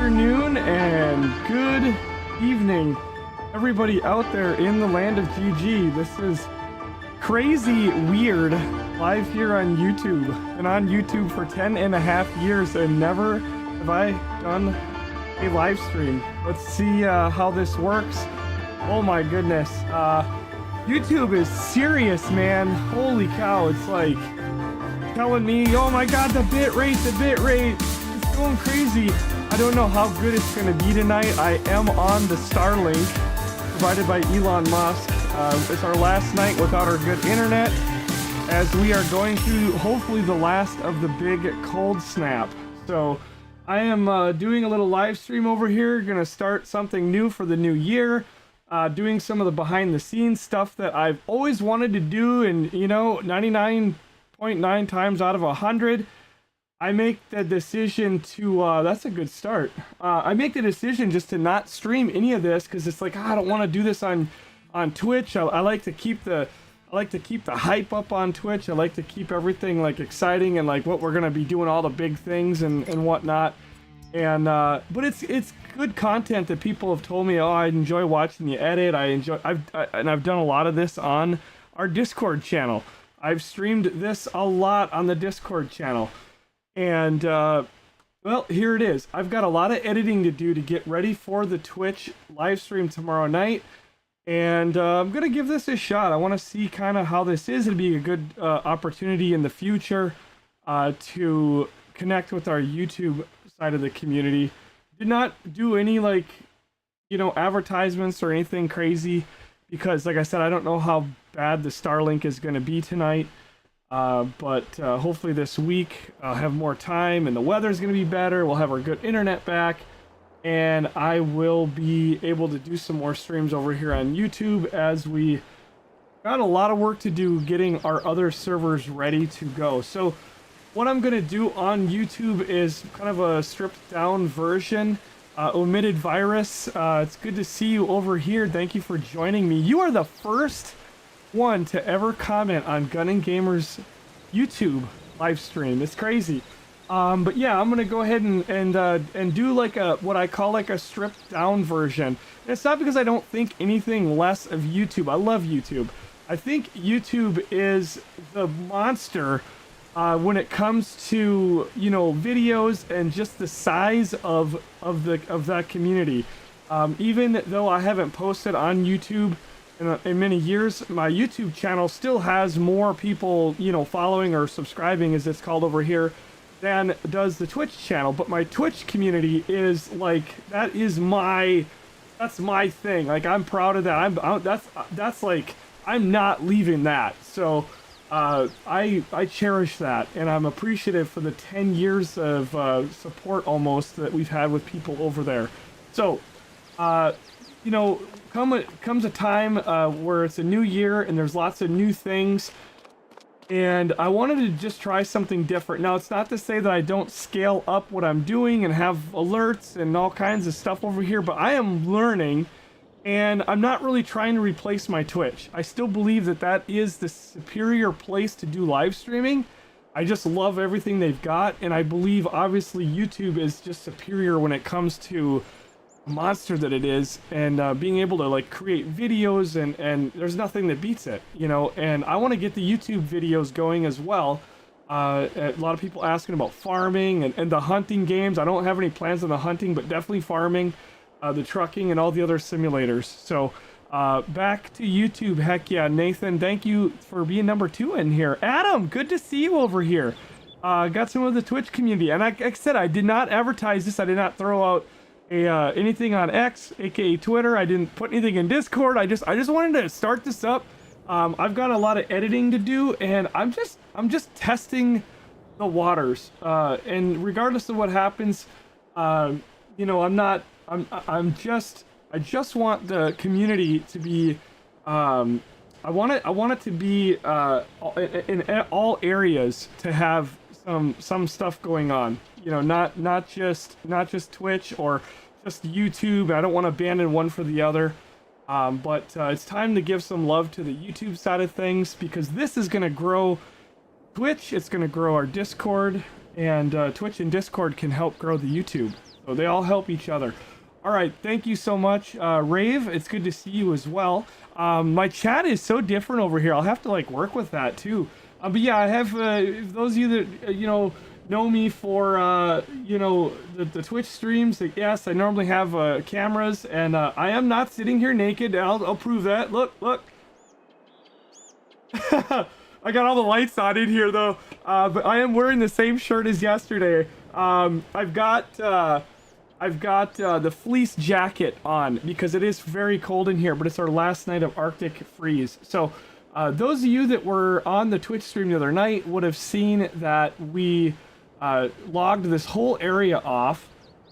afternoon and good evening, everybody out there in the land of GG. This is Crazy Weird live here on YouTube. Been on YouTube for 10.5 years and never have I done a live stream. Let's see how this works. Oh my goodness. YouTube is serious, man. Holy cow. It's like telling me, oh my god, the bit rate, it's going crazy. I don't know how good it's going to be tonight. I am on the Starlink provided by Elon Musk. It's our last night without our good internet as we are going through hopefully the last of the big cold snap. So I am doing a little live stream over here, gonna start something new for the new year, doing some of the behind the scenes stuff that I've always wanted to do, and you know, 99.9 times out of 100 I make the decision to that's a good start. I make the decision just to not stream any of this because it's like, I don't want to do this on Twitch. I like to keep the hype up on Twitch. I like to keep everything like exciting and like what we're gonna be doing, all the big things and whatnot. And but it's good content that people have told me, oh, I enjoy watching you edit. I've done a lot of this on our Discord channel. I've streamed this a lot on the Discord channel. And well, here it is. I've got a lot of editing to do to get ready for the Twitch live stream tomorrow night. And I'm gonna give this a shot. I want to see kind of how this is. It'd be a good opportunity in the future to connect with our YouTube side of the community. Did not do any like, you know, advertisements or anything crazy because, like I said, I don't know how bad the Starlink is going to be tonight. But hopefully this week I'll have more time and the weather's going to be better. We'll have our good internet back. And I will be able to do some more streams over here on YouTube as we got a lot of work to do getting our other servers ready to go. So what I'm going to do on YouTube is kind of a stripped down version, omitted virus. It's good to see you over here. Thank you for joining me. You are the first one to ever comment on Gun and Gamer's YouTube live stream. It's crazy. But yeah, I'm gonna go ahead and do like a what I call like a stripped down version. And it's not because I don't think anything less of YouTube. I love YouTube. I think YouTube is the monster when it comes to, you know, videos and just the size of that community. Even though I haven't posted on YouTube in many years, my YouTube channel still has more people, you know, following or subscribing, as it's called over here, than does the Twitch channel. But my Twitch community is like, that's my thing. Like, I'm proud of that. That's like, I'm not leaving that. So I cherish that, and I'm appreciative for the 10 years of support almost that we've had with people over there. So you know, comes a time where it's a new year and there's lots of new things, and I wanted to just try something different. Now, it's not to say that I don't scale up what I'm doing and have alerts and all kinds of stuff over here, but I am learning, and I'm not really trying to replace my Twitch. I still believe that that is the superior place to do live streaming. I just love everything they've got, and I believe obviously YouTube is just superior when it comes to monster that it is, and being able to like create videos, and there's nothing that beats it, you know. And I want to get the YouTube videos going as well. A lot of people asking about farming and the hunting games. I don't have any plans on the hunting, but definitely farming, the trucking, and all the other simulators. So back to YouTube. Heck yeah, Nathan, thank you for being number 2 in here. Adam, good to see you over here. Got some of the Twitch community, and like I said, I did not advertise this. I did not throw out anything on X, aka Twitter. I didn't put anything in Discord. I just wanted to start this up. I've got a lot of editing to do, and I'm just testing the waters. And regardless of what happens, you know, I just want the community to be I want it to be in all areas, to have some stuff going on. You know, not just Twitch or just YouTube. I don't want to abandon one for the other. But it's time to give some love to the YouTube side of things, because this is going to grow Twitch. It's going to grow our Discord, and Twitch and Discord can help grow the YouTube. So they all help each other. All right, thank you so much, Rave. It's good to see you as well. My chat is so different over here. I'll have to like work with that too. But yeah, I have those of you that know me for the Twitch streams. That, yes, I normally have cameras, and I am not sitting here naked. I'll prove that. Look. I got all the lights on in here though, but I am wearing the same shirt as yesterday. I've got the fleece jacket on because it is very cold in here, but it's our last night of Arctic freeze. So those of you that were on the Twitch stream the other night would have seen that we logged this whole area off,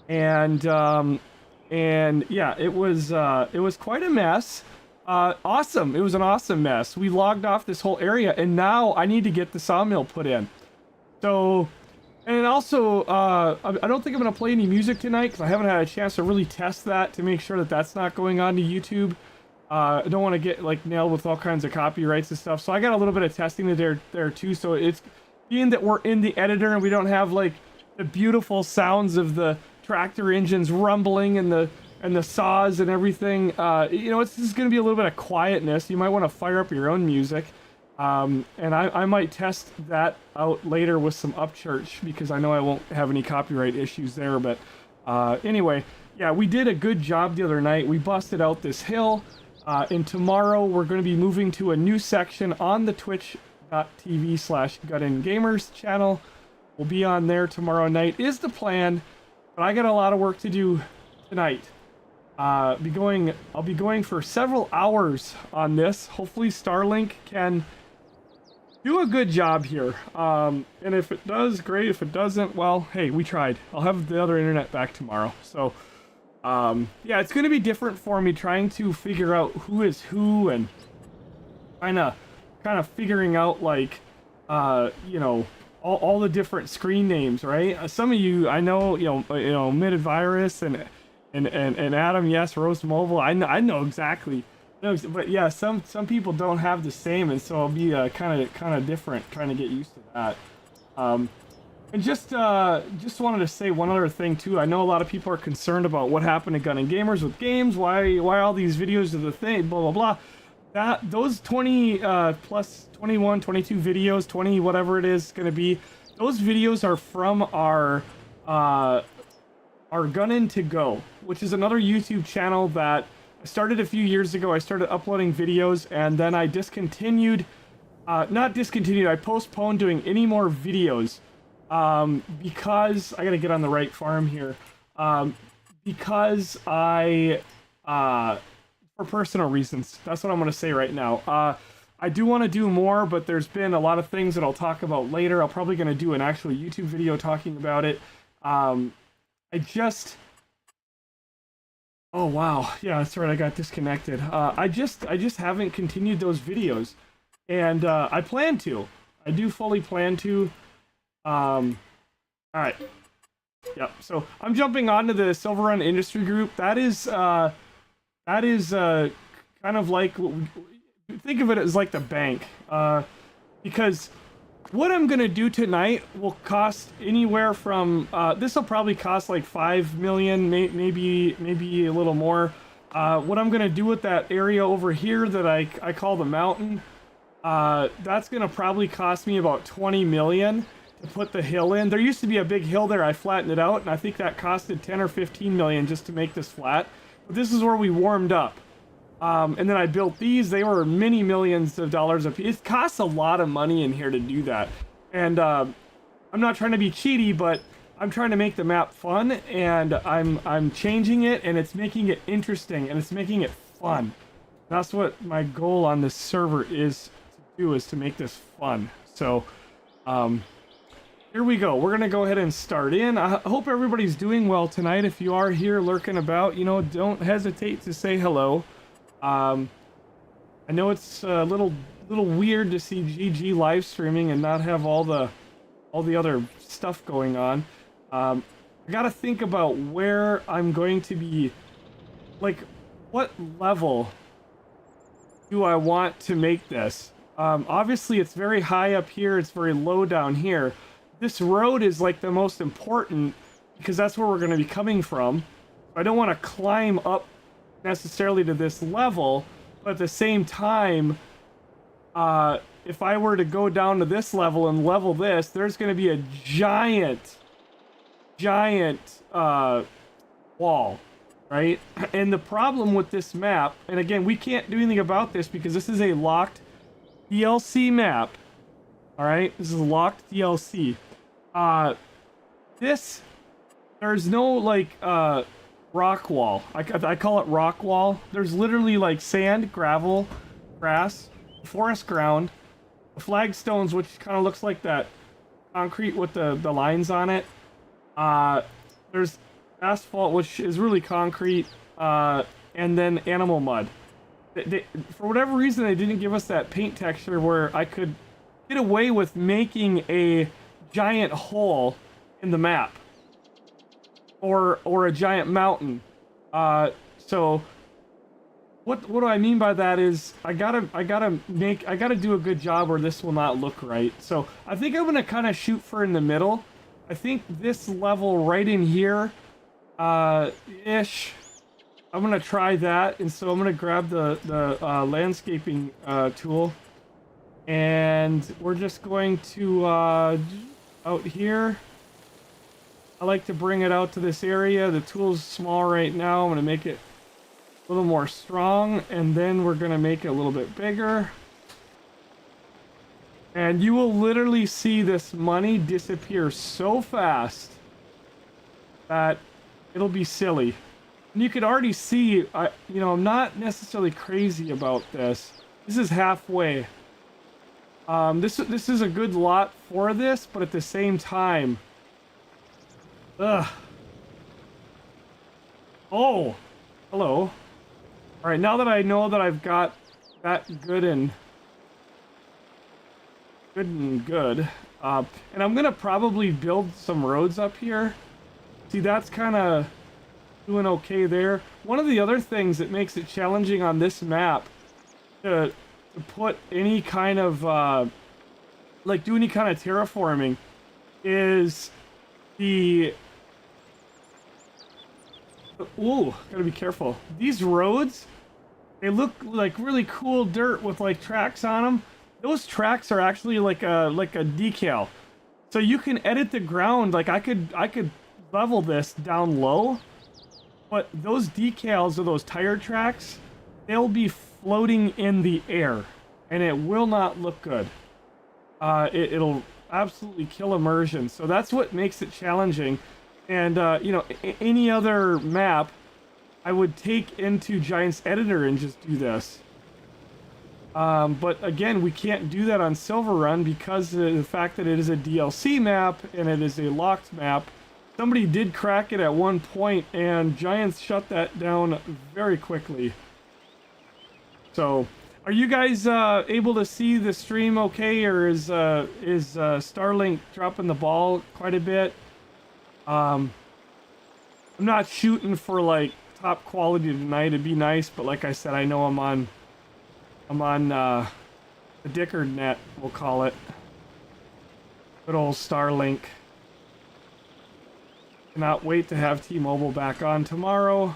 and yeah, it was quite a mess. Awesome. It was an awesome mess. We logged off this whole area, and now I need to get the sawmill put in. So, and also, I don't think I'm going to play any music tonight because I haven't had a chance to really test that to make sure that that's not going on to YouTube. I don't want to get like nailed with all kinds of copyrights and stuff. So I got a little bit of testing to there too. So it's being that we're in the editor and we don't have like the beautiful sounds of the tractor engines rumbling and the saws and everything. This is going to be a little bit of quietness. You might want to fire up your own music. And I might test that out later with some Upchurch because I know I won't have any copyright issues there. But anyway, yeah, we did a good job the other night. We busted out this hill. And tomorrow we're going to be moving to a new section on the twitch.tv/GutInGamers channel. We'll be on there tomorrow night is the plan. But I got a lot of work to do tonight. I'll be going for several hours on this. Hopefully Starlink can do a good job here. And if it does, great. If it doesn't, well, hey, we tried. I'll have the other internet back tomorrow. So, yeah, it's going to be different for me trying to figure out who is who and kind of figuring out like, all the different screen names, right? Some of you, I know, Mided Virus and Adam, yes, Roast Mobile. I know exactly. But yeah, some people don't have the same, and so I'll be kind of different, trying to get used to that. And just wanted to say one other thing too. I know a lot of people are concerned about what happened to Gun and Gamers with games. Why all these videos are the thing? Blah blah blah. Those 20 plus 21, 22 videos, 20 whatever it is going to be. Those videos are from our Gunnin' to Go, which is another YouTube channel that I started a few years ago. I started uploading videos and then I discontinued, not discontinued, I postponed doing any more videos because I gotta get on the right farm here. Because for personal reasons, that's what I'm gonna say right now. I do want to do more, but there's been a lot of things that I'll talk about later. I'm probably gonna do an actual YouTube video talking about it. Oh wow, yeah, that's right, I got disconnected. I just haven't continued those videos, and I plan to. I do fully plan to. Alright. Yep, so I'm jumping onto the Silverrun Industry Group. That is kind of like, think of it as like the bank. Because what I'm gonna do tonight will cost anywhere from this will probably cost like 5 million, maybe a little more. What I'm gonna do with that area over here that I call the mountain, that's gonna probably cost me about 20 million to put the hill in. There used to be a big hill there. I flattened it out, and I think that costed 10 or 15 million just to make this flat. But this is where we warmed up. And then I built these. They were many millions of dollars a piece. It costs a lot of money in here to do that. And I'm not trying to be cheaty, but I'm trying to make the map fun, and I'm changing it, and it's making it interesting, and it's making it fun. That's what my goal on this server is to do, is to make this fun. So, here we go. We're going to go ahead and start in. I hope everybody's doing well tonight. If you are here lurking about, don't hesitate to say hello. I know it's a little weird to see GG live streaming and not have all the other stuff going on. I gotta think about where I'm going to be, like, what level do I want to make this? Obviously it's very high up here, it's very low down here. This road is like the most important because that's where we're going to be coming from. I don't want to climb up necessarily to this level, but at the same time, if I were to go down to this level and level this, there's going to be a giant wall, right? And the problem with this map, and again, we can't do anything about this because this is a locked DLC map. All right, this is a locked DLC. There's no like rock wall. I call it rock wall. There's literally like sand, gravel, grass, forest ground, flagstones, which kind of looks like that concrete with the lines on it. There's asphalt, which is really concrete, and then animal mud. For whatever reason, they didn't give us that paint texture where I could get away with making a giant hole in the map, or a giant mountain. So what do I mean by that is I gotta do a good job or this will not look right. So I think I'm gonna kind of shoot for in the middle. I think this level right in here, ish. I'm gonna try that, and so I'm gonna grab the landscaping tool, and we're just going to out here. I like to bring it out to this area. The tool's small right now. I'm gonna make it a little more strong, and then we're gonna make it a little bit bigger. And you will literally see this money disappear so fast that it'll be silly. And you could already see, I'm not necessarily crazy about this. This is halfway. This is a good lot for this, but at the same time, ugh. Oh, hello. All right, now that I know that I've got that good, and I'm gonna probably build some roads up here. See, that's kind of doing okay there. One of the other things that makes it challenging on this map to put any kind of do any kind of terraforming is the gotta be careful. These roads, they look like really cool dirt with like tracks on them. Those tracks are actually like a decal, so you can edit the ground. Like I could level this down low, but those decals or those tire tracks, they'll be floating in the air, and it will not look good. It'll absolutely kill immersion. So that's what makes it challenging. And any other map, I would take into Giant's Editor and just do this. But again, we can't do that on Silverrun because of the fact that it is a DLC map and it is a locked map. Somebody did crack it at one point, and Giants shut that down very quickly. So, are you guys able to see the stream okay, or is Starlink dropping the ball quite a bit? I'm not shooting for like top quality tonight. It'd be nice, but like I said, I know I'm on the Dickard net, we'll call it. Good old Starlink. Cannot wait to have T-Mobile back on tomorrow.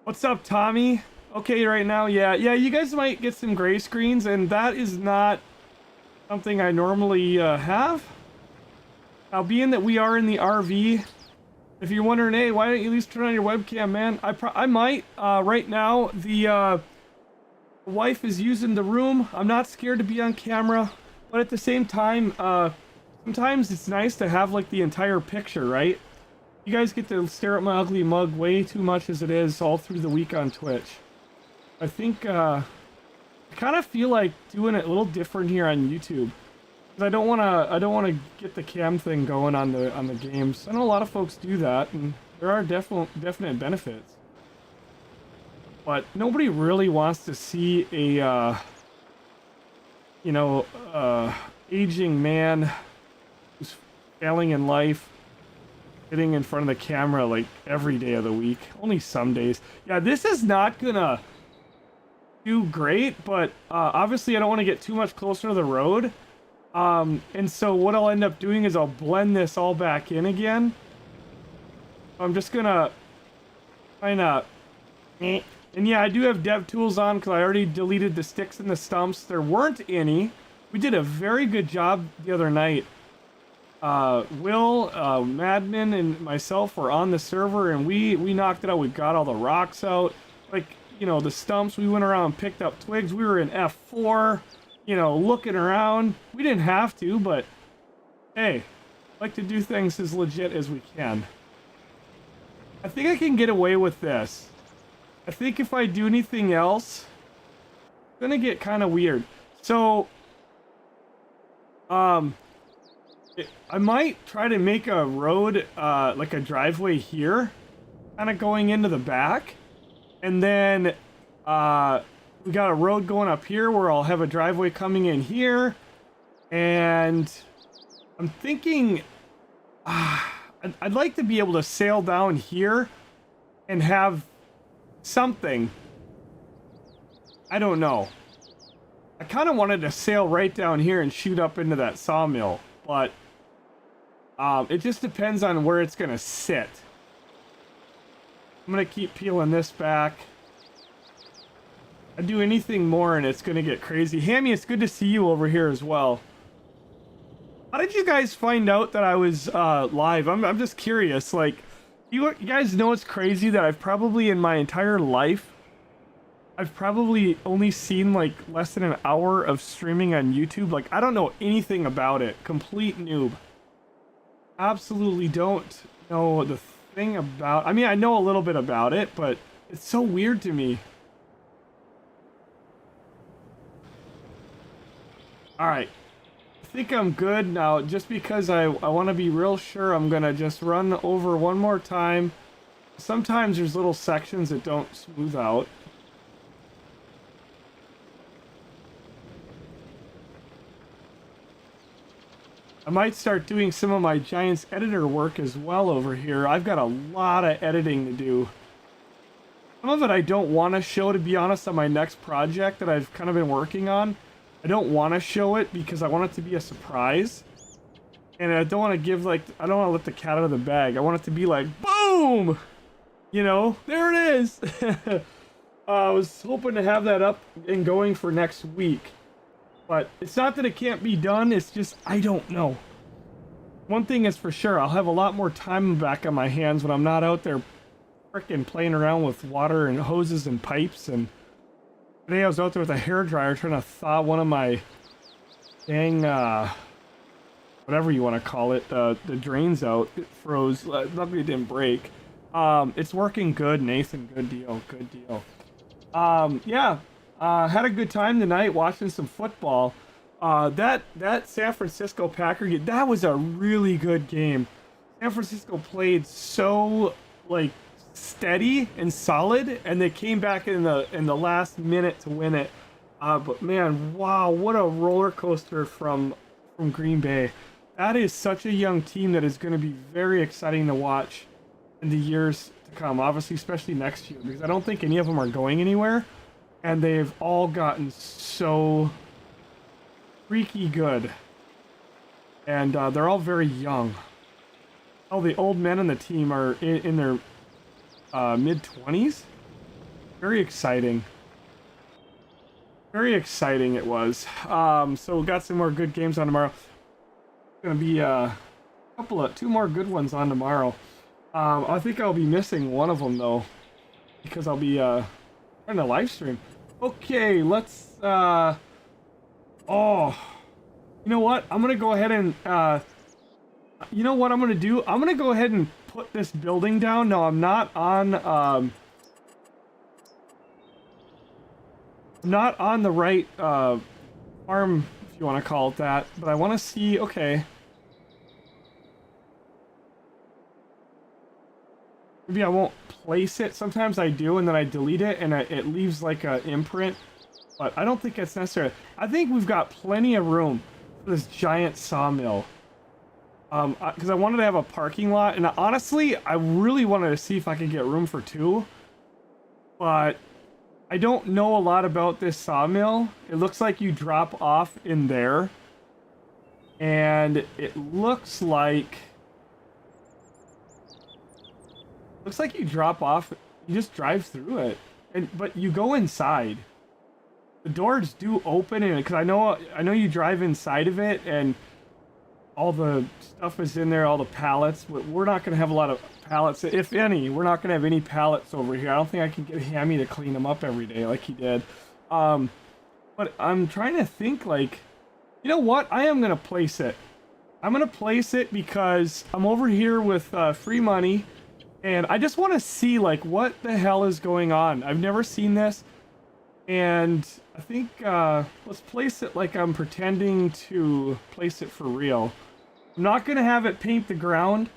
What's up, Tommy? Okay, right now, yeah, you guys might get some gray screens, and that is not something I normally have. Now, being that we are in the RV, if you're wondering, hey, why don't you at least turn on your webcam, man? I might. Right now, the wife is using the room. I'm not scared to be on camera, but at the same time, sometimes it's nice to have like the entire picture, right? You guys get to stare at my ugly mug way too much as it is all through the week on Twitch. I think I kind of feel like doing it a little different here on YouTube. Cause I don't wanna get the cam thing going on the games. I know a lot of folks do that, and there are definite benefits. But nobody really wants to see a aging man who's failing in life sitting in front of the camera like every day of the week. Only some days. Yeah, this is not gonna do great, but obviously I don't want to get too much closer to the road. And so what I'll end up doing is I'll blend this all back in again, I'm just gonna kind of... And yeah, I do have dev tools on because I already deleted the sticks and the stumps. There weren't any. We did a very good job the other night. Will, Madman, and myself were on the server, and we knocked it out. We got all the rocks out. Like, you know, the stumps, we went around and picked up twigs. We were in F4, you know, looking around. We didn't have to, but hey, like to do things as legit as we can. I think I can get away with this. I think if I do anything else, it's gonna get kind of weird. So, I might try to make a road, like a driveway here, kind of going into the back. And then, we got a road going up here where I'll have a driveway coming in here. And I'm thinking, I'd like to be able to sail down here and have something. I don't know. I kind of wanted to sail right down here and shoot up into that sawmill, but it just depends on where it's gonna sit. I'm gonna keep peeling this back. I do anything more and it's gonna get crazy. Hammy, it's good to see you over here as well. How did you guys find out that I was live? I'm just curious. Like, you guys know it's crazy that I've probably in my entire life, I've probably only seen like less than an hour of streaming on YouTube. Like, I don't know anything about it. Complete noob. Absolutely don't know the thing about... I mean, I know a little bit about it, but it's so weird to me. Alright. I think I'm good now. Just because I want to be real sure, I'm going to just run over one more time. Sometimes there's little sections that don't smooth out. I might start doing some of my Giants editor work as well over here. I've got a lot of editing to do. Some of it I don't want to show, to be honest, on my next project that I've kind of been working on. I don't want to show it because I want it to be a surprise. And I don't want to give, like, I don't want to let the cat out of the bag. I want it to be like, boom! You know, there it is! I was hoping to have that up and going for next week. But it's not that it can't be done, it's just, I don't know. One thing is for sure, I'll have a lot more time back on my hands when I'm not out there frickin' playing around with water and hoses and pipes. And today I was out there with a hairdryer trying to thaw one of my dang, whatever you want to call it, the drains out. It froze. Luckily it didn't break. It's working good, Nathan. Good deal. Good deal. Yeah. Had a good time tonight watching some football. That San Francisco Packer game, that was a really good game. San Francisco played so, like, steady and solid, and they came back in the last minute to win it. But man, wow, what a roller coaster from Green Bay. That is such a young team that is going to be very exciting to watch in the years to come. Obviously, especially next year, because I don't think any of them are going anywhere. And they've all gotten so freaky good. And they're all very young. Oh, the old men on the team are in their mid-20s. Very exciting. Very exciting it was. So we got some more good games on tomorrow. Gonna be two more good ones on tomorrow. I think I'll be missing one of them though, because I'll be trying to live stream. Okay, let's oh, you know what? I'm gonna go ahead and you know what I'm gonna do? I'm gonna go ahead and put this building down. No, I'm not on the right farm, if you want to call it that, but I want to see. Okay, maybe I won't place it. Sometimes I do, and then I delete it, and it leaves like an imprint. But I don't think it's necessary. I think we've got plenty of room for this giant sawmill. Because I wanted to have a parking lot, and honestly, I really wanted to see if I could get room for two. But I don't know a lot about this sawmill. It looks like you drop off in there, and it looks like Looks like you drop off, you just drive through it. But you go inside. The doors do open, and because I know you drive inside of it, and all the stuff is in there, all the pallets. We're not going to have a lot of pallets, if any. We're not going to have any pallets over here. I don't think I can get Hammy to clean them up every day like he did. But I'm trying to think, like, you know what? I am going to place it. I'm going to place it because I'm over here with free money, and I just want to see, like, what the hell is going on. I've never seen this, and I think let's place it like I'm pretending to place it for real. I'm not going to have it paint the ground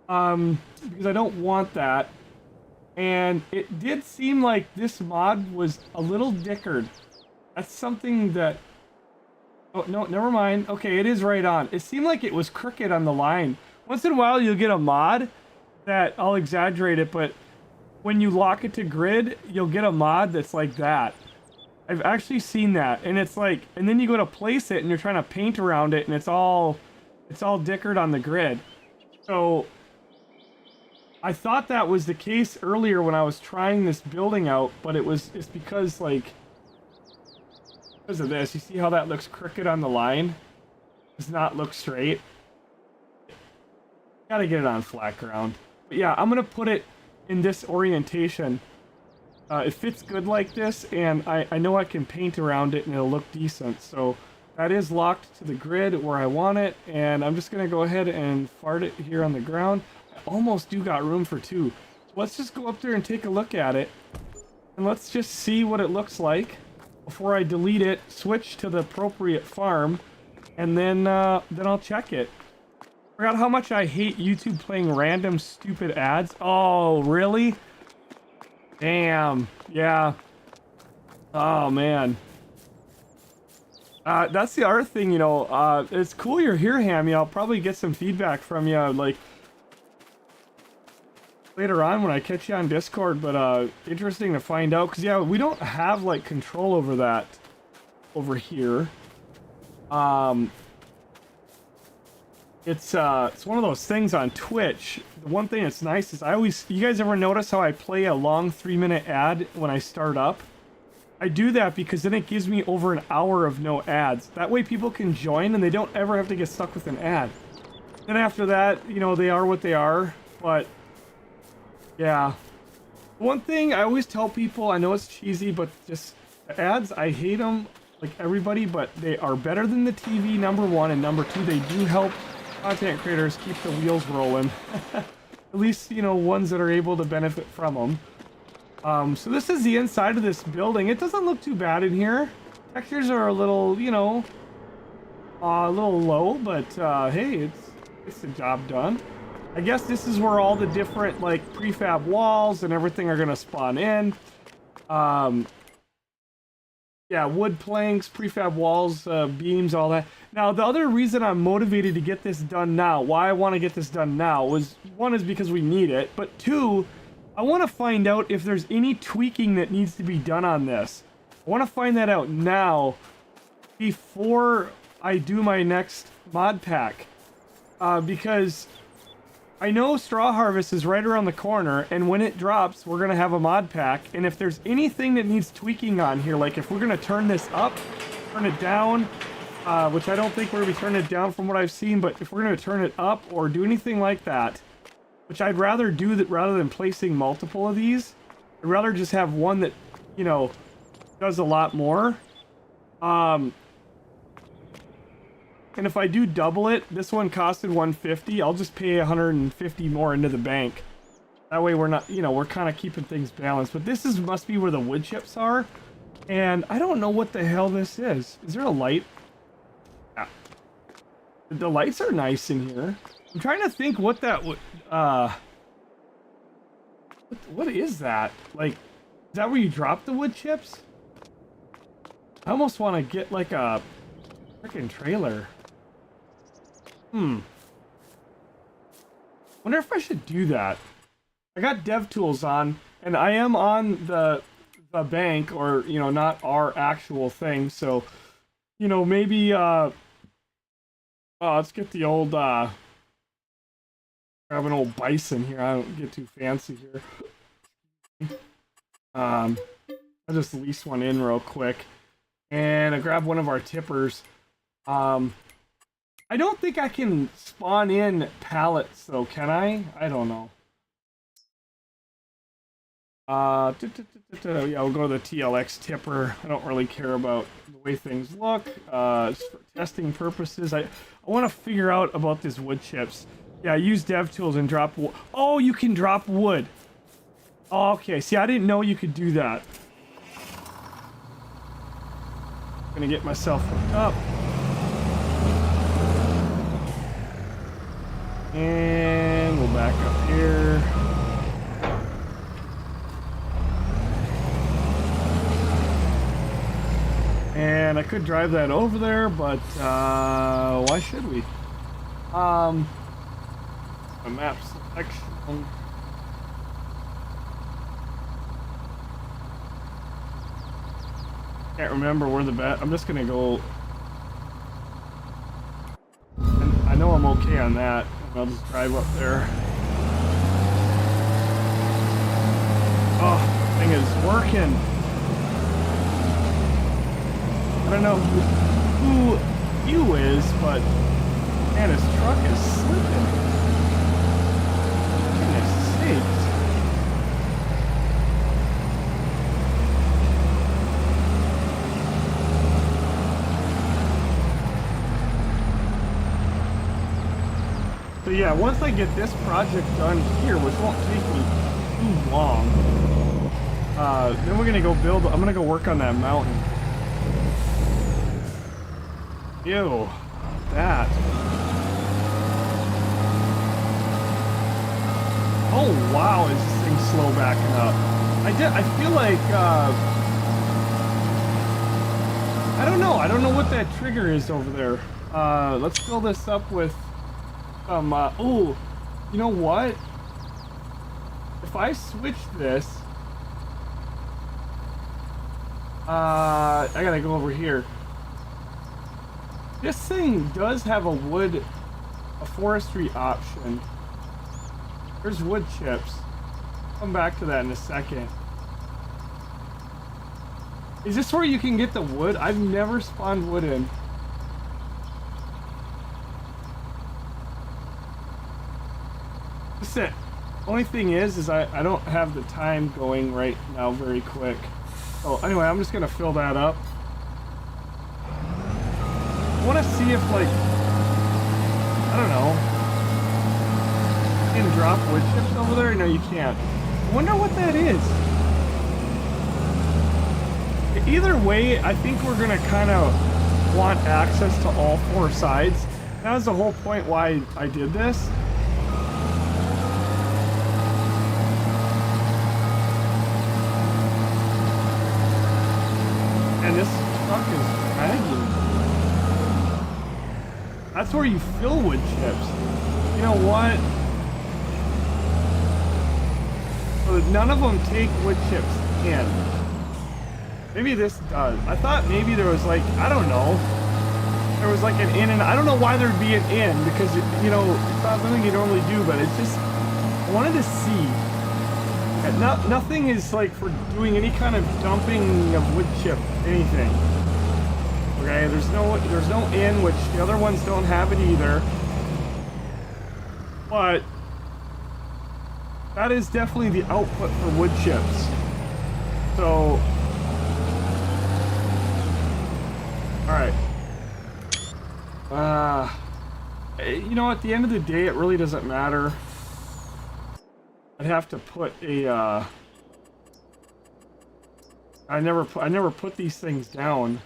because I don't want that. And it did seem like this mod was a little dickered. That's something that... Oh, no, never mind. Okay, it is right on. It seemed like it was crooked on the line. Once in a while, you'll get a mod that, I'll exaggerate it, but when you lock it to grid, you'll get a mod that's like that. I've actually seen that, and it's like, and then you go to place it, and you're trying to paint around it, and it's all dickered on the grid. So, I thought that was the case earlier when I was trying this building out, but it's because, like, because of this. You see how that looks crooked on the line? Does not look straight. Gotta get it on flat ground. But yeah, I'm gonna put it in this orientation. It fits good like this, and I know I can paint around it and it'll look decent. So that is locked to the grid where I want it, and I'm just gonna go ahead and fart it here on the ground. I almost do got room for two. So let's just go up there and take a look at it, and let's just see what it looks like before I delete it, switch to the appropriate farm, and then I'll check it. Forgot how much I hate YouTube playing random stupid ads. Oh, really? Damn. Yeah. Oh, man. That's the other thing, you know. It's cool you're here, Hammy. I'll probably get some feedback from you, like, later on when I catch you on Discord, but interesting to find out, because, yeah, we don't have, like, control over that over here. It's one of those things on Twitch. The one thing that's nice is you guys ever notice how I play a long 3-minute ad when I start up? I do that because then it gives me over an hour of no ads. That way people can join and they don't ever have to get stuck with an ad. Then after that, you know, they are what they are, but yeah. One thing I always tell people, I know it's cheesy, but just ads, I hate them like everybody, but they are better than the TV, number one, and number two, they do help content creators keep the wheels rolling. At least, you know, ones that are able to benefit from them. So this is the inside of this building. It doesn't look too bad in here. Textures are a little, you know, a little low, but hey, it's the job done. I guess this is where all the different, like, prefab walls and everything are gonna spawn in. Yeah, wood planks, prefab walls, beams, all that. Now, the other reason I'm motivated to get this done now, why I want to get this done now, was one is because we need it, but two, I want to find out if there's any tweaking that needs to be done on this. I want to find that out now before I do my next mod pack, because I know Straw Harvest is right around the corner, and when it drops, we're going to have a mod pack, and if there's anything that needs tweaking on here, like if we're going to turn this up, turn it down, which I don't think we're going to be turning it down from what I've seen, but if we're going to turn it up or do anything like that, which I'd rather do that rather than placing multiple of these, I'd rather just have one that, you know, does a lot more. And if I do double it, this one costed 150, I'll just pay 150 more into the bank. That way we're not, you know, we're kind of keeping things balanced. But this must be where the wood chips are. And I don't know what the hell this is. Is there a light? Yeah. The lights are nice in here. I'm trying to think what that would, what is that? Like, is that where you drop the wood chips? I almost want to get like a freaking trailer. Wonder if I should do that. I got DevTools on, and I am on the bank, or, you know, not our actual thing, so, you know, maybe, let's get the old, Grab an old bison here. I don't get too fancy here. I'll just lease one in real quick. And I grab one of our tippers. I don't think I can spawn in pallets though, can I? I don't know. Yeah, we'll go to the TLX tipper. I don't really care about the way things look. Just for testing purposes. I want to figure out about this wood chips. Yeah, use dev tools and drop wood. Oh, you can drop wood. Oh, okay, see, I didn't know you could do that. Gonna get myself hooked up. And we'll back up here. And I could drive that over there, but why should we? A map selection. Can't remember where the bat. I'm just gonna go. And I know I'm okay on that. I'll just drive up there. Oh, thing is working. I don't know who you is, but man, his truck is slipping. Goodness sakes. So yeah, once I get this project done here, which won't take me too long, then we're gonna go build. I'm gonna go work on that mountain. Ew, that. Oh wow, is this thing slow backing up? I feel like I don't know what that trigger is over there. Let's fill this up with some oh, you know what? If I switch this, I gotta go over here. This thing does have a forestry option. There's wood chips. Come back to that in a second. Is this where you can get the wood? I've never spawned wood in. That's it. Only thing is I don't have the time going right now very quick. So anyway, I'm just gonna fill that up. I want to see if, like, I don't know, you can drop wood chips over there? No, you can't. I wonder what that is. Either way, I think we're going to kind of want access to all four sides. That was the whole point why I did this. And this truck is dragging. That's where you fill wood chips. You know what? So none of them take wood chips in. Maybe this does. I thought maybe there was like, I don't know. There was like an in and I don't know why there'd be an in because, you know, it's not something you normally do, but it's just, I wanted to see. And nothing is like for doing any kind of dumping of wood chip, anything. Okay, there's no in, which the other ones don't have it either. But that is definitely the output for wood chips. So, all right. You know, at the end of the day, it really doesn't matter. I'd have to put a. I never put these things down.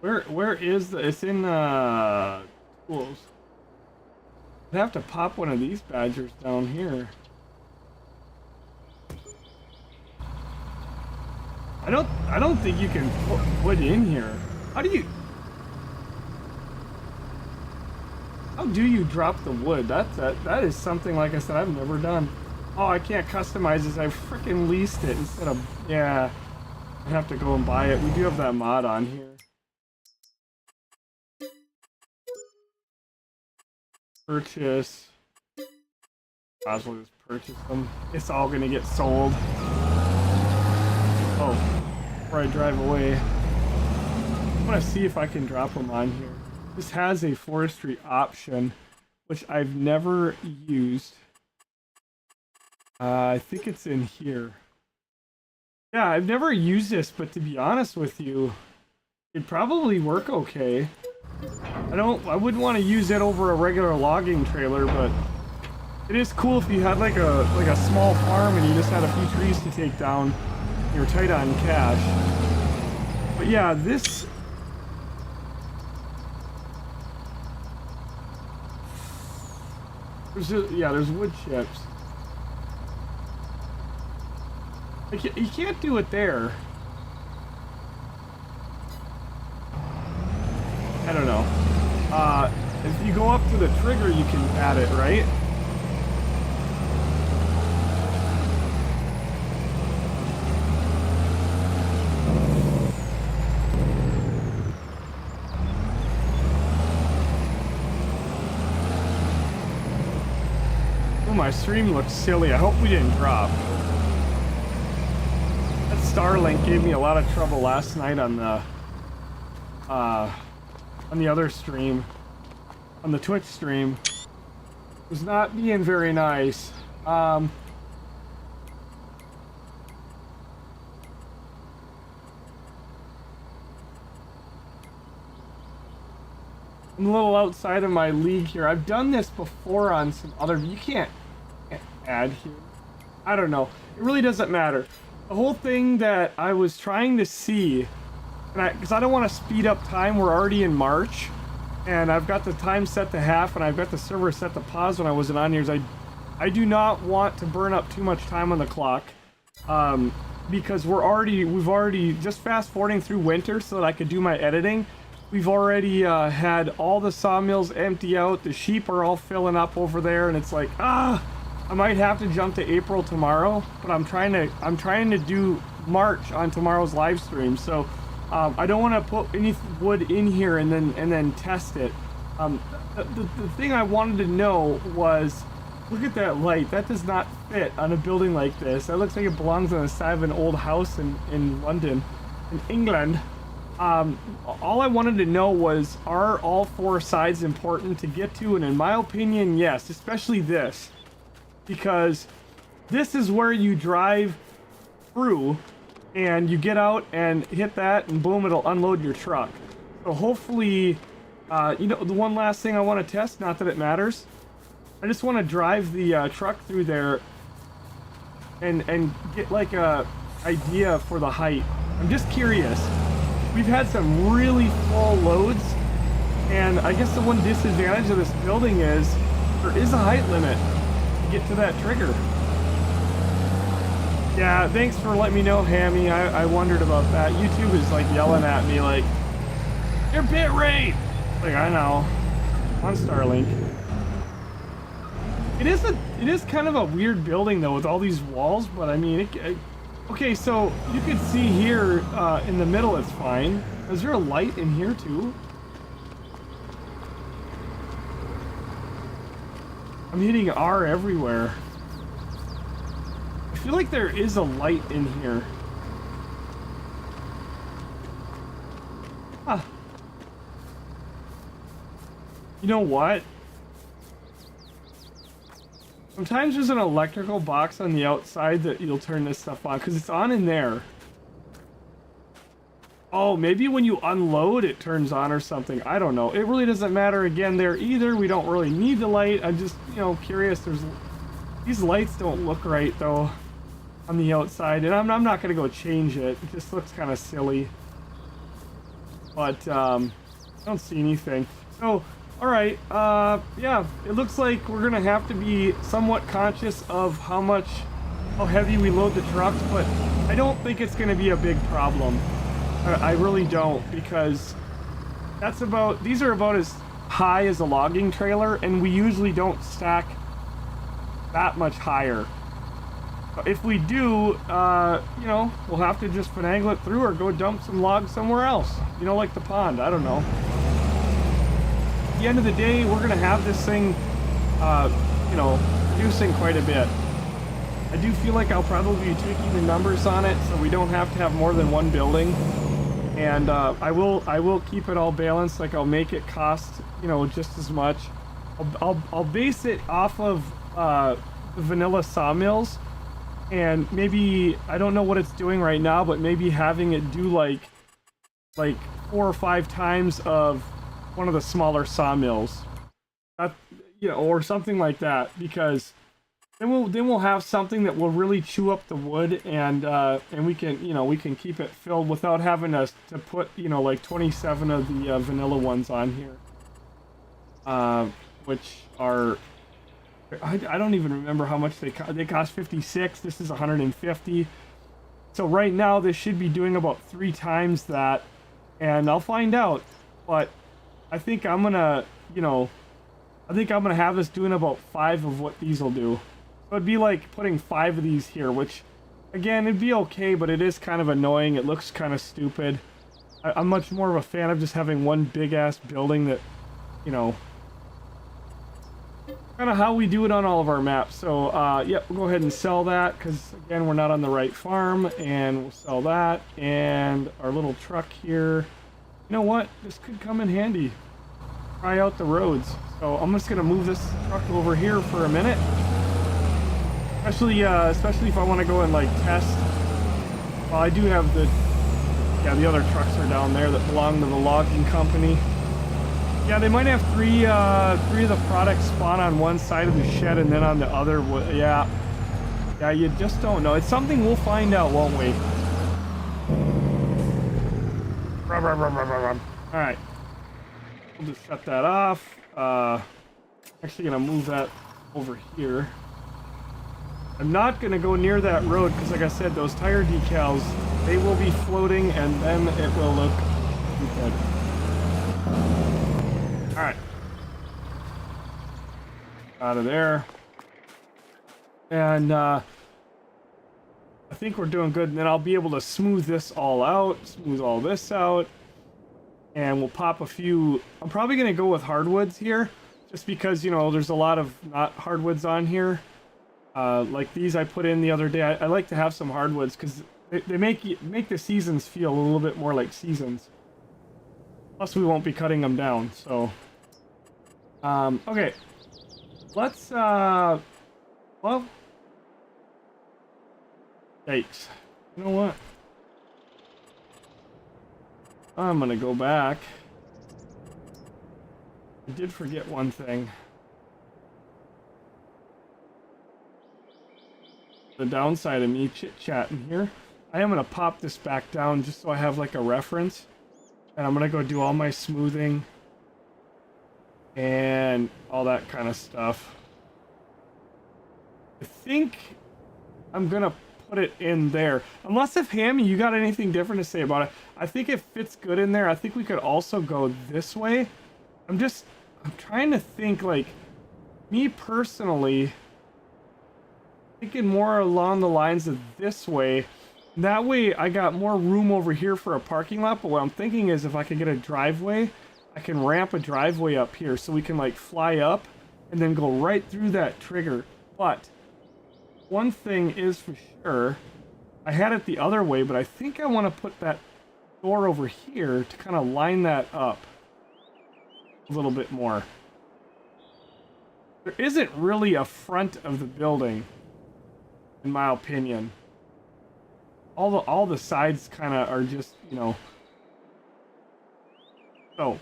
Where is the, it's in tools. I'd have to pop one of these badgers down here. I don't think you can put wood in here. How do you drop the wood? That is something, like I said, I've never done. Oh, I can't customize this. I freaking leased it instead of, yeah. I'd have to go and buy it. We do have that mod on here. purchase. Might as well just purchase them. It's all gonna get sold. Oh, before I drive away, I want to see if I can drop them on here. This has a forestry option, which I've never used. I think it's in here. Yeah, I've never used this, but to be honest with you, it'd probably work okay. I wouldn't want to use it over a regular logging trailer, but it is cool if you had like a small farm and you just had a few trees to take down. You're tight on cash. But yeah, this there's wood chips. Like, you can't do it there. I don't know. If you go up to the trigger, you can add it, right? Oh, my stream looks silly. I hope we didn't drop. That Starlink gave me a lot of trouble last night on the other stream, on the Twitch stream. It was not being very nice. I'm a little outside of my league here. I've done this before on some other. You can't add here. I don't know. It really doesn't matter. The whole thing that I was trying to see, because I don't want to speed up time. We're already in March, and I've got the time set to half, and I've got the server set to pause when I wasn't on here. I do not want to burn up too much time on the clock, because we've already just fast forwarding through winter so that I could do my editing. We've already had all the sawmills empty out. The sheep are all filling up over there, and it's like, I might have to jump to April tomorrow, but I'm trying to do March on tomorrow's live stream. So I don't want to put any wood in here and then test it. The thing I wanted to know was, look at that light. That does not fit on a building like this. That looks like it belongs on the side of an old house in London, in England. All I wanted to know was, are all four sides important to get to? And in my opinion, yes, especially this. Because this is where you drive through and you get out and hit that and boom, it'll unload your truck. So hopefully, you know, the one last thing I want to test, not that it matters, I just want to drive the truck through there and get like a idea for the height. I'm just curious. We've had some really full loads, and I guess the one disadvantage of this building is there is a height limit to get to that trigger. Yeah, thanks for letting me know, Hammy. I wondered about that. YouTube is like yelling at me like, your bit rate! Like, I know. On Starlink. It is kind of a weird building though with all these walls, but I mean, okay, so you can see here in the middle it's fine. Is there a light in here too? I'm hitting R everywhere. I feel like there is a light in here. Huh. You know what? Sometimes there's an electrical box on the outside that you'll turn this stuff on, because it's on in there. Oh, maybe when you unload it turns on or something. I don't know. It really doesn't matter again there either. We don't really need the light. I'm just, you know, curious. These lights don't look right though on the outside, and I'm not going to go change it. It just looks kind of silly. But I don't see anything. So, alright, yeah, it looks like we're gonna have to be somewhat conscious of how heavy we load the trucks, but I don't think it's gonna be a big problem. I really don't, because these are about as high as a logging trailer, and we usually don't stack that much higher. If we do, you know, we'll have to just finagle it through or go dump some logs somewhere else. You know, like the pond, I don't know. At the end of the day, we're gonna have this thing you know, reducing quite a bit. I do feel like I'll probably be tweaking the numbers on it so we don't have to have more than one building. And I will keep it all balanced. Like I'll make it cost, you know, just as much. I'll base it off of the vanilla sawmills, and maybe I don't know what it's doing right now, but maybe having it do like 4 or 5 times of one of the smaller sawmills, you know, or something like that, because then we'll have something that will really chew up the wood, and we can, you know, we can keep it filled without having to put, you know, like 27 of the vanilla ones on here, which are, I don't even remember how much they cost. 56. This is 150. So right now this should be doing about 3 times that, and I'll find out. But I think I'm gonna, you know, have this doing about 5 of what these will do. So it'd be like putting 5 of these here, which, again, it'd be okay, but it is kind of annoying. It looks kind of stupid. I'm much more of a fan of just having one big-ass building that, you know, kind of how we do it on all of our maps. So, yep, we'll go ahead and sell that, because, again, we're not on the right farm, and we'll sell that, and our little truck here. You know what? This could come in handy. Try out the roads. So I'm just going to move this truck over here for a minute. Especially if I want to go and, like, test. Well, I do have the other trucks are down there that belong to the logging company. Yeah, they might have three of the products spawn on one side of the shed and then on the other. Yeah, you just don't know. It's something we'll find out, won't we? All right, we'll just shut that off. Actually gonna move that over here. I'm not gonna go near that road because, like I said, those tire decals, they will be floating, and then it will look stupid. Alright. Out of there. And, I think we're doing good. And then I'll be able to smooth this all out, smooth all this out. And we'll pop a few... I'm probably going to go with hardwoods here, just because, you know, there's a lot of not hardwoods on here. Like these I put in the other day. I like to have some hardwoods, because they make the seasons feel a little bit more like seasons. Plus, we won't be cutting them down, so... okay. Let's, well... Yikes. You know what? I'm gonna go back. I did forget one thing. The downside of me chit-chatting here. I am gonna pop this back down just so I have, like, a reference. And I'm gonna go do all my smoothing and all that kind of stuff. I think I'm gonna put it in there. Unless, if Hammy, you got anything different to say about it. I think it fits good in there. I think we could also go this way. I'm trying to think, like, me personally, thinking more along the lines of this way. That way I got more room over here for a parking lot, but what I'm thinking is if I could get a driveway, I can ramp a driveway up here so we can, like, fly up and then go right through that trigger. But one thing is for sure, I had it the other way, but I think I want to put that door over here to kind of line that up a little bit more. There isn't really a front of the building, in my opinion. All the sides kind of are just, you know. So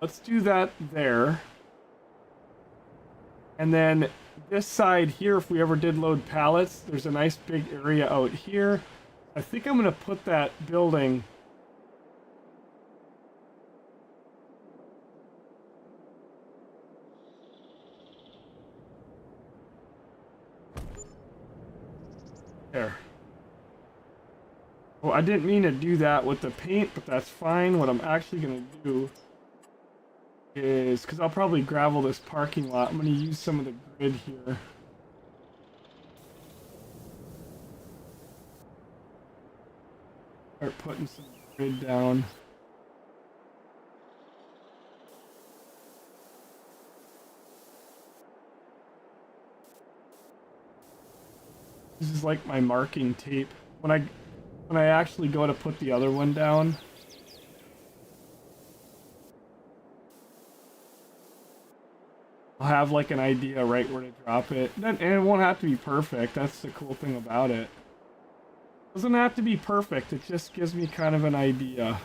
let's do that there. And then this side here, if we ever did load pallets, there's a nice big area out here. I think I'm gonna put that building there. Well, I didn't mean to do that with the paint, but that's fine. What I'm actually going to do is, because I'll probably gravel this parking lot, I'm going to use some of the grid here. Start putting some grid down. This is like my marking tape. When I actually go to put the other one down, I'll have like an idea right where to drop it. And it won't have to be perfect. That's the cool thing about it. It doesn't have to be perfect. It just gives me kind of an idea.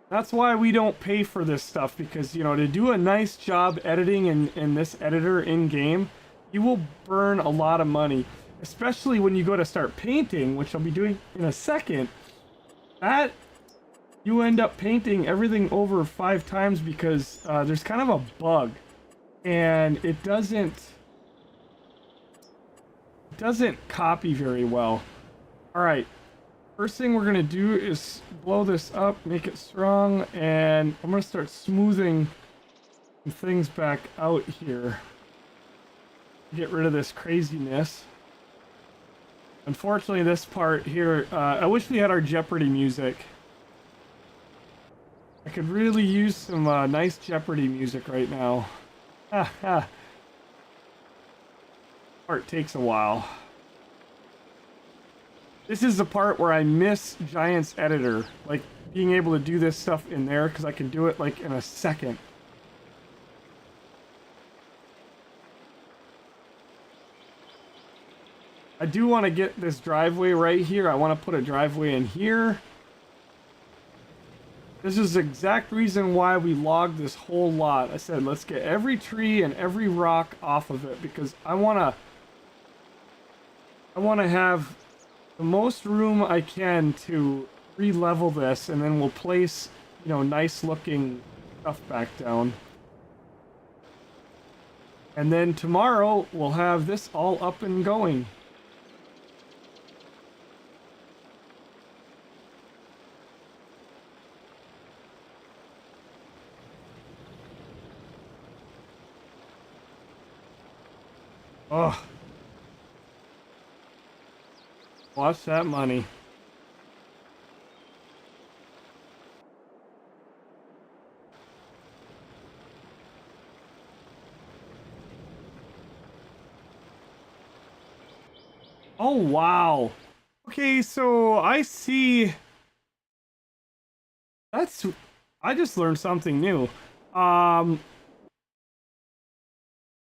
That's why we don't pay for this stuff, because, you know, to do a nice job editing in this editor in-game, you will burn a lot of money. Especially when you go to start painting, which I'll be doing in a second. That, you end up painting everything over 5 times because there's kind of a bug. And it doesn't copy very well. Alright. First thing we're going to do is blow this up, make it strong, and I'm going to start smoothing some things back out here. Get rid of this craziness. Unfortunately, this part here, I wish we had our Jeopardy music. I could really use some nice Jeopardy music right now. Ha ha. Part takes a while. This is the part where I miss Giant's editor, like being able to do this stuff in there, because I can do it like in a second. I do want to get this driveway right here. I want to put a driveway in here. This is the exact reason why we logged this whole lot. I said, let's get every tree and every rock off of it, because I want to have the most room I can to re-level this, and then we'll place, you know, nice looking stuff back down. And then tomorrow we'll have this all up and going. Oh. Watch that money. Oh, wow. Okay, so I see. I just learned something new.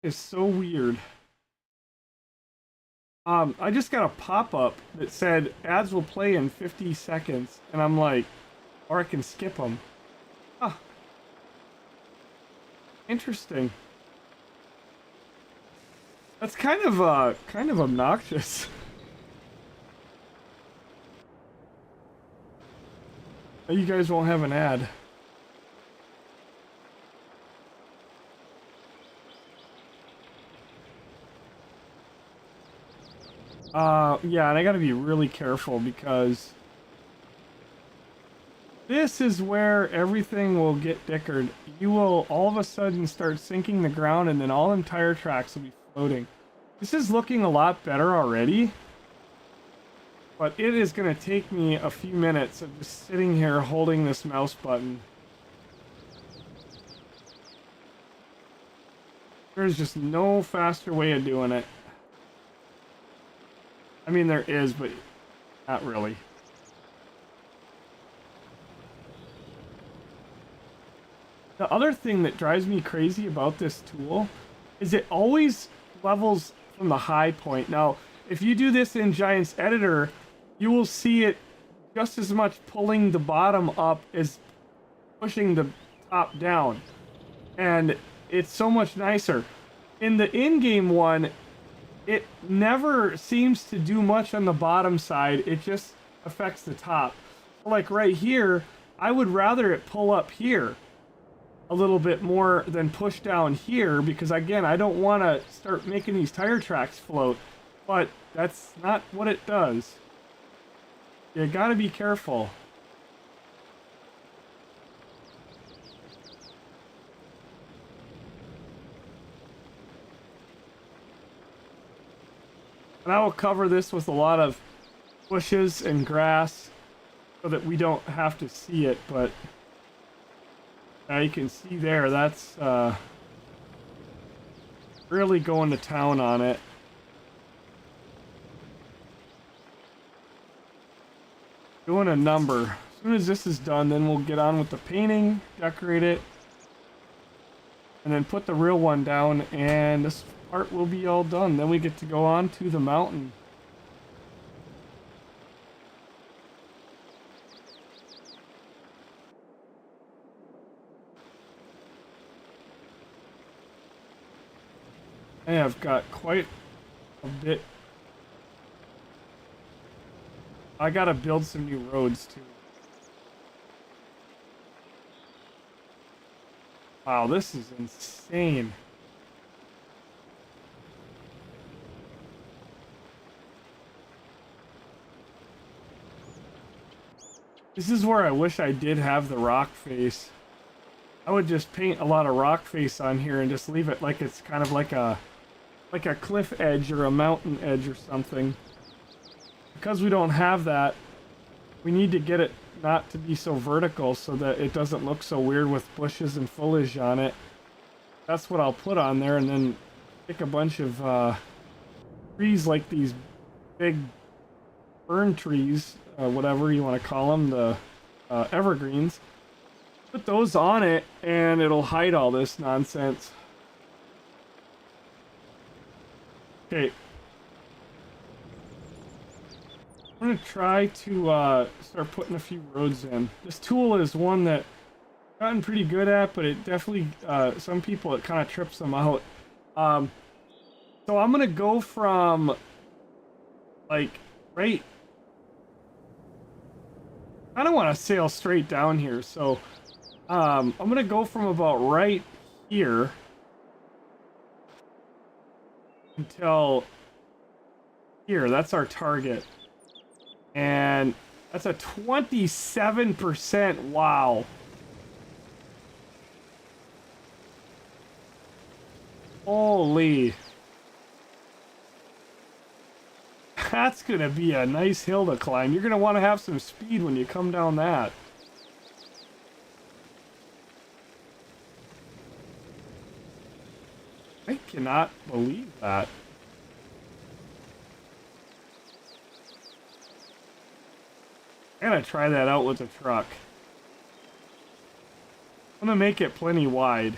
It's so weird. I just got a pop-up that said ads will play in 50 seconds, and I'm like, or I can skip them. Ah, interesting. That's kind of obnoxious. You guys won't have an ad. Yeah, and I gotta be really careful because this is where everything will get dickered. You will all of a sudden start sinking the ground, and then all entire tracks will be floating. This is looking a lot better already, but it is gonna take me a few minutes of just sitting here holding this mouse button. There's just no faster way of doing it. I mean, there is, but not really. The other thing that drives me crazy about this tool is it always levels from the high point. Now, if you do this in Giant's editor, you will see it just as much pulling the bottom up as pushing the top down. And it's so much nicer. In the in-game one, it never seems to do much on the bottom side. It just affects the top. Like right here, I would rather it pull up here a little bit more than push down here, because again, I don't want to start making these tire tracks float. But that's not what it does. You gotta be careful. And I will cover this with a lot of bushes and grass so that we don't have to see it, but Now you can see there, that's really going to town on it. Doing a number. As soon as this is done, then we'll get on with the painting, decorate it, and then put the real one down, and this part will be all done. Then we get to go on to the mountain. I have got quite a bit. I gotta build some new roads too. Wow, this is insane. This is where I wish I did have the rock face. I would just paint a lot of rock face on here and just leave it like it's kind of like a cliff edge or a mountain edge or something. Because we don't have that, we need to get it not to be so vertical so that it doesn't look so weird with bushes and foliage on it. That's what I'll put on there, and then pick a bunch of trees like these big fern trees, whatever you want to call them, the evergreens. Put those on it and it'll hide all this nonsense. Okay. I'm going to try to start putting a few roads in. This tool is one that I've gotten pretty good at, but it definitely, some people, it kind of trips them out. So I'm going to go from, like, right... I don't want to sail straight down here, so I'm going to go from about right here until here. That's our target. And that's a 27%. Wow. Holy. That's going to be a nice hill to climb. You're going to want to have some speed when you come down that. I cannot believe that. I'm going to try that out with the truck. I'm going to make it plenty wide.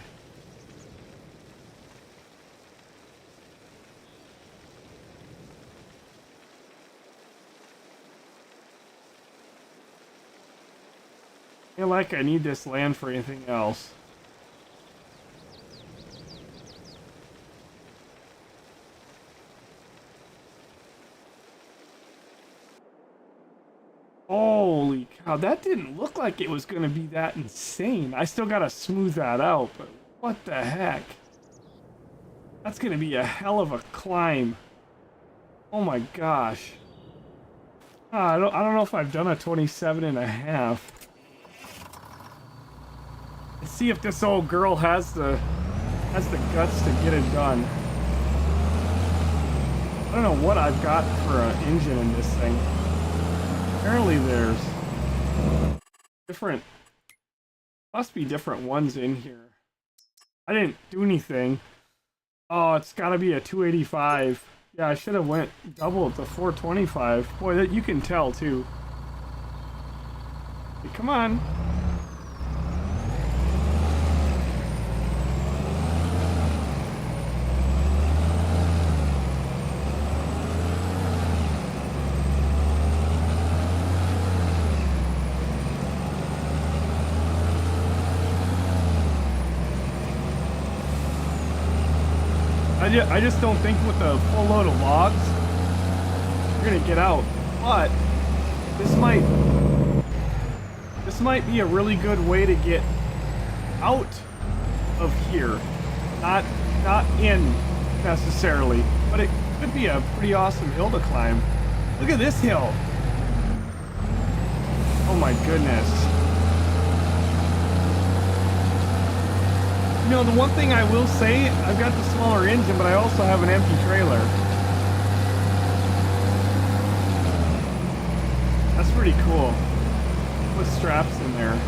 I feel like I need this land for anything else. Holy cow, that didn't look like it was going to be that insane. I still got to smooth that out, but what the heck? That's going to be a hell of a climb. Oh my gosh. I don't know if I've done a 27.5. Let's see if this old girl has the guts to get it done. I don't know what I've got for an engine in this thing. Apparently there's different, must be different ones in here. I didn't do anything. Oh, it's gotta be a 285. Yeah, I should have went double to 425. Boy, that you can tell too. Hey, come on. I just don't think with a full load of logs you're gonna get out. But this might be a really good way to get out of here. Not in necessarily, but it could be a pretty awesome hill to climb. Look at this hill. Oh my goodness. You know, the one thing I will say, I've got the smaller engine, but I also have an empty trailer. That's pretty cool. Put straps in there.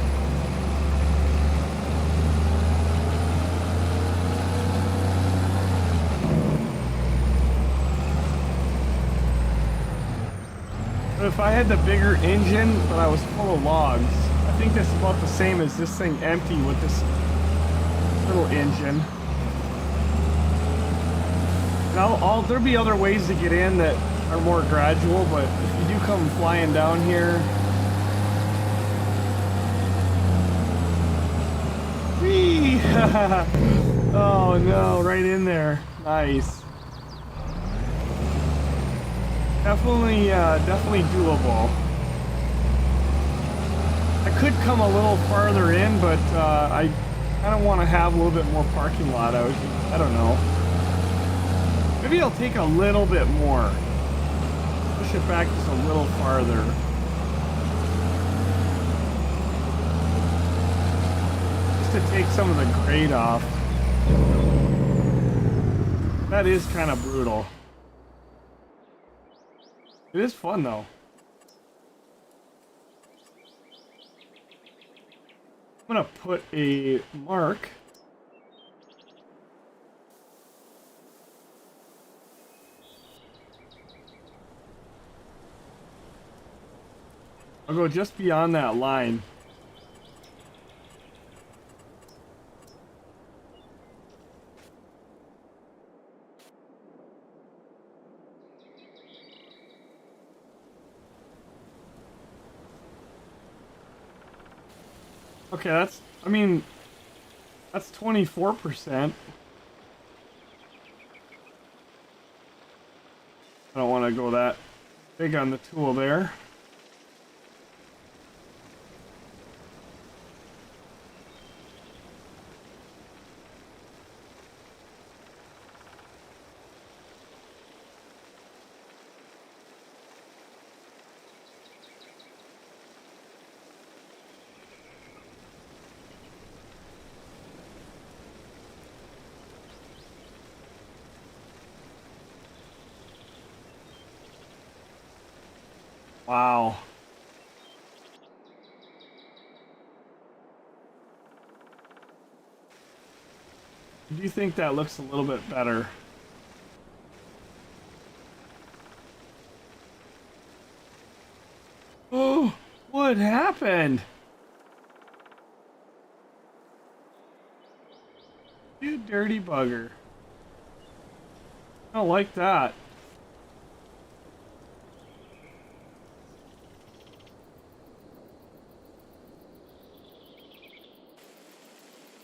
if I had the bigger engine, but I was full of logs, I think that's about the same as this thing empty with this little engine. And there'll be other ways to get in that are more gradual, but if you do come flying down here, whee! Oh no, right in there. Nice. Definitely doable. I could come a little farther in, but I kind of want to have a little bit more parking lot out here. I don't know. Maybe I'll take a little bit more. Push it back just a little farther. Just to take some of the grade off. That is kind of brutal. It is fun though. I'm gonna put a mark. I'll go just beyond that line. Okay, that's 24%. I don't want to go that big on the tool there. Wow. Do you think that looks a little bit better? Oh, what happened? You dirty bugger. I don't like that.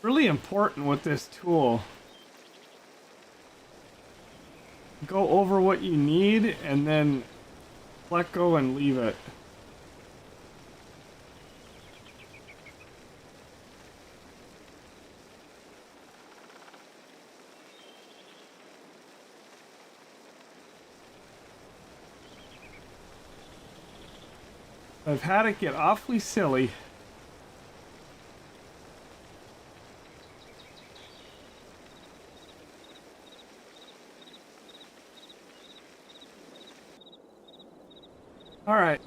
Really important with this tool. Go over what you need and then let go and leave it. I've had it get awfully silly. All right.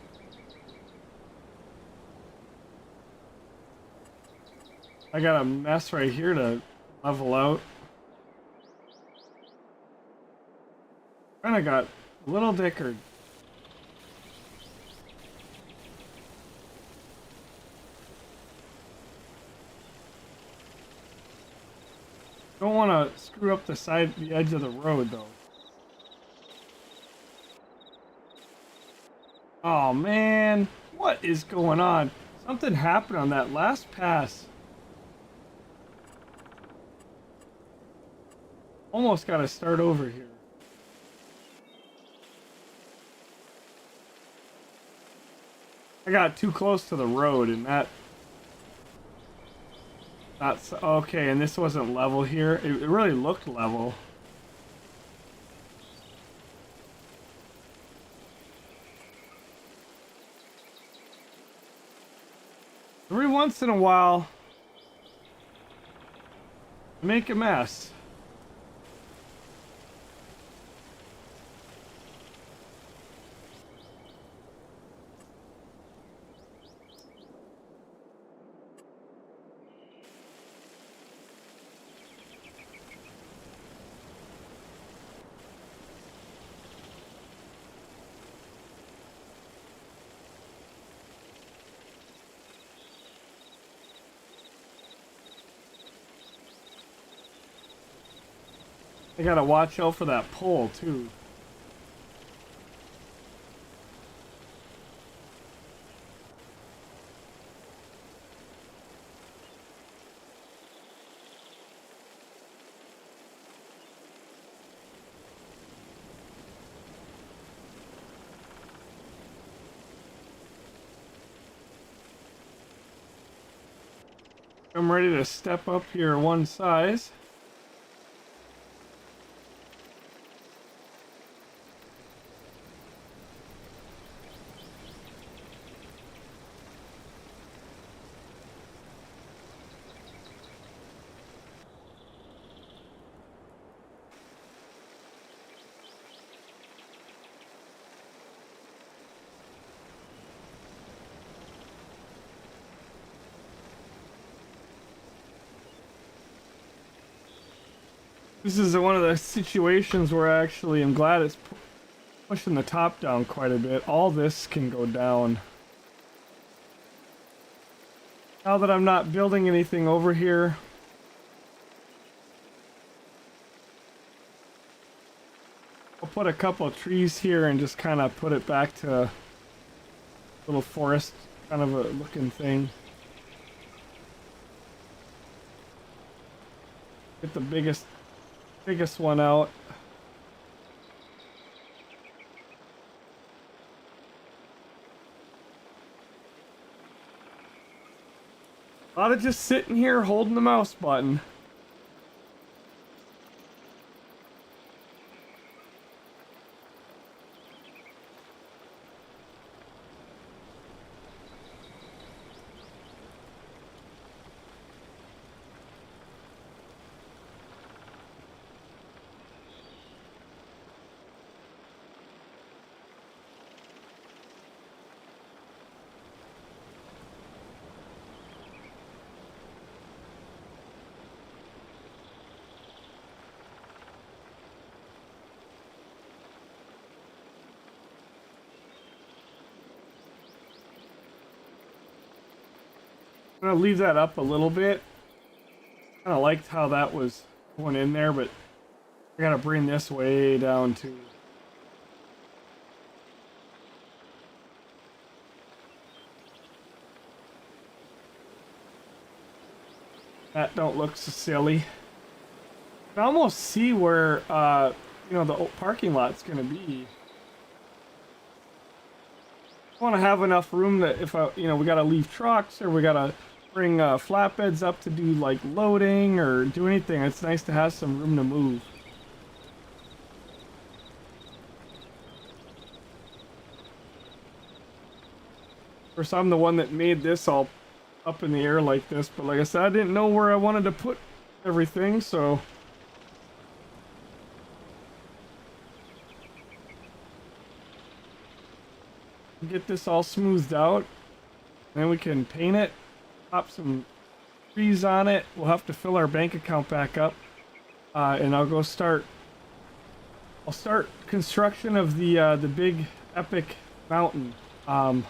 I got a mess right here to level out. Kinda got a little dickered. Don't want to screw up the edge of the road though. Oh man, what is going on? Something happened on that last pass. Almost got to start over here. I got too close to the road and that's okay, and this wasn't level here. It really looked level. Every once in a while, I make a mess. I gotta watch out for that pole too. I'm ready to step up here one size. This is one of the situations where I actually am glad it's pushing the top down quite a bit. All this can go down. Now that I'm not building anything over here, I'll put a couple of trees here and just kind of put it back to a little forest kind of a looking thing. Get the biggest one out. A lot of just sitting here holding the mouse button. I'm gonna leave that up a little bit. Kind of liked how that was going in there, but I gotta bring this way down too. That don't look so silly. I can almost see where you know, the parking lot's gonna be. I want to have enough room that if I, you know, we gotta leave trucks or we gotta bring flatbeds up to do like loading or do anything, it's nice to have some room to move. Of course, I'm the one that made this all up in the air like this, but like I said, I didn't know where I wanted to put everything, so get this all smoothed out. Then we can paint it, pop some trees on it. We'll have to fill our bank account back up, and I'll start construction of the big epic mountain. I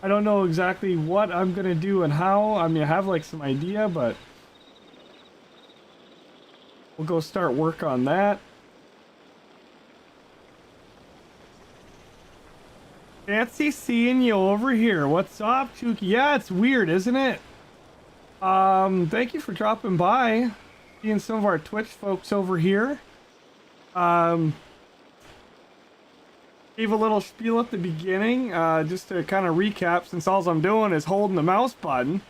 don't know exactly what I'm gonna do and how. I mean, I have like some idea, but we'll go start work on that. Fancy seeing you over here. What's up, Chuki? Yeah, it's weird, isn't it? Thank you for dropping by. Seeing some of our Twitch folks over here. Gave a little spiel at the beginning, just to kind of recap, since all I'm doing is holding the mouse button.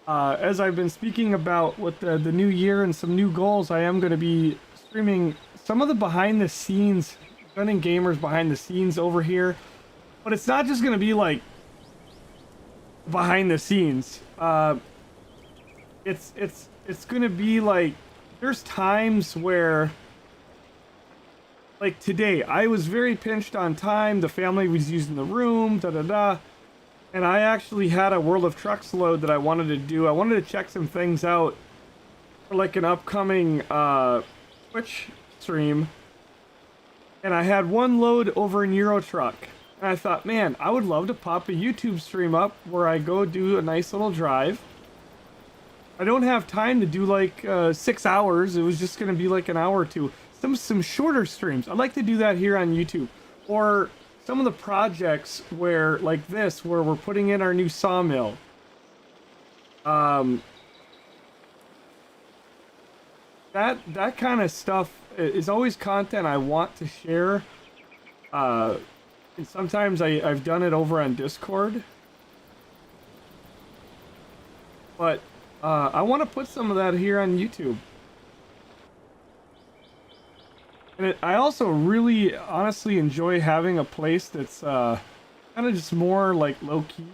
As I've been speaking about with the new year and some new goals, I am going to be streaming some of the behind the scenes, Gunning Gamers behind the scenes over here. But it's not just going to be like behind the scenes. It's going to be like, there's times where, like today, I was very pinched on time. The family was using the room, and I actually had a World of Trucks load that I wanted to do. I wanted to check some things out for like an upcoming Twitch stream. And I had one load over in Euro Truck. And I thought, man, I would love to pop a YouTube stream up where I go do a nice little drive. I don't have time to do like 6 hours. It was just going to be like an hour or two. some shorter streams. I'd like to do that here on YouTube, or some of the projects where, like this, where we're putting in our new sawmill. That kind of stuff is always content I want to share. And sometimes I've done it over on Discord. But I want to put some of that here on YouTube. And I also really honestly enjoy having a place that's kind of just more like low-key.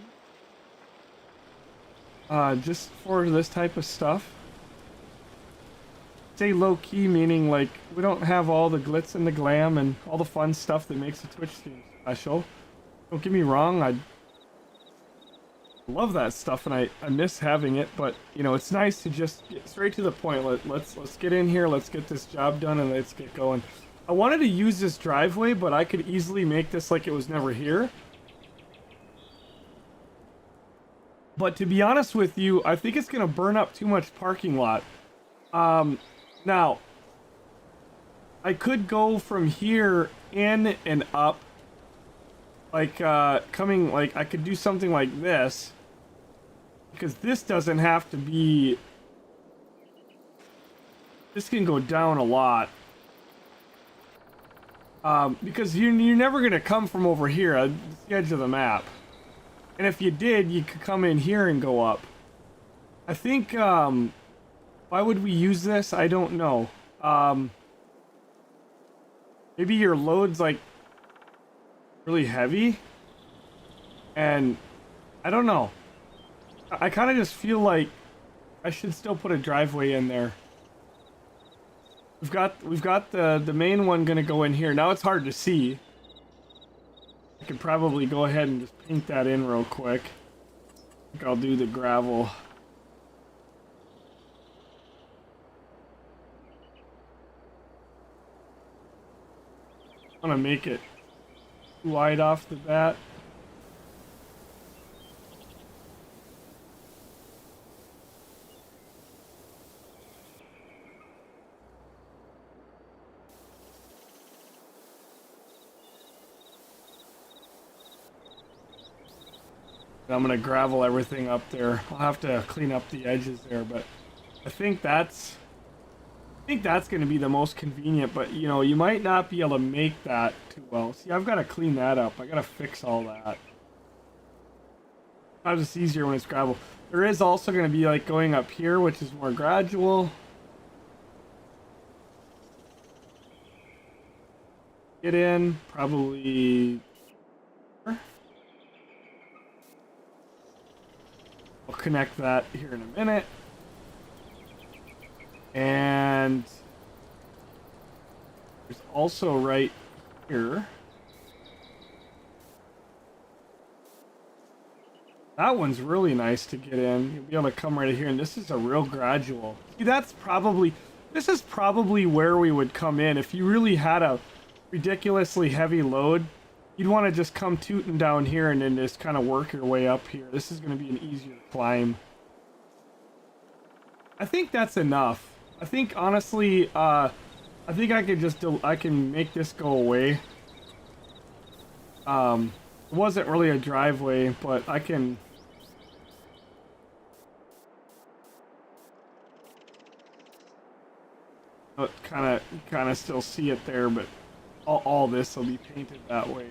Just for this type of stuff. Say low-key meaning like we don't have all the glitz and the glam and all the fun stuff that makes a Twitch stream special. Don't get me wrong, I love that stuff and I miss having it, but you know, it's nice to just get straight to the point. Let's get in here, let's get this job done, and let's get going. I wanted to use this driveway, but I could easily make this like it was never here. But to be honest with you, I think it's gonna burn up too much parking lot. Now, I could go from here in and up, like, coming, like, I could do something like this, because this doesn't have to be, this can go down a lot, because you're never going to come from over here, at the edge of the map, and if you did, you could come in here and go up. I think, why would we use this? I don't know. Maybe your load's like really heavy, and I don't know. I kind of just feel like I should still put a driveway in there. We've got the main one gonna go in here. Now it's hard to see. I could probably go ahead and just paint that in real quick. I think I'll do the gravel. I want to make it wide off the bat. I'm going to gravel everything up there. I'll have to clean up the edges there, but I think that's going to be the most convenient, but you know, you might not be able to make that too well. See, I've got to clean that up. I got to fix all that. It's just easier when it's gravel. There is also going to be like going up here, which is more gradual. Get in, probably. I'll connect that here in a minute. And there's also right here. That one's really nice to get in. You'll be able to come right here, and this is a real gradual. See, this is probably where we would come in. If you really had a ridiculously heavy load, you'd want to just come tooting down here and then just kind of work your way up here. This is going to be an easier climb. I think that's enough. I think honestly, I think I could just I can make this go away. It wasn't really a driveway, but I can. Kind of still see it there, but all this will be painted that way.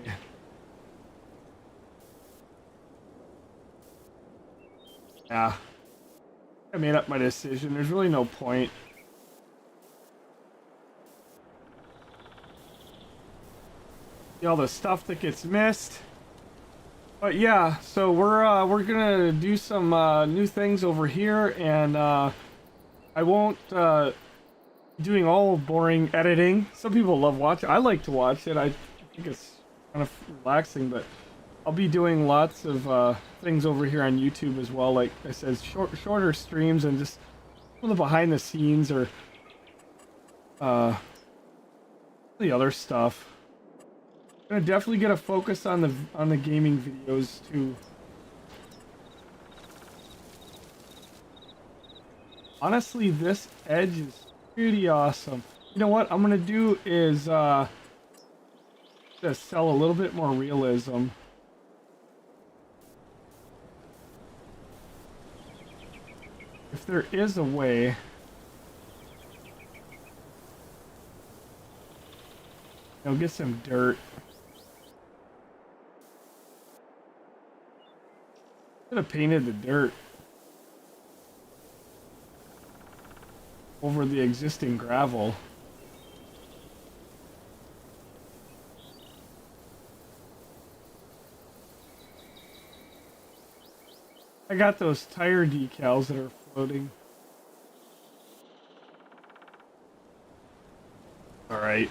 Yeah, I made up my decision. There's really no point. All the stuff that gets missed. But yeah, so we're gonna do some new things over here, and I won't doing all boring editing. Some people love watching. I like to watch it. I think it's kind of relaxing, but I'll be doing lots of things over here on YouTube as well. Like I said, shorter streams and just some of the behind the scenes or the other stuff. Gonna definitely get a focus on the gaming videos too. Honestly, this edge is pretty awesome. You know what I'm gonna do is just sell a little bit more realism. If there is a way. I'll get some dirt. Could have painted the dirt over the existing gravel. I got those tire decals that are floating. All right.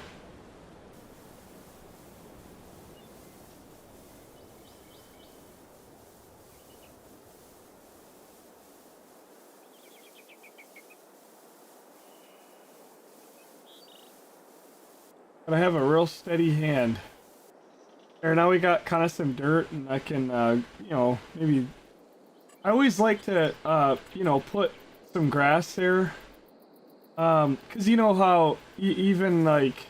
But I have a real steady hand. There, now we got kind of some dirt, and I can, you know, maybe. I always like to, you know, put some grass there. 'Cause you know how even like.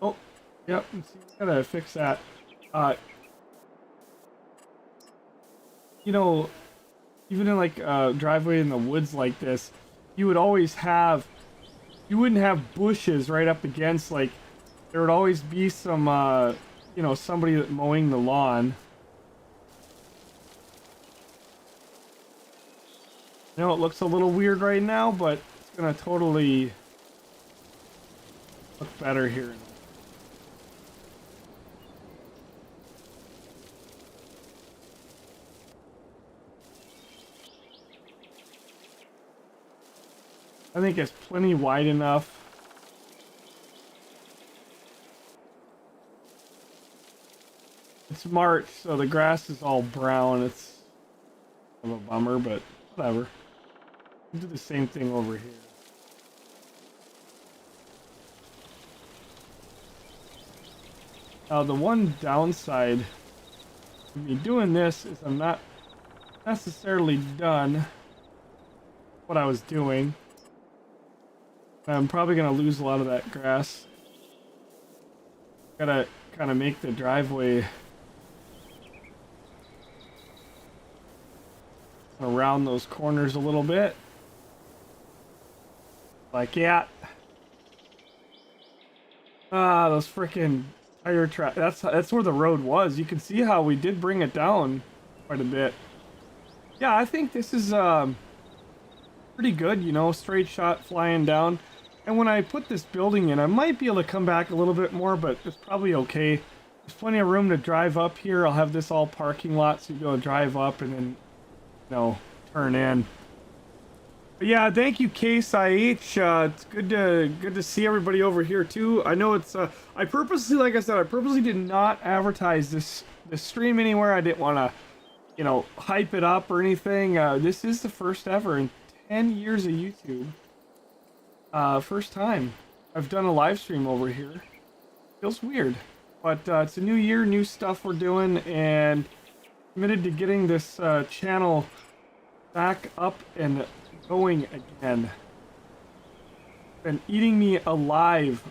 Oh, yep. Gotta fix that. You know, even in like a driveway in the woods like this, you would always have. You wouldn't have bushes right up against, like, there would always be some, you know, somebody mowing the lawn. I know it looks a little weird right now, but it's gonna totally look better here. I think it's plenty wide enough. It's March, so the grass is all brown. It's kind of a bummer, but whatever. We'll do the same thing over here. Now, the one downside of me doing this is I'm not necessarily done what I was doing. I'm probably going to lose a lot of that grass. Gotta kind of make the driveway around those corners a little bit. Like, yeah. Ah, those freaking tire tracks. That's where the road was. You can see how we did bring it down quite a bit. Yeah, I think this is pretty good, you know, straight shot flying down. And when I put this building in, I might be able to come back a little bit more, but it's probably okay. There's plenty of room to drive up here. I'll have this all parking lot, so you'll be able to drive up and then, you know, turn in. But yeah, thank you, Case IH. It's good to see everybody over here too. I know it's I purposely, like I said, I purposely did not advertise this stream anywhere. I didn't want to, you know, hype it up or anything. This is the first ever in 10 years of YouTube. First time I've done a live stream over here. Feels weird, but it's a new year, new stuff we're doing, and committed to getting this channel back up and going again. Been eating me alive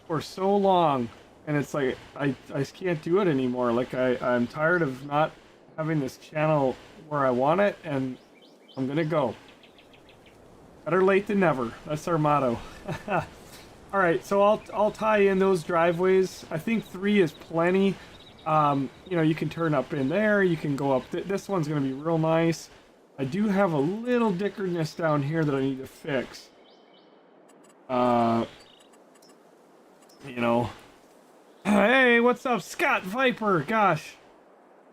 for so long, and it's like I just can't do it anymore. Like I'm tired of not having this channel where I want it, and I'm gonna go. Better late than never. That's our motto. All right, so I'll tie in those driveways. I think 3 is plenty. You know, you can turn up in there. You can go up. This one's gonna be real nice. I do have a little dickerness down here that I need to fix. You know. Hey, what's up, Scott Viper? Gosh,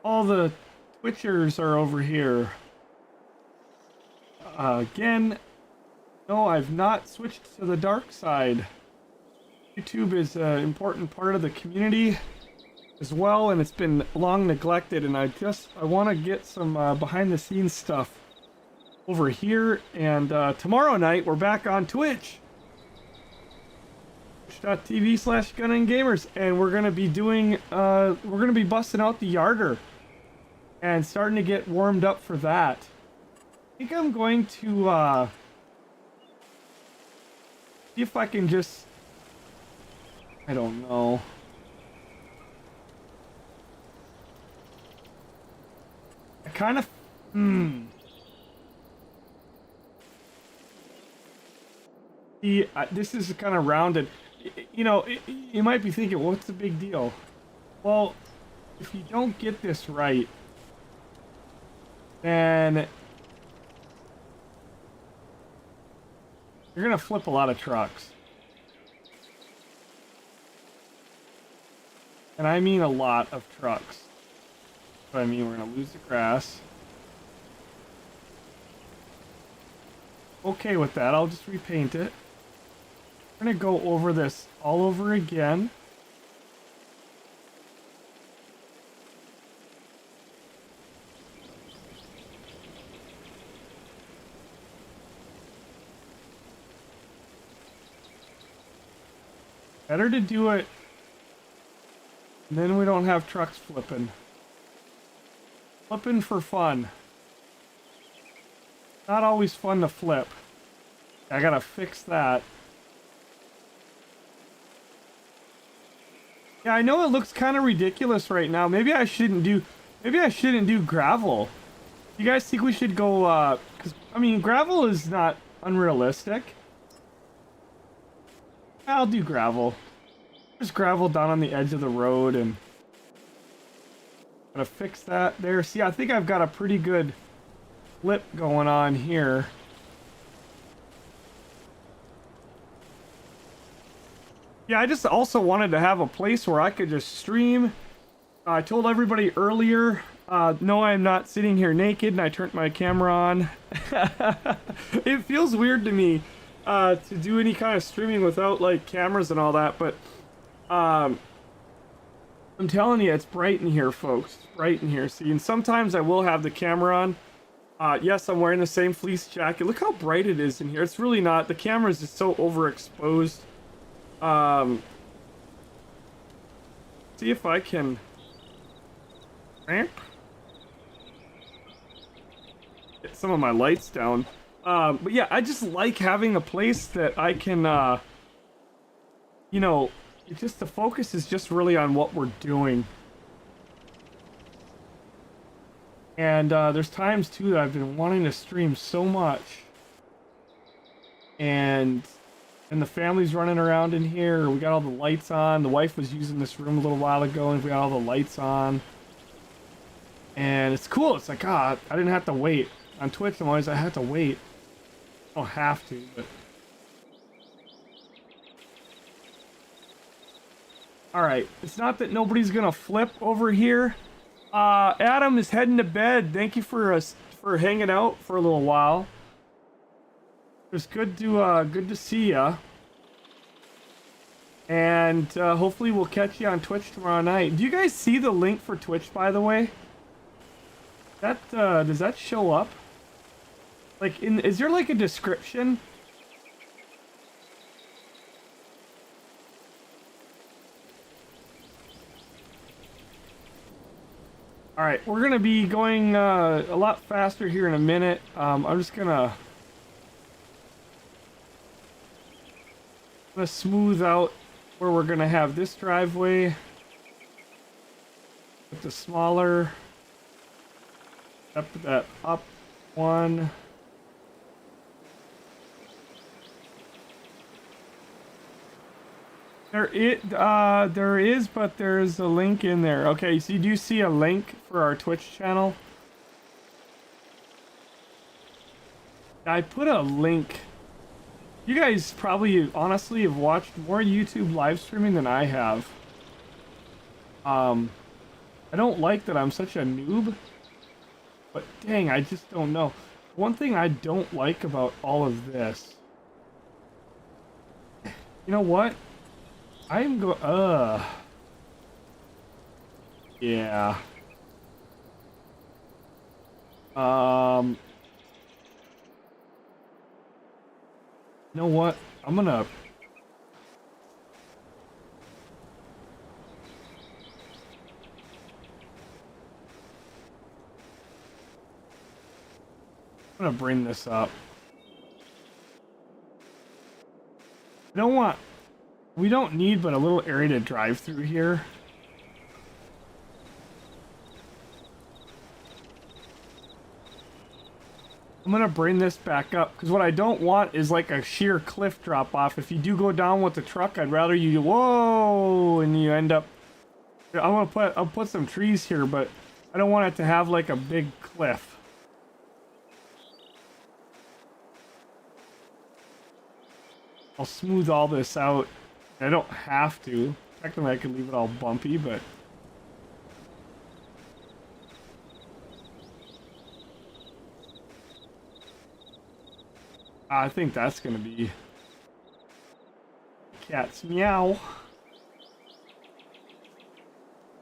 all the Twitchers are over here. Again. No, I've not switched to the dark side. YouTube is an important part of the community as well, and it's been long neglected, and I want to get some behind the scenes stuff over here. And tomorrow night we're back on Twitch. Twitch.tv/GunandGamers, and we're gonna be doing we're gonna be busting out the yarder and starting to get warmed up for that. I think I'm going to See if I can just... I don't know. I kind of... See, this is kind of rounded. You know, you might be thinking, what's the big deal? Well, if you don't get this right, then you're gonna flip a lot of trucks. And I mean a lot of trucks. So I mean, we're gonna lose the grass. Okay with that, I'll just repaint it. We're gonna go over this all over again. Better to do it, and then we don't have trucks flipping. Flipping for fun. Not always fun to flip. I gotta fix that. Yeah, I know it looks kind of ridiculous right now. Maybe I shouldn't do gravel. You guys think we should go, cause, I mean, gravel is not unrealistic. I'll do gravel. There's gravel down on the edge of the road and... Gotta fix that there. See, I think I've got a pretty good flip going on here. Yeah, I just also wanted to have a place where I could just stream. I told everybody earlier, no, I'm not sitting here naked, and I turned my camera on. It feels weird to me to do any kind of streaming without like cameras and all that, but I'm telling you, it's bright in here, folks. It's bright in here. See, and sometimes I will have the camera on. Yes, I'm wearing the same fleece jacket. Look how bright it is in here. It's really not. The camera is just so overexposed. See if I can ramp. Get some of my lights down. But yeah, I just like having a place that I can, you know, it's just the focus is just really on what we're doing. And there's times too that I've been wanting to stream so much. And the family's running around in here. We got all the lights on. The wife was using this room a little while ago and we got all the lights on. And it's cool. It's like, I didn't have to wait. On Twitch, I'm always, I have to wait. I don't have to, but... Alright, it's not that nobody's gonna flip over here. Adam is heading to bed. Thank you for hanging out for a little while. It's good to see ya. And hopefully we'll catch you on Twitch tomorrow night. Do you guys see the link for Twitch, by the way? That does that show up? Like, is there like a description? Alright, we're gonna be going a lot faster here in a minute. I'm just gonna smooth out where we're gonna have this driveway with the smaller that up one. There is, but there's a link in there. Okay, so you do see a link for our Twitch channel. I put a link. You guys probably honestly have watched more YouTube live streaming than I have. I don't like that I'm such a noob, but dang, I just don't know. One thing I don't like about all of this. You know what? I'm yeah. You know what? I'm gonna bring this up. We don't need but a little area to drive through here. I'm gonna bring this back up because what I don't want is like a sheer cliff drop off. If you do go down with the truck, I'd rather you whoa and you end up. I'll put some trees here, but I don't want it to have like a big cliff. I'll smooth all this out. I don't have to. Technically, I could leave it all bumpy, but. I think that's gonna be cat's meow.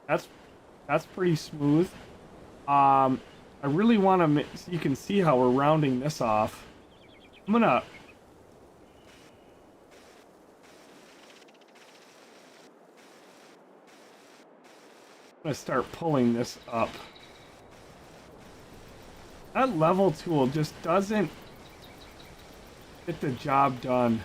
That's pretty smooth. I really want to so you can see how we're rounding this off. I'm gonna start pulling this up. That level tool just doesn't get the job done.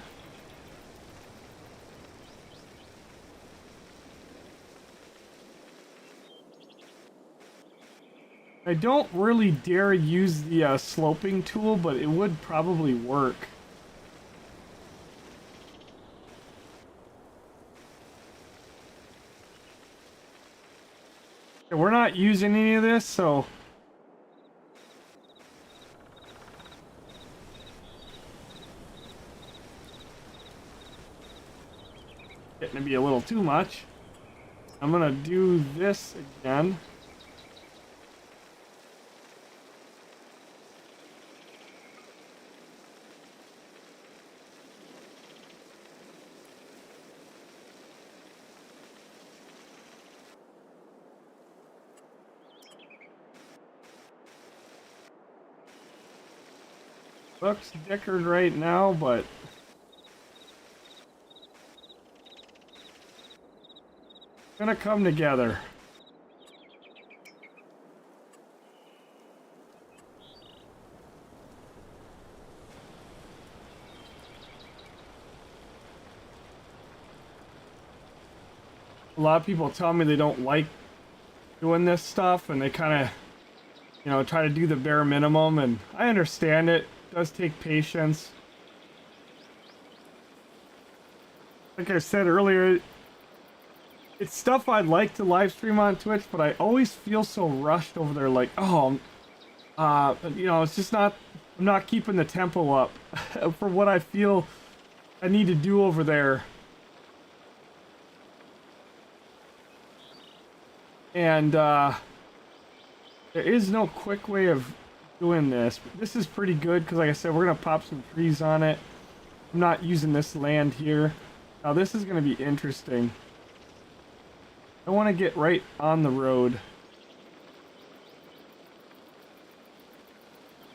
I don't really dare use the sloping tool, but it would probably work. Yeah, we're not using any of this, so getting to be a little too much. I'm gonna do this again. Looks dickered right now, but it's gonna come together. A lot of people tell me they don't like doing this stuff and they kind of, you know, try to do the bare minimum, and I understand it. It does take patience. Like I said earlier, it's stuff I'd like to live stream on Twitch, but I always feel so rushed over there, like, oh, you know, it's just not, I'm not keeping the tempo up for what I feel I need to do over there. And there is no quick way of doing this. But this is pretty good because, like I said, we're gonna pop some trees on it. I'm not using this land here. Now this is gonna be interesting. I want to get right on the road.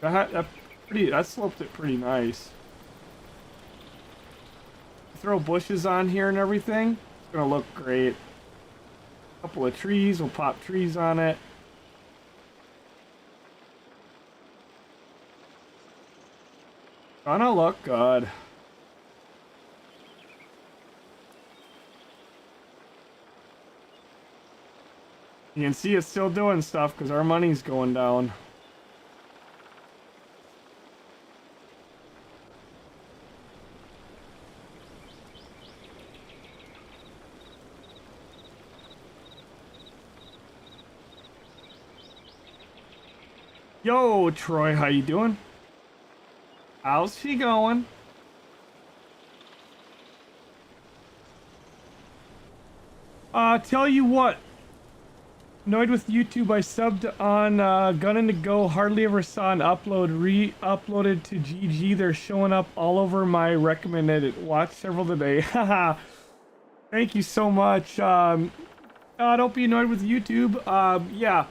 That sloped it pretty nice. Throw bushes on here and everything. It's gonna look great. Couple of trees, we'll pop trees on it. Gonna look good. You can see it's still doing stuff because our money's going down. Yo, Troy, how you doing? How's she going? Tell you what. Annoyed with YouTube, I subbed on Gunnin' to Go. Hardly ever saw an upload. Re-uploaded to GG. They're showing up all over my recommended. Watch several today. Haha. Thank you so much. Don't be annoyed with YouTube. Yeah.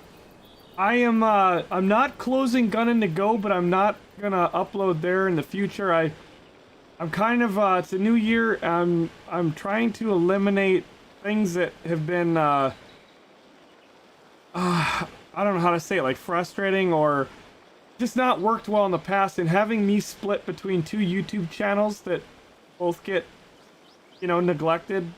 I'm not closing Gunnin' to Go, but I'm not gonna upload there in the future. I'm kind of it's a new year. I'm trying to eliminate things that have been I don't know how to say it, like frustrating or just not worked well in the past, and having me split between two YouTube channels that both get you know, neglected.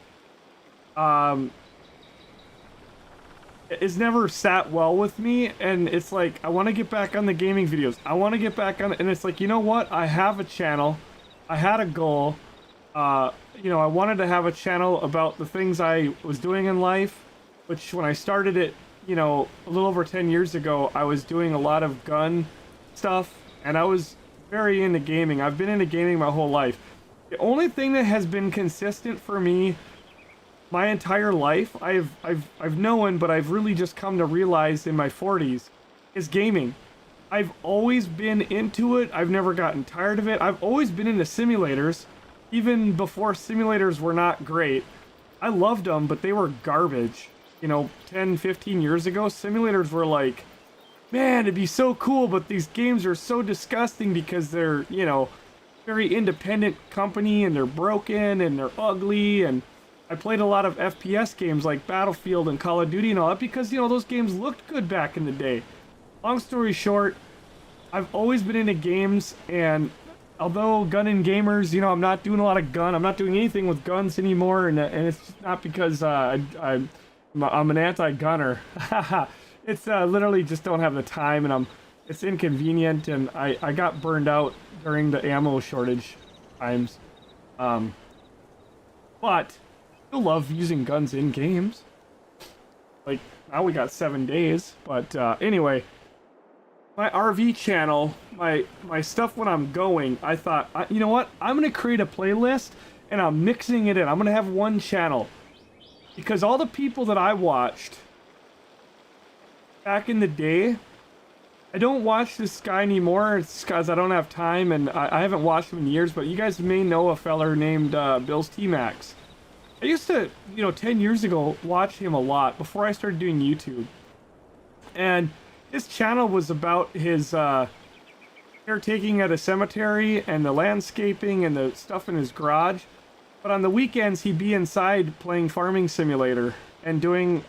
It's never sat well with me, and it's like, I want to get back on the gaming videos. I want to get back on, and it's like, you know what? I have a channel. I had a goal. You know, I wanted to have a channel about the things I was doing in life, which when I started it, you know, a little over 10 years ago, I was doing a lot of gun stuff, and I was very into gaming. I've been into gaming my whole life. The only thing that has been consistent for me my entire life, I've known, but I've really just come to realize in my 40s, is gaming. I've always been into it. I've never gotten tired of it. I've always been into simulators, even before simulators were not great. I loved them, but they were garbage. You know, 10, 15 years ago, simulators were like, man, it'd be so cool, but these games are so disgusting because they're, you know, very independent company, and they're broken, and they're ugly, and I played a lot of FPS games like Battlefield and Call of Duty and all that because, you know, those games looked good back in the day. Long story short, I've always been into games, and although gun and gamers, you know, I'm not doing a lot of gun. I'm not doing anything with guns anymore, and it's not because I'm an anti-gunner. It's literally just don't have the time, and it's inconvenient, and I got burned out during the ammo shortage times. But still love using guns in games. Like, now we got 7 days, but anyway, my RV channel, my stuff when I'm going, I thought, you know what, I'm gonna create a playlist, and I'm mixing it in. I'm gonna have one channel, because all the people that I watched back in the day, I don't watch this guy anymore. It's because I don't have time, and I haven't watched him in years, but you guys may know a feller named Bill's T-Max. I used to, you know, 10 years ago, watch him a lot before I started doing YouTube. And his channel was about his caretaking at a cemetery and the landscaping and the stuff in his garage. But on the weekends, he'd be inside playing Farming Simulator and doing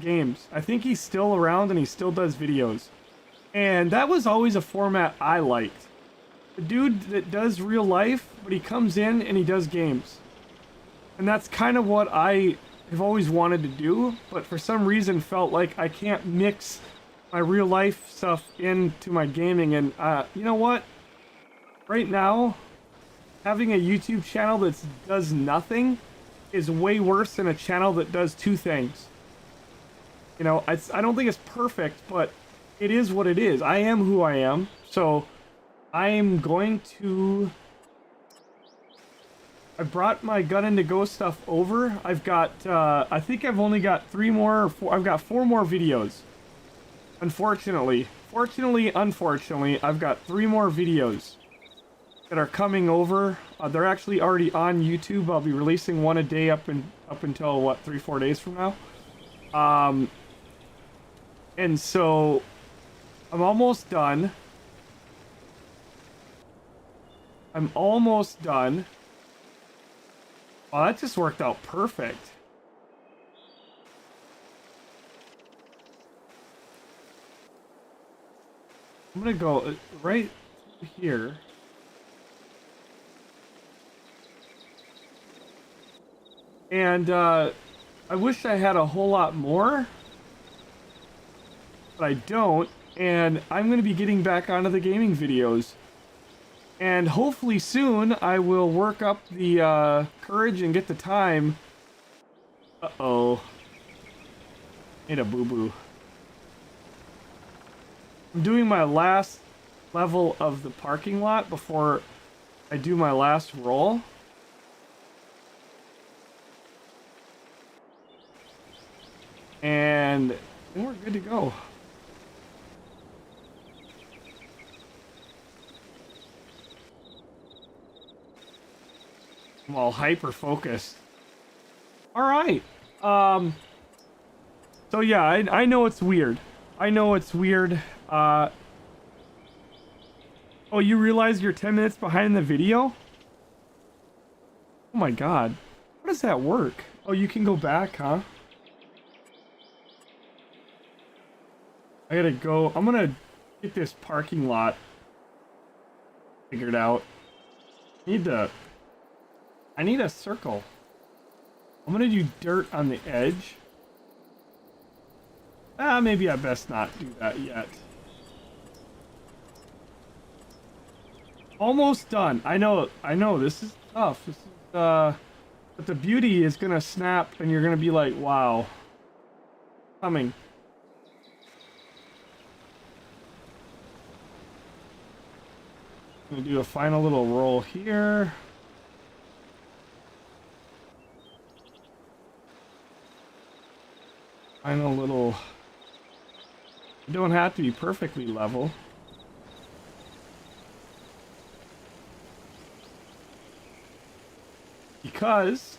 games. I think he's still around and he still does videos. And that was always a format I liked. The dude that does real life, but he comes in and he does games. And that's kind of what I have always wanted to do, but for some reason felt like I can't mix my real life stuff into my gaming. And you know what? Right now, having a YouTube channel that does nothing is way worse than a channel that does two things. You know, I don't think it's perfect, but it is what it is. I am who I am, so I'm going to... I brought my gun and to go stuff over. I've got, I think I've only got 3 more, or 4, I've got 4 more videos. Unfortunately. Fortunately, unfortunately, I've got 3 more videos that are coming over. They're actually already on YouTube. I'll be releasing one a day up until, what, 3-4 days from now? And so, I'm almost done. I'm almost done. Oh, that just worked out perfect. I'm gonna go right here. And I wish I had a whole lot more, but I don't. And I'm gonna be getting back onto the gaming videos. And hopefully soon I will work up the courage and get the time. Uh-oh. Made a boo-boo. I'm doing my last level of the parking lot before I do my last roll. And then we're good to go. I'm all hyper-focused. Alright. So yeah, I know it's weird. I know it's weird. Oh, you realize you're 10 minutes behind the video? Oh my god. How does that work? Oh, you can go back, huh? I gotta go. I'm gonna get this parking lot figured out. I need a circle. I'm gonna do dirt on the edge. Maybe I best not do that yet. Almost done. I know, this is tough. This is, but the beauty is gonna snap and you're gonna be like, wow. Coming. I'm gonna do a final little roll here. Final little... You don't have to be perfectly level. Because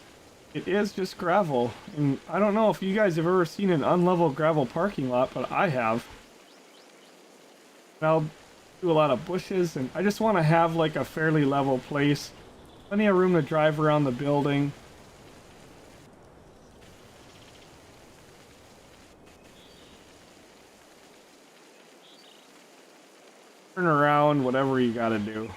it is just gravel. And I don't know if you guys have ever seen an unlevel gravel parking lot, but I have. And I'll do a lot of bushes, and I just want to have like a fairly level place. Plenty of room to drive around the building. Turn around, whatever you gotta do.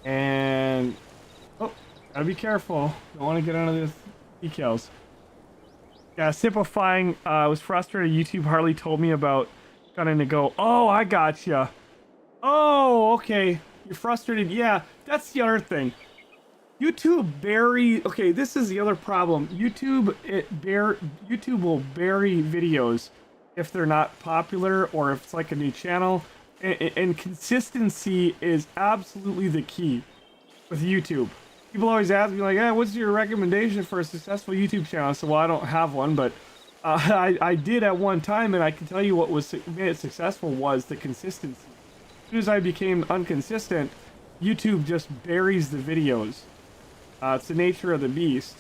And oh, gotta be careful. Don't want to get under the decals. Yeah, simplifying. I was frustrated. YouTube hardly told me about gunning to go. Oh, I gotcha. Oh, okay. You're frustrated. Yeah, that's the other thing. YouTube okay, this is the other problem. YouTube will bury videos if they're not popular or if it's like a new channel. And consistency is absolutely the key with YouTube. People always ask me like, what's your recommendation for a successful YouTube channel? So, well, I don't have one, but I did at one time, and I can tell you what made it successful was the consistency. As soon as I became inconsistent, YouTube just buries the videos. It's the nature of the beast.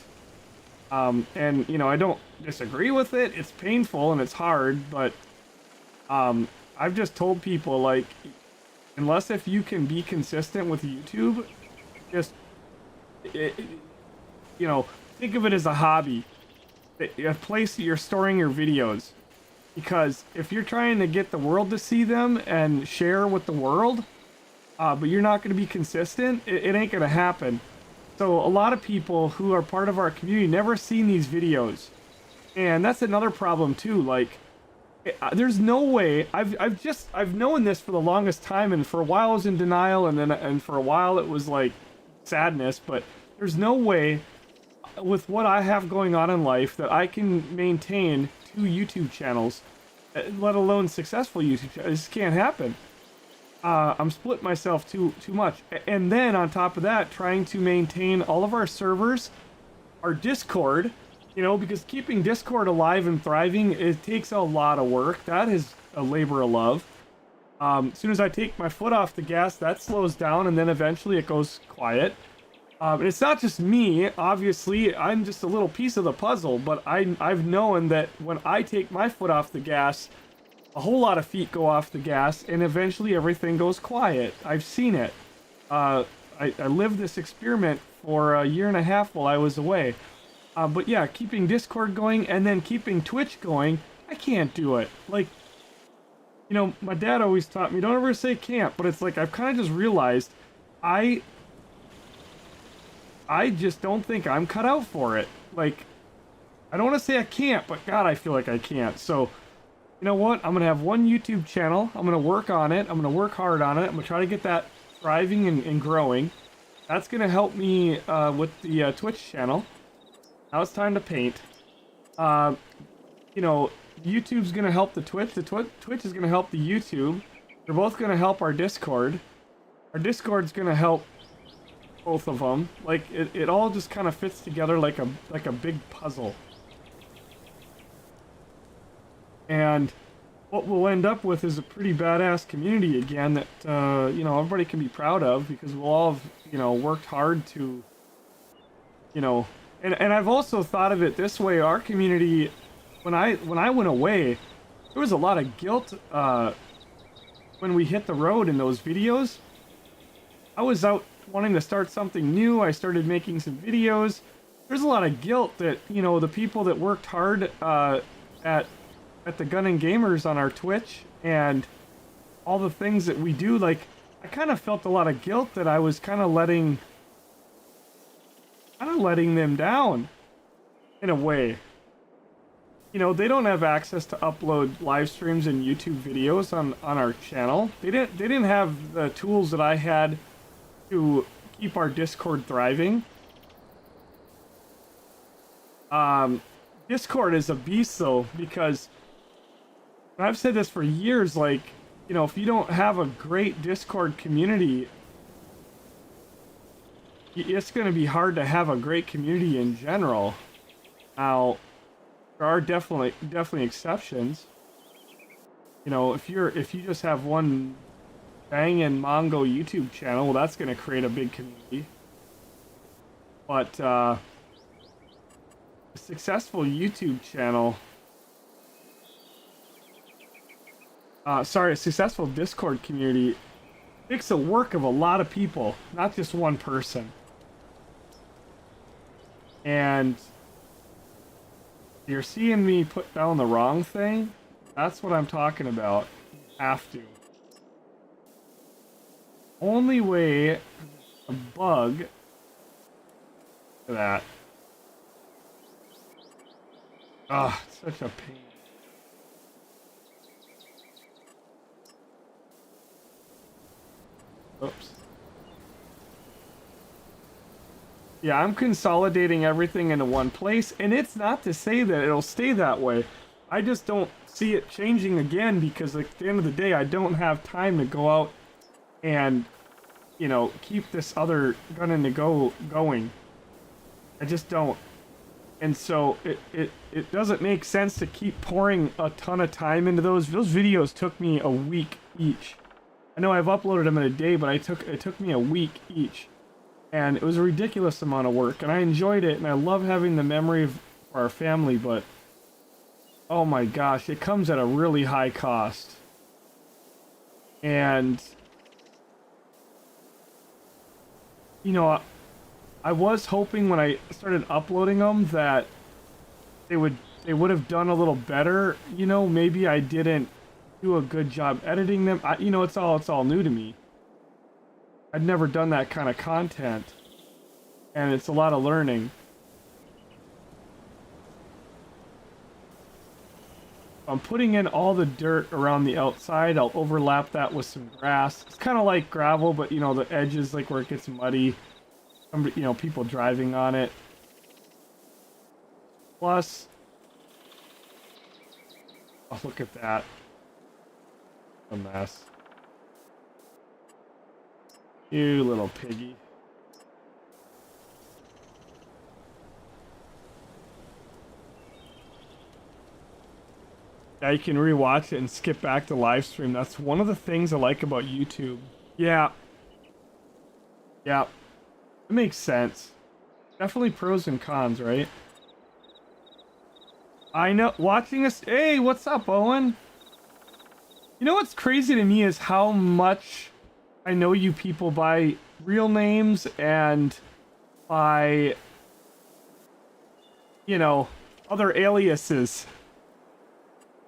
And, you know, I don't disagree with it. It's painful and it's hard, but I've just told people, like, unless if you can be consistent with YouTube, just, you know, think of it as a hobby. A place that you're storing your videos. Because if you're trying to get the world to see them and share with the world, but you're not going to be consistent, it ain't going to happen. So a lot of people who are part of our community never seen these videos. And that's another problem too. Like, there's no way. I've known this for the longest time, and for a while I was in denial, and for a while it was like sadness, but there's no way with what I have going on in life that I can maintain 2 YouTube channels, let alone successful YouTube channels. It just can't happen. I'm split myself too much. And then on top of that, trying to maintain all of our servers, our Discord, you know, because keeping Discord alive and thriving, it takes a lot of work. That is a labor of love. As soon as I take my foot off the gas, that slows down, and then eventually it goes quiet. And it's not just me, obviously, I'm just a little piece of the puzzle, but I've known that when I take my foot off the gas, a whole lot of feet go off the gas, and eventually everything goes quiet. I've seen it. I lived this experiment for a year and a half while I was away. But yeah, keeping Discord going and then keeping Twitch going, I can't do it. Like, you know, my dad always taught me, don't ever say can't, but it's like, I've kind of just realized, I just don't think I'm cut out for it. Like, I don't want to say I can't, but God, I feel like I can't. So, you know what? I'm going to have one YouTube channel. I'm going to work on it. I'm going to work hard on it. I'm going to try to get that thriving and growing. That's going to help me with the Twitch channel. Now it's time to paint. You know, YouTube's going to help the Twitch. Twitch is going to help the YouTube. They're both going to help our Discord. Our Discord's going to help both of them. Like, it all just kind of fits together like a big puzzle. And what we'll end up with is a pretty badass community again that, you know, everybody can be proud of, because we'll all have, you know, worked hard to, you know, and I've also thought of it this way. Our community, when I went away, there was a lot of guilt, when we hit the road in those videos. I was out wanting to start something new. I started making some videos. There's a lot of guilt that, you know, the people that worked hard, at the Gun and Gamers on our Twitch and all the things that we do, like, I kind of felt a lot of guilt that I was kind of letting them down in a way. You know, they don't have access to upload live streams and YouTube videos on our channel. They didn't have the tools that I had to keep our Discord thriving. Discord is a beast though, because I've said this for years, like, you know, if you don't have a great Discord community, it's going to be hard to have a great community in general. Now, there are definitely exceptions. You know, if you just have one banging Mongo YouTube channel, well, that's going to create a big community. But a successful YouTube channel, a successful Discord community takes the work of a lot of people, not just one person. And you're seeing me put down the wrong thing? That's what I'm talking about. You have to. Only way a bug to that. Ah, such a pain. Oops. Yeah, I'm consolidating everything into one place, and it's not to say that it'll stay that way. I just don't see it changing again because at the end of the day, I don't have time to go out and, you know, keep this other going. I just don't. And so it doesn't make sense to keep pouring a ton of time into those. Those videos took me a week each. I know I've uploaded them in a day, but it took me a week each. And it was a ridiculous amount of work, and I enjoyed it, and I love having the memory of our family, but oh my gosh, it comes at a really high cost. And you know, I was hoping when I started uploading them that they would have done a little better. You know, maybe I didn't do a good job editing them. You know, it's all new to me. I'd never done that kind of content, and it's a lot of learning. I'm putting in all the dirt around the outside. I'll overlap that with some grass. It's kind of like gravel, but you know, the edges, like where it gets muddy. You know, people driving on it. Plus, oh, look at that. A mess. You little piggy. Yeah, you can rewatch it and skip back to live stream. That's one of the things I like about YouTube. Yeah. Yeah. It makes sense. Definitely pros and cons, right? I know. Watching this. Hey, what's up, Owen? You know what's crazy to me is how much I know you people by real names and by, you know, other aliases.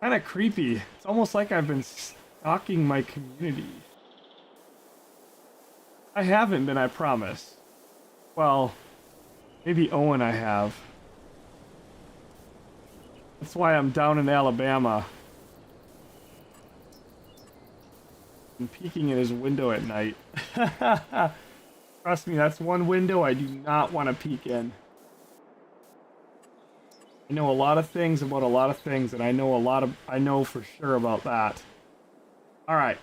Kind of creepy. It's almost like I've been stalking my community. I haven't been, I promise. Well, maybe Owen I have. That's why I'm down in Alabama. I'm peeking in his window at night. Trust me, that's one window I do not want to peek in. I know a lot of things about a lot of things, and I know for sure about that. All right.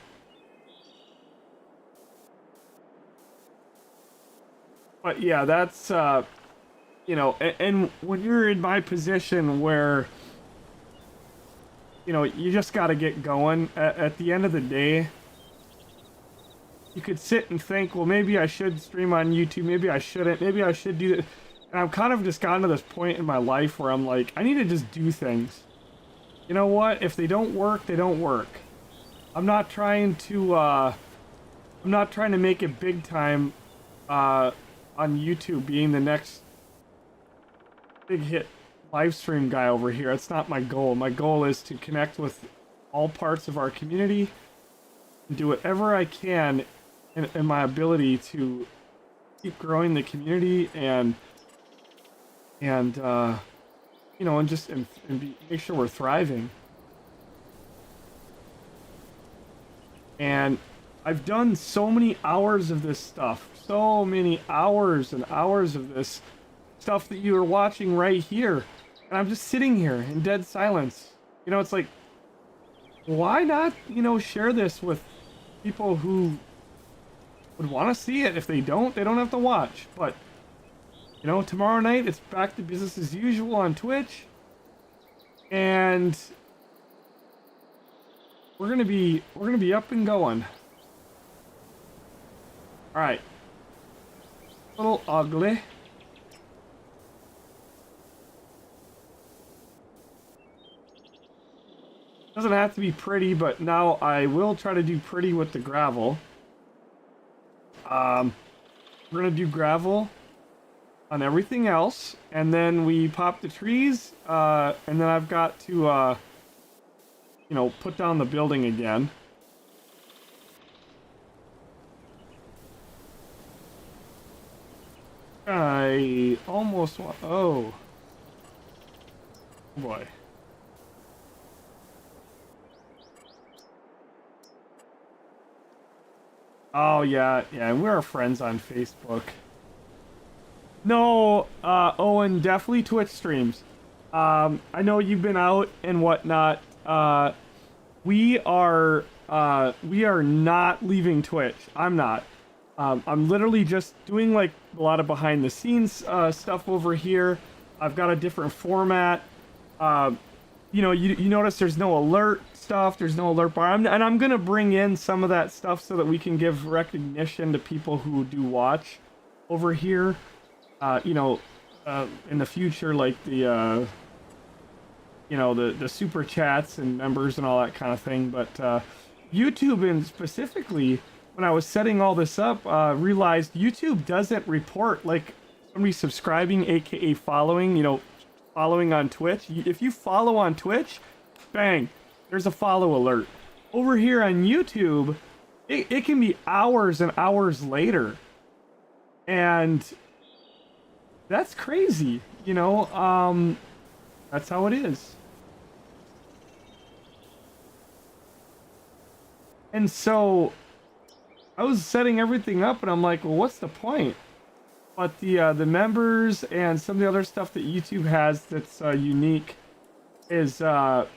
But yeah, that's you know, and when you're in my position where, you know, you just got to get going. At the end of the day, you could sit and think, well, maybe I should stream on YouTube, maybe I shouldn't, maybe I should do that. And I've kind of just gotten to this point in my life where I'm like, I need to just do things. You know what? If they don't work, they don't work. I'm not trying to make it big time on YouTube, being the next big hit live stream guy over here. That's not my goal. My goal is to connect with all parts of our community and do whatever I can in my ability to keep growing the community and you know, and just make sure we're thriving. And I've done so many hours of this stuff, so many hours and hours of this stuff that you are watching right here, and I'm just sitting here in dead silence. You know, it's like, why not, you know, share this with people who would want to see it? If they don't have to watch. But you know, tomorrow night it's back to business as usual on Twitch, and we're gonna be up and going. All right, a little ugly. Doesn't have to be pretty, but now I will try to do pretty with the gravel. We're gonna do gravel on everything else, and then we pop the trees, and then I've got to, you know, put down the building again. I almost want, oh boy. Oh yeah, and we're friends on Facebook. No, Owen, definitely Twitch streams. I know you've been out and whatnot. We are not leaving Twitch. I'm not. I'm literally just doing like a lot of behind the scenes stuff over here. I've got a different format. You know, you notice there's no alert stuff. There's no alert bar. And I'm gonna bring in some of that stuff so that we can give recognition to people who do watch over here. You know, in the future, like the you know, the super chats and members and all that kind of thing. But YouTube, and specifically when I was setting all this up, realized YouTube doesn't report like somebody subscribing, aka following. You know, following on Twitch. If you follow on Twitch, bang, there's a follow alert. Over here on YouTube, it can be hours and hours later, and that's crazy, you know. That's how it is. And so I was setting everything up, and I'm like, well, what's the point? But the members and some of the other stuff that YouTube has that's unique is I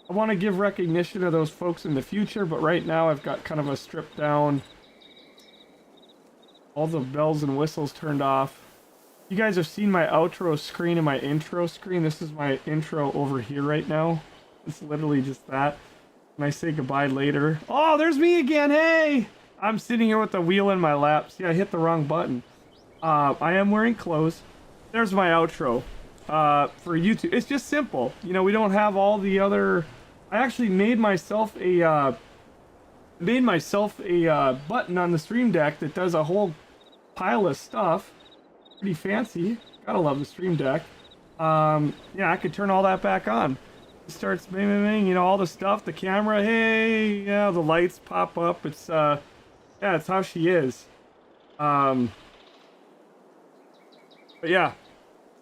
want to give recognition to those folks in the future, but right now I've got kind of a stripped down, all the bells and whistles turned off. You guys have seen my outro screen and my intro screen. This is my intro over here right now. It's literally just that. And I say goodbye later. Oh, there's me again. Hey! I'm sitting here with the wheel in my lap. See, I hit the wrong button. I am wearing clothes. There's my outro for YouTube. It's just simple. You know, we don't have all the other... I actually made myself a button on the Stream Deck that does a whole pile of stuff. Pretty fancy. Gotta love the Stream Deck. Yeah, I could turn all that back on. It starts bang, bang, bang, you know, all the stuff, the camera, hey, yeah, the lights pop up. It's yeah, it's how she is. But yeah,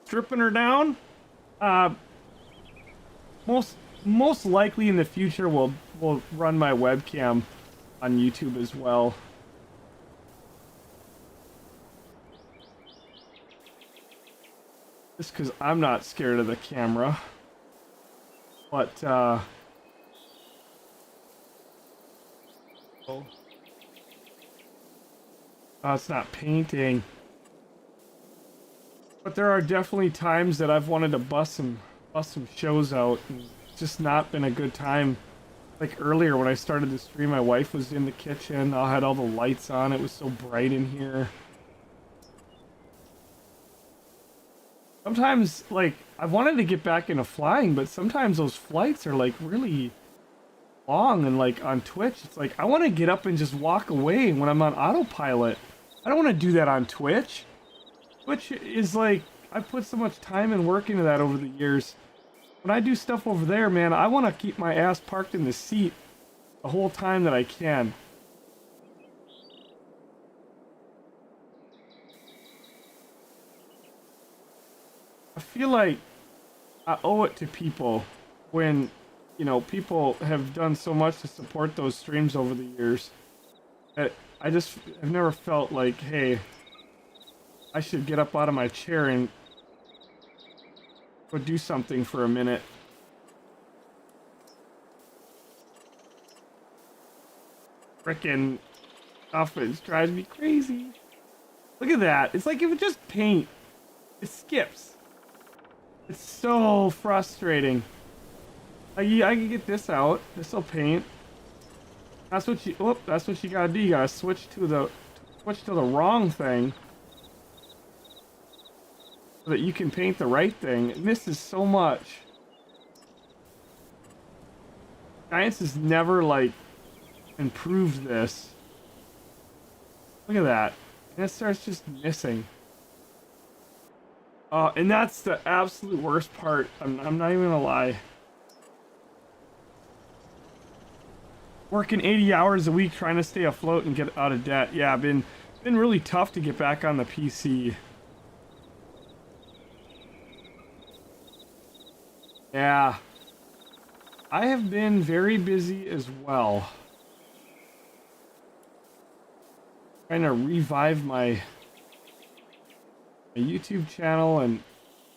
stripping her down. Most likely in the future we'll run my webcam on YouTube as well. Just because I'm not scared of the camera. But, oh, it's not painting. But there are definitely times that I've wanted to bust some shows out, and it's just not been a good time. Like earlier when I started the stream, my wife was in the kitchen. I had all the lights on. It was so bright in here. Sometimes, like, I've wanted to get back into flying, but sometimes those flights are, like, really long, and, like, on Twitch, it's like, I want to get up and just walk away when I'm on autopilot. I don't want to do that on Twitch. Twitch is, like, I've put so much time and work into that over the years. When I do stuff over there, man, I want to keep my ass parked in the seat the whole time that I can. I feel like I owe it to people when, you know, people have done so much to support those streams over the years that I've never felt like, hey, I should get up out of my chair and go do something for a minute. Frickin' stuff, it drives me crazy. Look at that. It's like if it just paint, it skips. It's so frustrating. I can get this out. This'll paint. That's what you gotta do. You gotta switch to the wrong thing so that you can paint the right thing. It misses so much. Science has never like improved this. Look at that. And it starts just missing. And that's the absolute worst part. I'm not even gonna lie. Working 80 hours a week trying to stay afloat and get out of debt. Yeah, been really tough to get back on the PC. Yeah. I have been very busy as well. Trying to revive my YouTube channel, and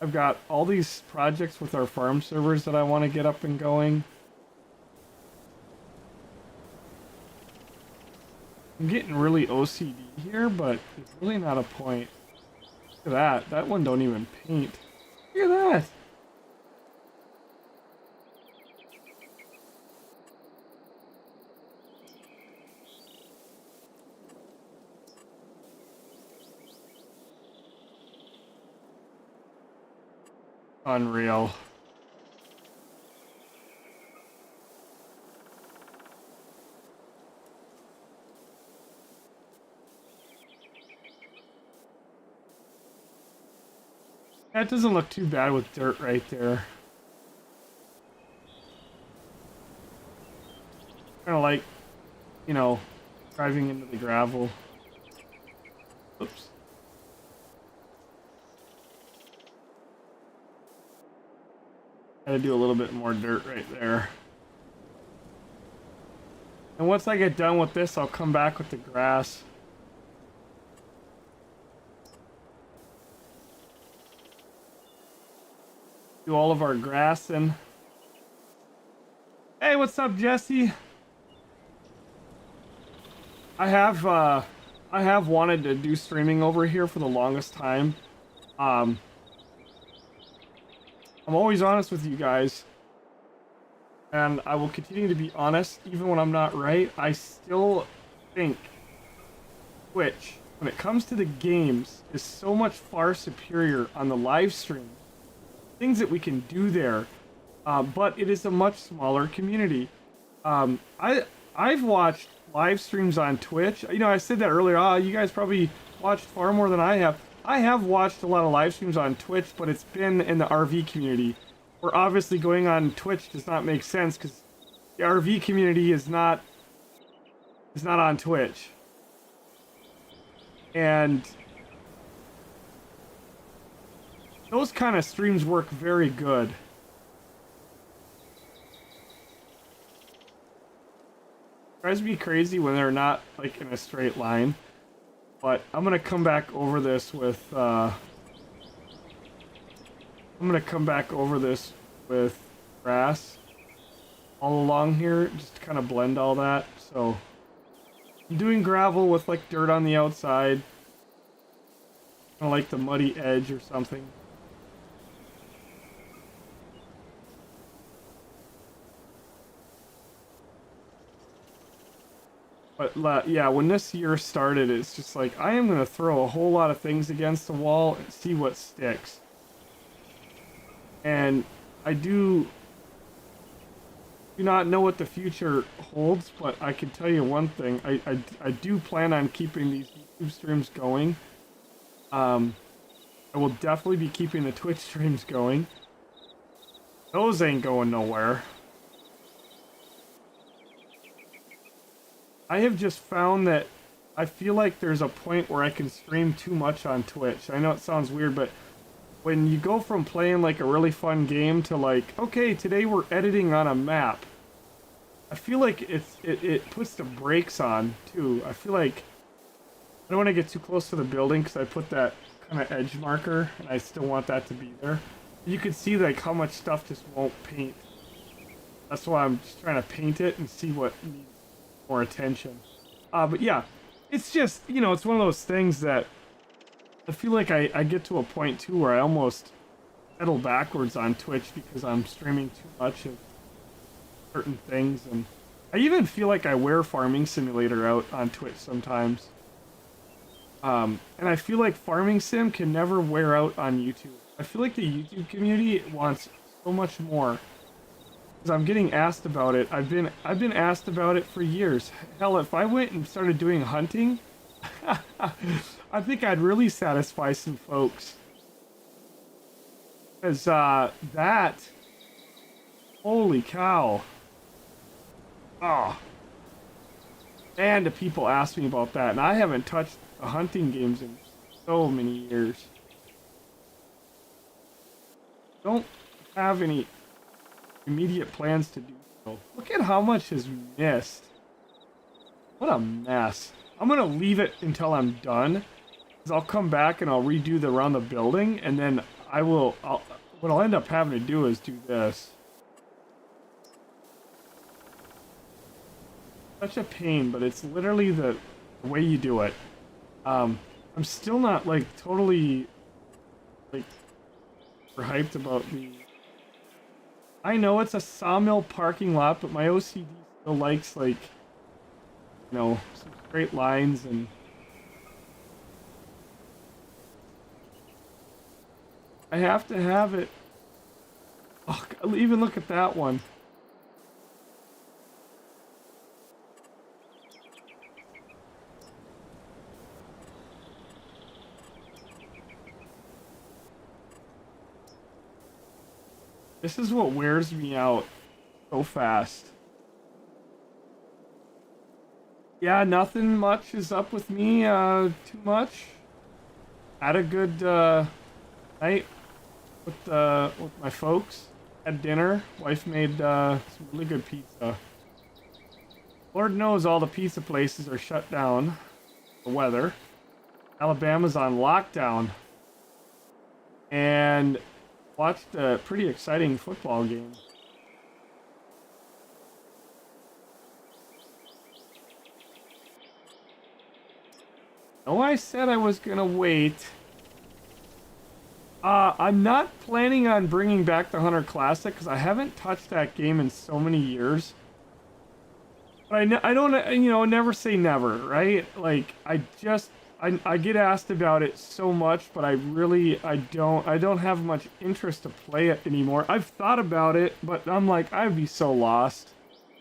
I've got all these projects with our farm servers that I want to get up and going. I'm getting really OCD here, but it's really not a point. Look at that. That one don't even paint. Look at that. Unreal. That doesn't look too bad with dirt right there. Kind of like, you know, driving into the gravel. Oops. Gotta do a little bit more dirt right there. And once I get done with this, I'll come back with the grass. Do all of our grassing. Hey, what's up, Jesse? I have wanted to do streaming over here for the longest time. I'm always honest with you guys, and I will continue to be honest even when I'm not right. I still think Twitch, when it comes to the games, is so much far superior on the live stream. Things that we can do there, but it is a much smaller community. I've watched live streams on Twitch. You know, I said that earlier. You guys probably watched far more than I have. I have watched a lot of live streams on Twitch, but it's been in the RV community, where obviously going on Twitch does not make sense because the RV community is not on Twitch. And those kind of streams work very good. Drives me crazy when they're not like in a straight line. But I'm gonna come back over this with grass all along here, just to kind of blend all that. So I'm doing gravel with like dirt on the outside, kind of like the muddy edge or something. But yeah, when this year started, it's just like, I am going to throw a whole lot of things against the wall and see what sticks. And I do not know what the future holds, but I can tell you one thing. I do plan on keeping these YouTube streams going. I will definitely be keeping the Twitch streams going. Those ain't going nowhere. I have just found that I feel like there's a point where I can stream too much on Twitch. I know it sounds weird, but when you go from playing like a really fun game to like, okay, today we're editing on a map. I feel like it puts the brakes on too. I feel like I don't want to get too close to the building because I put that kind of edge marker and I still want that to be there. You can see like how much stuff just won't paint. That's why I'm just trying to paint it and see what needs more attention. But yeah, it's just, you know, it's one of those things that I feel like I get to a point too where I almost settle backwards on Twitch because I'm streaming too much of certain things, and I even feel like I wear Farming Simulator out on Twitch sometimes. And I feel like Farming Sim can never wear out on YouTube. I feel like the YouTube community wants so much more. Because I'm getting asked about it. I've been asked about it for years. Hell, if I went and started doing hunting, I think I'd really satisfy some folks. Because that, holy cow. Oh. And the people ask me about that, and I haven't touched the hunting games in so many years. Don't have any immediate plans to do so. Look at how much is missed. What a mess. I'm gonna leave it until I'm done, because I'll come back and I'll redo around the building, and then what I'll end up having to do is do this. Such a pain, but it's literally the way you do it. I'm still not like totally like hyped about the. I know it's a sawmill parking lot, but my OCD still likes like, you know, some straight lines and. I have to have it. Oh, even look at that one. This is what wears me out so fast. Yeah, nothing much is up with me, too much. Had a good, night with my folks. Had dinner. Wife made, some really good pizza. Lord knows all the pizza places are shut down. The weather. Alabama's on lockdown. And watched a pretty exciting football game. No, I said I was gonna wait. I'm not planning on bringing back the Hunter Classic because I haven't touched that game in so many years. But I don't, you know, never say never, right? Like, I get asked about it so much, but I don't have much interest to play it anymore. I've thought about it, but I'm like, I'd be so lost.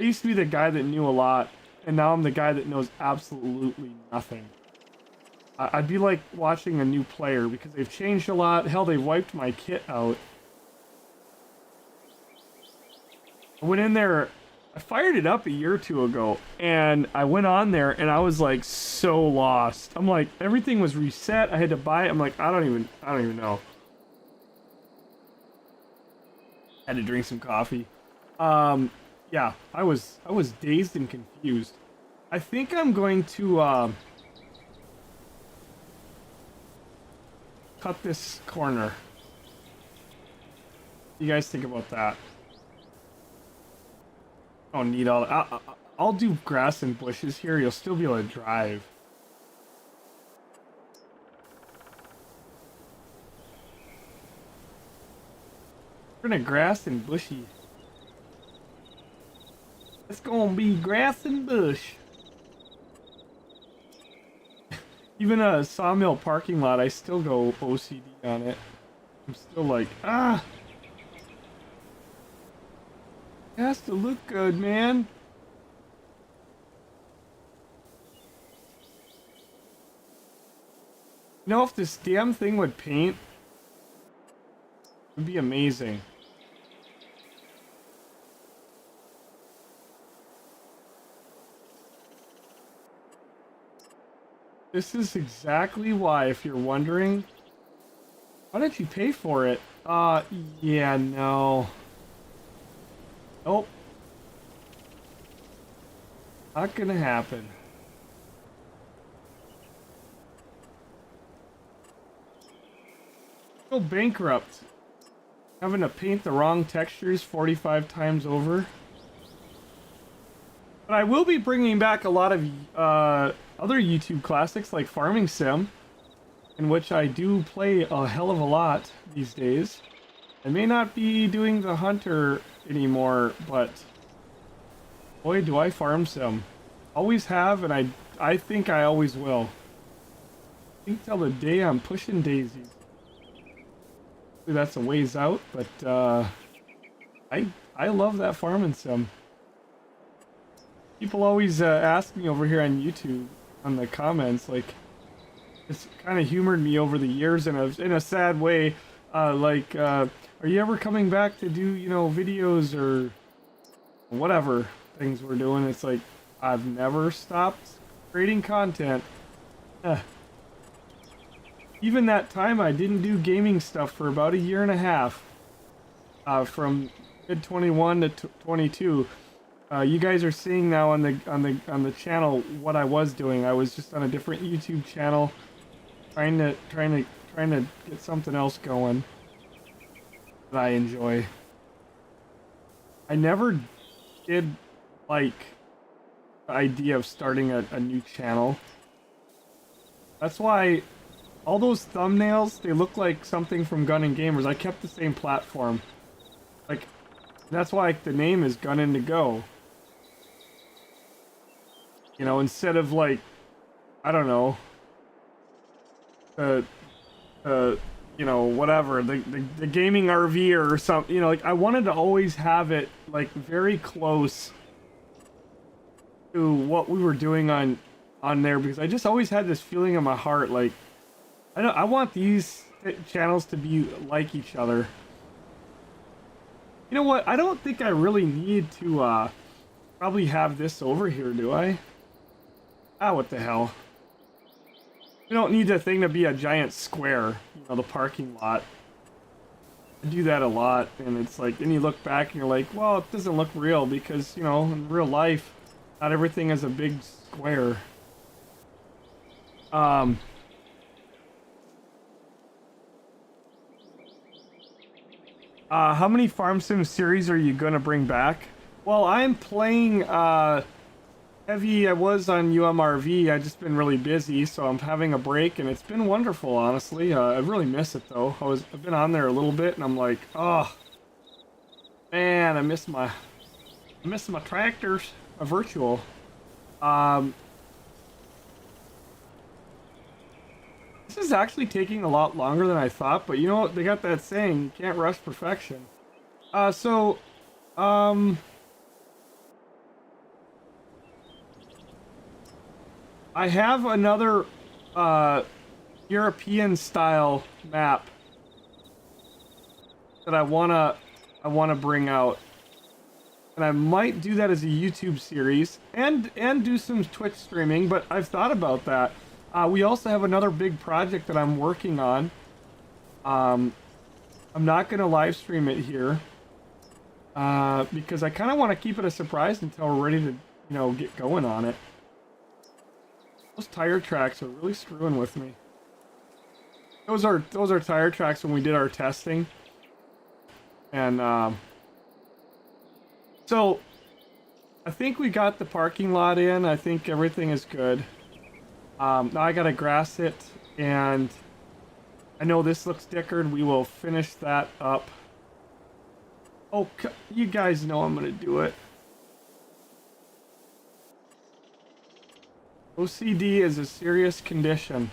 I used to be the guy that knew a lot, and now I'm the guy that knows absolutely nothing. I'd be like watching a new player because they've changed a lot. Hell, they wiped my kit out. I went in there, I fired it up a year or two ago, and I went on there and I was like so lost. I'm like, everything was reset. I had to buy it. I'm like, I don't even know. Had to drink some coffee. Yeah, I was dazed and confused. I think I'm going to cut this corner. What do you guys think about that? I don't need all that. I'll do grass and bushes here. You'll still be able to drive. We're gonna grass and bushy. It's gonna be grass and bush. Even a sawmill parking lot, I still go OCD on it. I'm still like, ah! It has to look good, man. You know, if this damn thing would paint, it would be amazing. This is exactly why, if you're wondering, Why didn't you pay for it? Yeah, no. Nope. Not gonna happen. Go bankrupt. Having to paint the wrong textures 45 times over. But I will be bringing back a lot of other YouTube classics like Farming Sim, in which I do play a hell of a lot these days. I may not be doing the Hunter anymore, but boy, do I farm sim. Always have, and I think I always will. I think till the day I'm pushing daisies. That's a ways out, but I love that farming sim. People always ask me over here on YouTube on the comments, like, it's kind of humored me over the years in a sad way. Are you ever coming back to do, you know, videos or whatever things we're doing? It's like, I've never stopped creating content. Even that time I didn't do gaming stuff for about a year and a half. From mid 21 to 22. You guys are seeing now on the channel what I was doing. I was just on a different YouTube channel, trying to get something else going that I enjoy. I never did like the idea of starting a new channel. That's why all those thumbnails, they look like something from Gun and Gamers. I kept the same platform. Like, that's why the name is Gun and to Go. You know, instead of like, I don't know, you know, whatever, the gaming RV or something, you know, like I wanted to always have it like very close to what we were doing on there, because I just always had this feeling in my heart, like, I want these channels to be like each other. You know what? I don't think I really need to probably have this over here, do I? Ah, what the hell. We don't need the thing to be a giant square, you know, the parking lot. I do that a lot, and it's like, then you look back and you're like, well, it doesn't look real because, you know, in real life, not everything is a big square. How many Farm Sim series are you gonna bring back? Well, I'm playing, heavy. I was on UMRV. I've just been really busy, so I'm having a break, and it's been wonderful, honestly. I really miss it, though. I've been on there a little bit, and I'm like, oh, man, I miss my tractors, a virtual. This is actually taking a lot longer than I thought, but you know what? They got that saying, you can't rush perfection. I have another European style map that I wanna bring out, and I might do that as a YouTube series and do some Twitch streaming. But I've thought about that. We also have another big project that I'm working on. I'm not gonna live stream it here because I kind of want to keep it a surprise until we're ready to, you know, get going on it. Those tire tracks are really screwing with me. Those are tire tracks when we did our testing. And so I think we got the parking lot in. I think everything is good. Now I gotta grass it, and I know this looks dickered. We will finish that up. Oh, you guys know I'm gonna do it. OCD is a serious condition.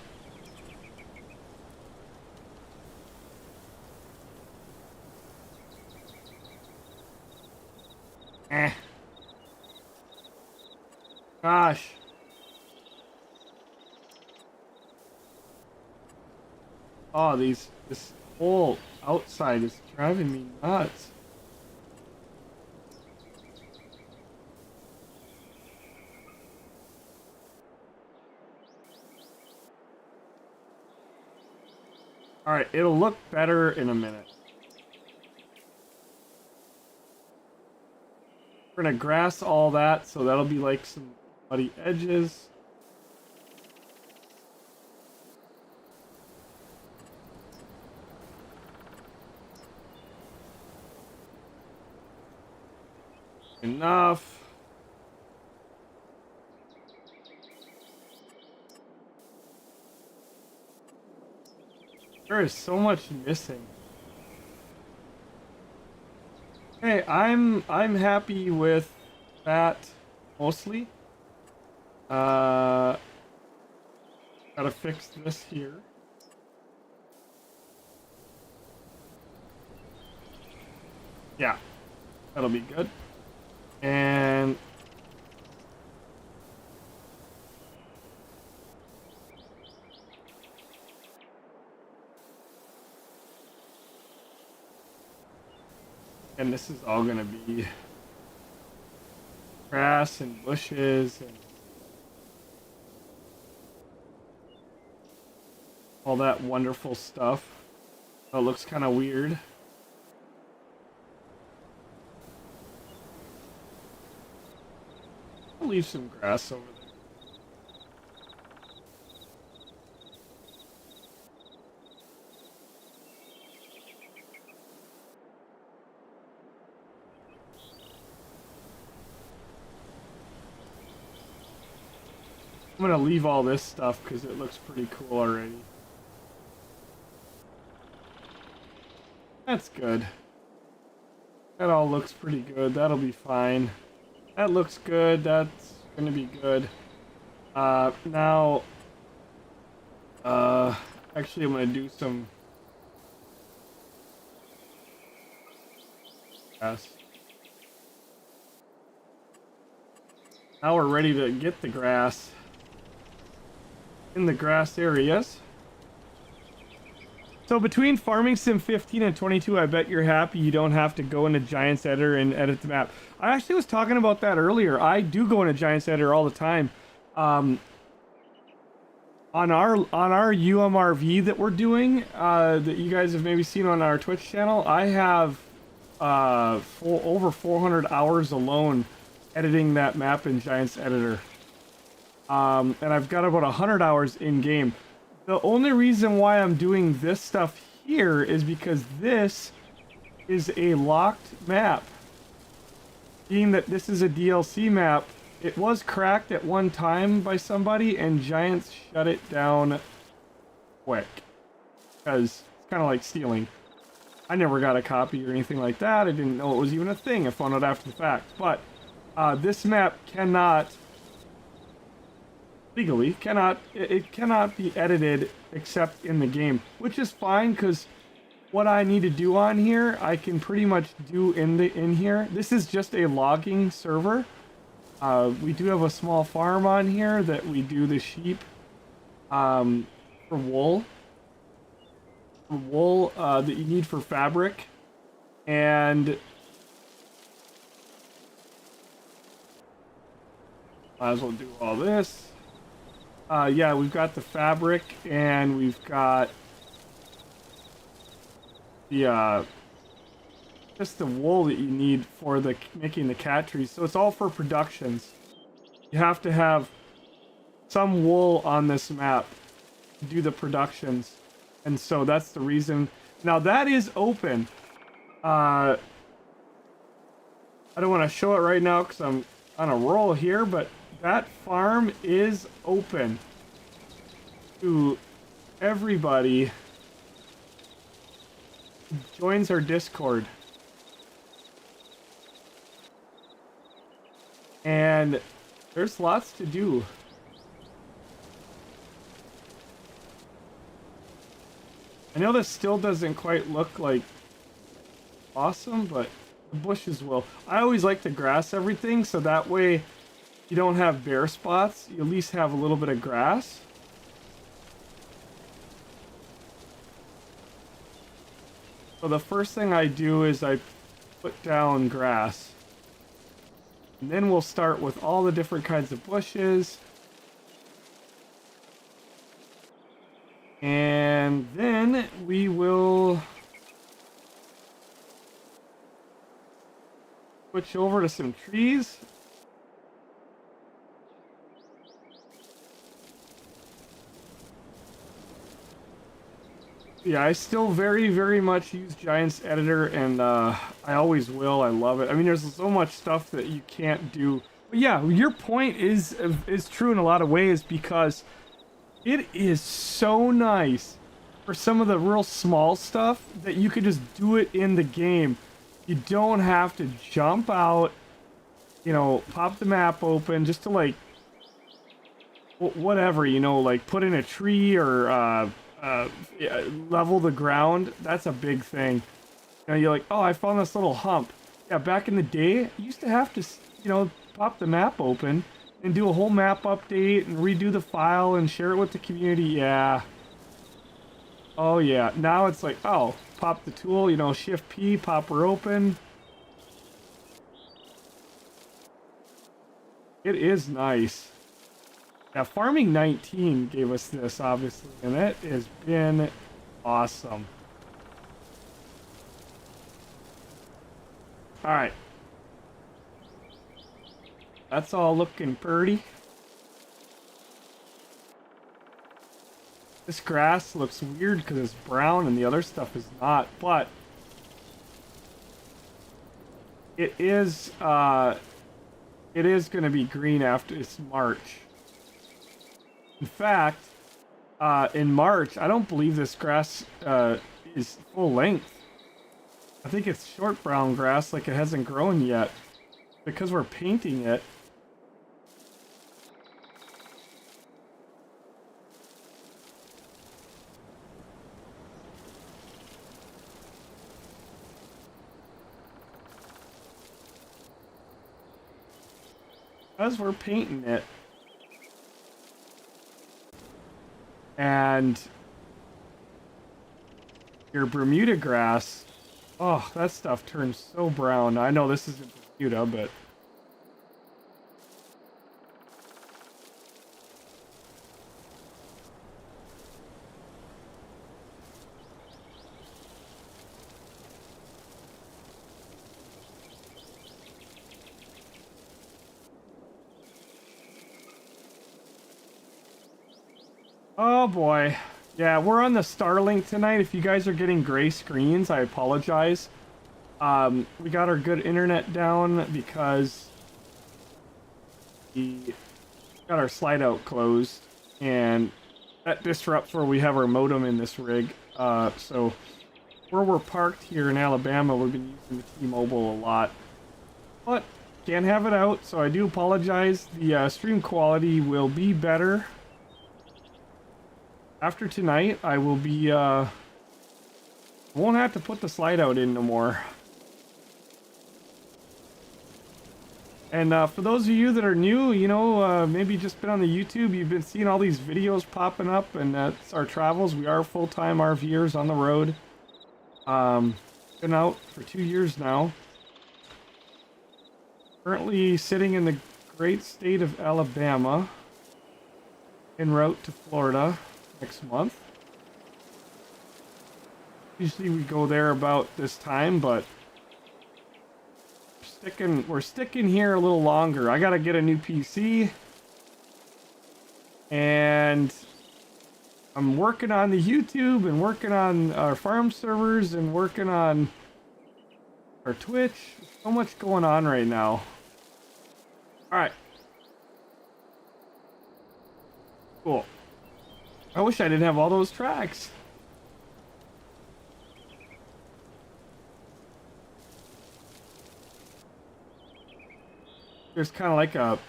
Gosh. Oh, this whole outside is driving me nuts. All right, it'll look better in a minute. We're gonna grass all that, so that'll be like some muddy edges. Enough. There is so much missing. Okay, I'm happy with that mostly. Gotta fix this here. Yeah, that'll be good. And this is all gonna be grass and bushes and all that wonderful stuff. It looks kind of weird. I'll leave some grass over there. I'm gonna leave all this stuff because it looks pretty cool already. That's good. That all looks pretty good. That'll be fine. That looks good. That's gonna be good. Now, actually, I'm gonna do some grass. Now we're ready to get the grass in the grass areas. So between Farming Sim 15 and 22, I bet you're happy you don't have to go into Giants Editor and edit the map. I actually was talking about that earlier. I do go into Giants Editor all the time. On our UMRV that we're doing, that you guys have maybe seen on our Twitch channel, I have over 400 hours alone editing that map in Giants Editor. And I've got about 100 hours in game. The only reason why I'm doing this stuff here is because this is a locked map. Being that this is a DLC map, it was cracked at one time by somebody and Giants shut it down quick. Because it's kind of like stealing. I never got a copy or anything like that. I didn't know it was even a thing. I found out after the fact. But this map cannot... legally cannot be edited except in the game, which is fine because what I need to do on here I can pretty much do in here. This is just a logging server. We do have a small farm on here that we do the sheep for wool that you need for fabric, and might as well do all this. Yeah, we've got the fabric, and we've got the just the wool that you need for the making the cat trees. So it's all for productions. You have to have some wool on this map to do the productions, and so that's the reason. Now that is open. I don't want to show it right now because I'm on a roll here, but that farm is open to everybody who joins our Discord. And there's lots to do. I know this still doesn't quite look like awesome, but the bushes will. I always like to grass everything so that way you don't have bare spots. You at least have a little bit of grass. So the first thing I do is I put down grass. And then we'll start with all the different kinds of bushes. And And then we will switch over to some trees. Yeah, I still very much use Giants Editor, and I always will. I love it. I mean, there's so much stuff that you can't do. But yeah, your point is true in a lot of ways, because it is so nice for some of the real small stuff that you could just do it in the game. You don't have to jump out, you know, pop the map open just to, like, whatever, you know, like put in a tree or level the ground. That's a big thing. You know, you're like, oh, I found this little hump. Yeah, back in the day, you used to have to, you know, pop the map open and do a whole map update and redo the file and share it with the community. Yeah. Oh yeah. Now it's like, oh, pop the tool, you know, Shift P, pop her open. It is nice. Yeah, Farming 19 gave us this, obviously, and it has been awesome. Alright. That's all looking pretty. This grass looks weird because it's brown and the other stuff is not, but it is going to be green after it's March. In fact, in March, I don't believe this grass is full length. I think it's short brown grass, like it hasn't grown yet, because we're painting it. As we're painting it. And your Bermuda grass, oh, that stuff turns so brown. I know this isn't Bermuda, but oh boy. Yeah, we're on the Starlink tonight. If you guys are getting gray screens, I apologize. We got our good internet down because we got our slide out closed, and that disrupts where we have our modem in this rig. So where we're parked here in Alabama, we've been using the T-Mobile a lot. But can't have it out, so I do apologize. The stream quality will be better. After tonight, I will be, won't have to put the slide out in no more. And for those of you that are new, you know, maybe just been on the YouTube, you've been seeing all these videos popping up, and that's our travels. We are full-time RVers on the road. Been out for 2 years now. Currently sitting in the great state of Alabama, en route to Florida next month. Usually we go there about this time, but we're sticking here a little longer. I gotta get a new PC, and I'm working on the YouTube and working on our farm servers and working on our Twitch. So much going on right now. Alright. Cool. I wish I didn't have all those tracks. There's kind of like a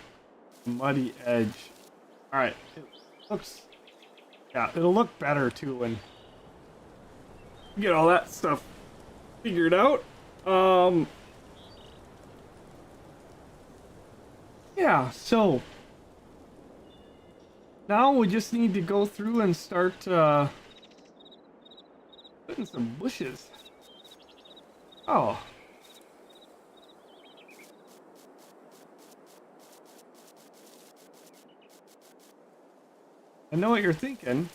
muddy edge. Alright. It looks... yeah, it'll look better too when we get all that stuff figured out. Yeah, so now we just need to go through and start putting some bushes. Oh. I know what you're thinking.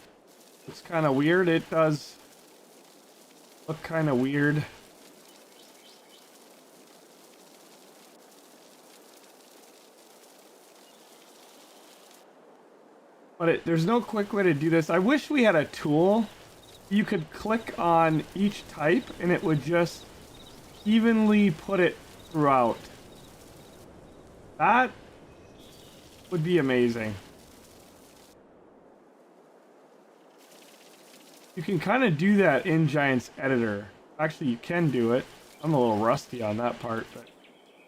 It's kind of weird. It does look kind of weird. But there's no quick way to do this. I wish we had a tool. You could click on each type and it would just evenly put it throughout. That would be amazing. You can kind of do that in Giant's Editor. Actually, you can do it. I'm a little rusty on that part, but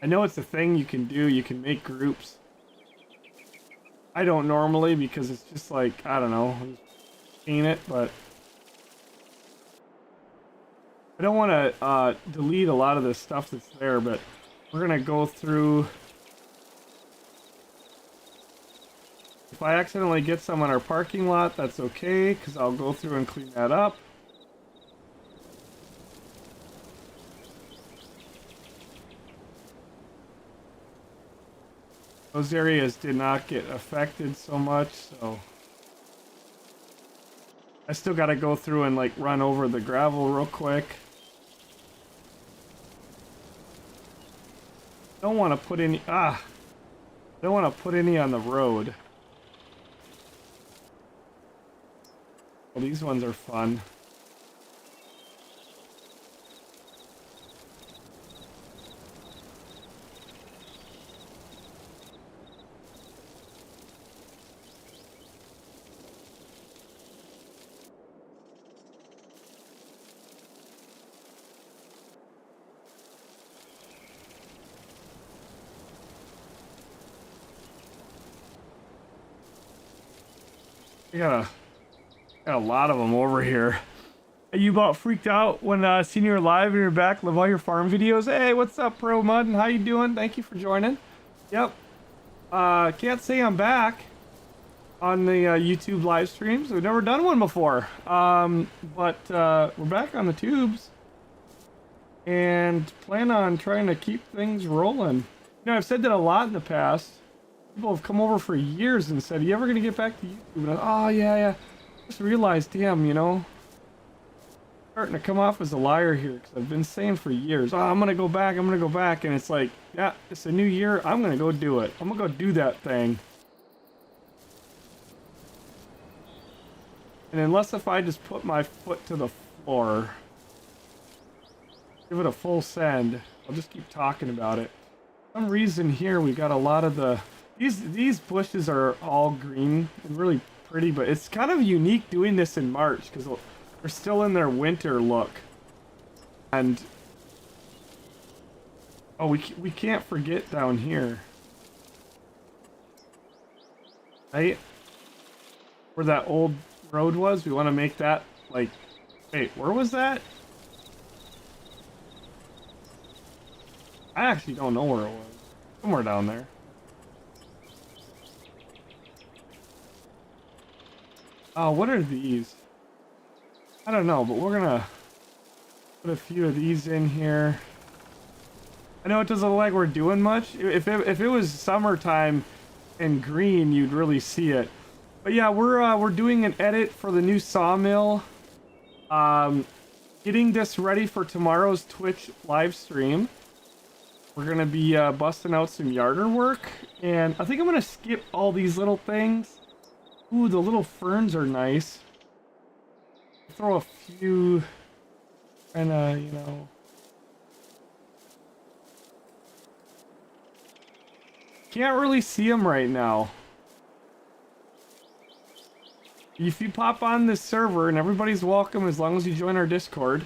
I know it's a thing you can do. You can make groups. I don't normally because it's just like, I don't know, paint it, but I don't want to delete a lot of the stuff that's there, but we're going to go through. If I accidentally get some on our parking lot, that's okay, because I'll go through and clean that up. Those areas did not get affected so much, so I still got to go through and like run over the gravel real quick. Don't want to put any don't want to put any on the road. Well, these ones are fun. I got a lot of them over here. You about freaked out when seeing you live and you're back. Love all your farm videos. Hey, what's up, Pro Mud? And how you doing? Thank you for joining. Yep. Can't say I'm back on the YouTube live streams. We've never done one before. But we're back on the tubes and plan on trying to keep things rolling. You know, I've said that a lot in the past. People have come over for years and said, "You ever gonna get back to YouTube?" And oh yeah. Just realized, damn, you know, starting to come off as a liar here because I've been saying for years, "Oh, I'm gonna go back, and it's like, yeah, it's a new year. I'm gonna go do it. I'm gonna go do that thing. And unless if I just put my foot to the floor, give it a full send, I'll just keep talking about it. For some reason here we got a lot of the. These bushes are all green and really pretty, but it's kind of unique doing this in March because they're still in their winter look. And oh, we can't forget down here, right? Where that old road was, we want to make that like, wait, where was that? I actually don't know where it was. Somewhere down there. Oh, what are these? I don't know, but we're gonna put a few of these in here. I know it doesn't look like we're doing much. If it was summertime and green, you'd really see it. But yeah, we're doing an edit for the new sawmill. Getting this ready for tomorrow's Twitch live stream. We're gonna be busting out some yarder work, and I think I'm gonna skip all these little things. Ooh, the little ferns are nice. Throw a few, and you know. Can't really see them right now. If you pop on this server, and everybody's welcome as long as you join our Discord,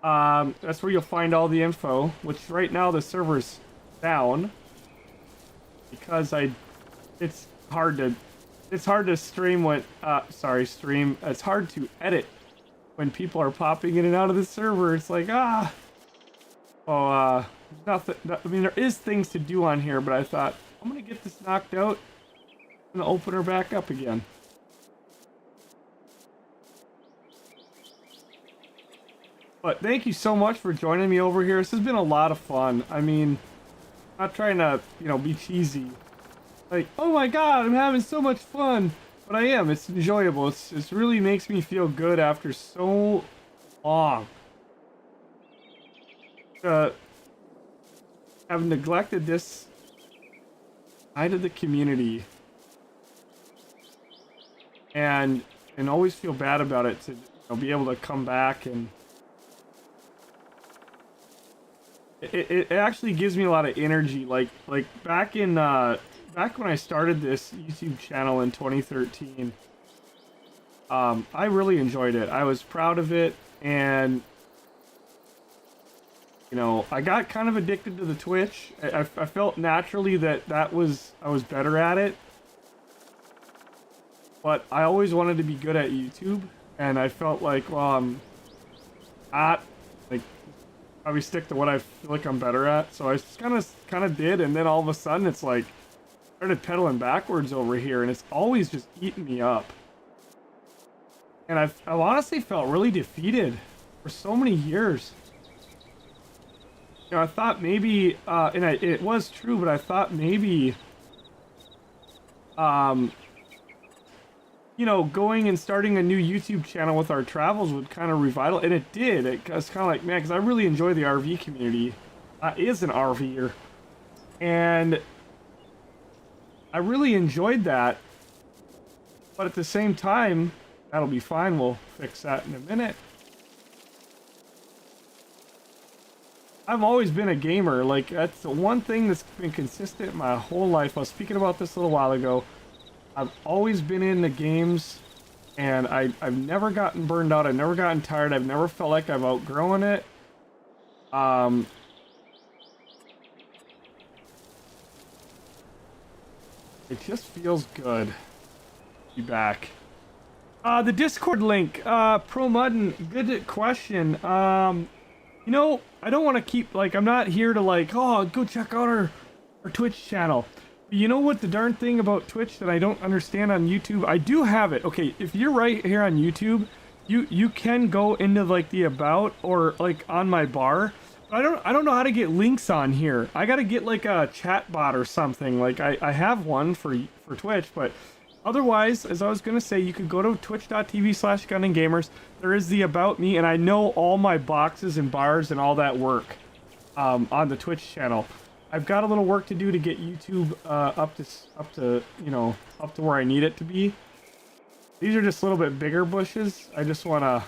that's where you'll find all the info, which right now the server's down because it's hard to stream when it's hard to edit when people are popping in and out of the server. It's like nothing. I mean, there is things to do on here, but I thought I'm gonna get this knocked out and open her back up again. But thank you so much for joining me over here. This has been a lot of fun. I mean, not trying to, be cheesy. Like, oh my god, I'm having so much fun. but I am. It's enjoyable. It's really makes me feel good after so long. Have neglected this side of the community, and always feel bad about it, to be able to come back, and it actually gives me a lot of energy. Like back in back when I started this YouTube channel in 2013, I really enjoyed it. I was proud of it, and I got kind of addicted to the Twitch. I felt naturally that I was better at it. But I always wanted to be good at YouTube, and I felt like, well, I'm not, like, probably stick to what I feel like I'm better at. So I just kind of did, and then all of a sudden it's like, started pedaling backwards over here, and it's always just eating me up. And I've honestly felt really defeated for so many years. I thought maybe, and it was true, but I thought maybe, going and starting a new YouTube channel with our travels would kind of revitalize, and it did. It was kind of like, man, because I really enjoy the RV community. I is an RVer, and I really enjoyed that. But at the same time, that'll be fine. We'll fix that in a minute. I've always been a gamer. Like, that's the one thing that's been consistent my whole life. I was speaking about this a little while ago. I've always been into games, and I've never gotten burned out. I've never gotten tired. I've never felt like I've outgrown it. It just feels good to be back. The Discord link, Pro Muddin, good question. I don't want to keep, like, I'm not here to, like, oh, go check out our Twitch channel. You know what the darn thing about Twitch that I don't understand on YouTube? I do have it. Okay, if you're right here on YouTube, you can go into, like, the about, or, like, on my bar. But I don't know how to get links on here. I gotta get, like, a chat bot or something. Like, I have one for Twitch, but otherwise, as I was gonna say, you could go to twitch.tv/GunandGamers. There is the about me, and I know all my boxes and bars and all that work on the Twitch channel. I've got a little work to do to get YouTube up to where I need it to be. These are just a little bit bigger bushes. I just want to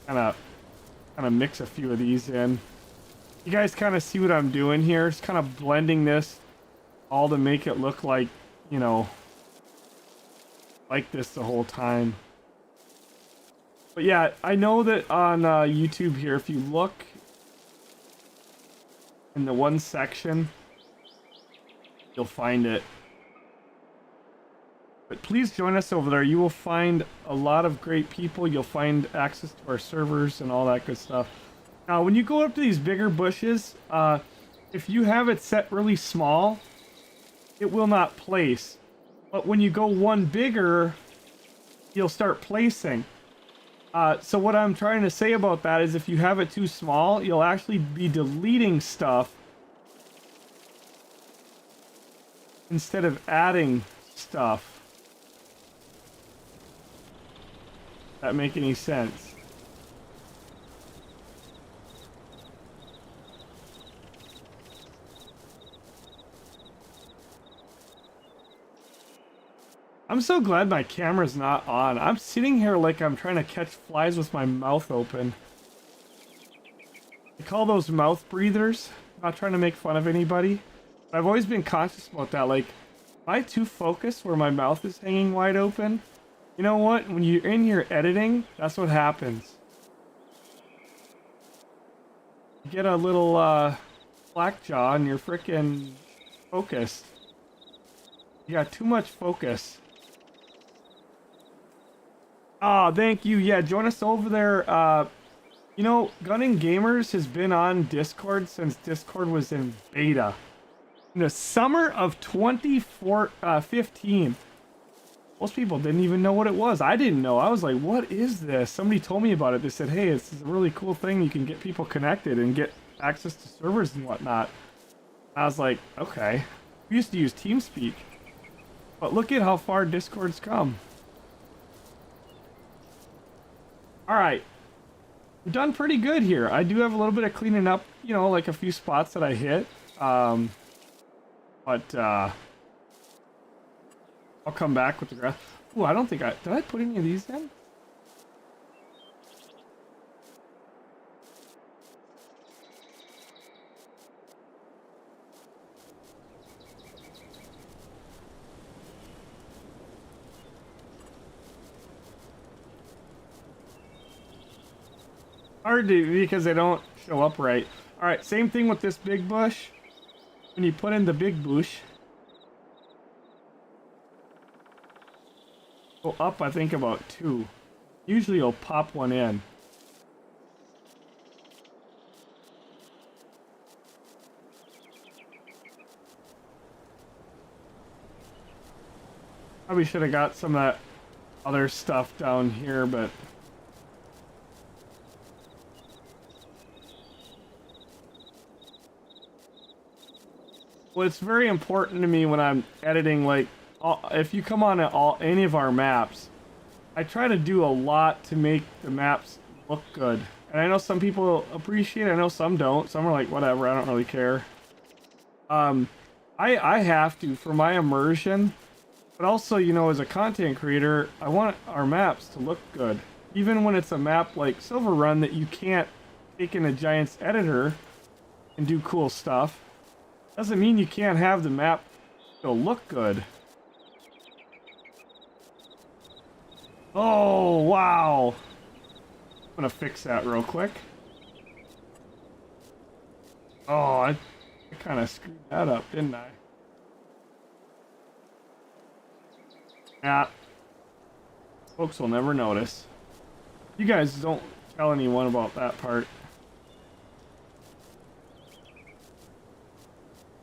kind of mix a few of these in. You guys kind of see what I'm doing here? Just kind of blending this all to make it look like, like this the whole time. But yeah, I know that on YouTube here, if you look in the one section, you'll find it. But please join us over there. You will find a lot of great people. You'll find access to our servers and all that good stuff. Now, when you go up to these bigger bushes, if you have it set really small, it will not place. But when you go one bigger, you'll start placing. So what I'm trying to say about that is if you have it too small, you'll actually be deleting stuff instead of adding stuff. That make any sense? I'm so glad my camera's not on. I'm sitting here like I'm trying to catch flies with my mouth open. I call those mouth breathers. I'm not trying to make fun of anybody. But I've always been conscious about that. Like, if I too focus where my mouth is hanging wide open, you know what? When you're in here editing, that's what happens. You get a little slack jaw and you're freaking focused. You got too much focus. Oh, thank you. Yeah, join us over there. Gun and Gamers has been on Discord since Discord was in beta. In the summer of 2015. Most people didn't even know what it was. I didn't know. I was like, what is this? Somebody told me about it. They said, hey, this is a really cool thing. You can get people connected and get access to servers and whatnot. I was like, okay. We used to use TeamSpeak. But look at how far Discord's come. Alright. We've done pretty good here. I do have a little bit of cleaning up, you know, like a few spots that I hit. I'll come back with the grass. Ooh, I don't think did I put any of these in? Hard to, because they don't show up right. Alright, same thing with this big bush. When you put in the big bush, go up, I think, about 2. Usually you'll pop one in. Probably should have got some of that other stuff down here, but what's very important to me when I'm editing, like, if you come on any of our maps, I try to do a lot to make the maps look good. And I know some people appreciate it, I know some don't. Some are like, whatever, I don't really care. I have to, for my immersion, but also, you know, as a content creator, I want our maps to look good. Even when it's a map like Silverrun that you can't take in a Giants editor and do cool stuff, doesn't mean you can't have the map still look good. Oh, wow. I'm gonna fix that real quick. Oh, I kind of screwed that up, didn't I? Yeah. Folks will never notice. You guys don't tell anyone about that part.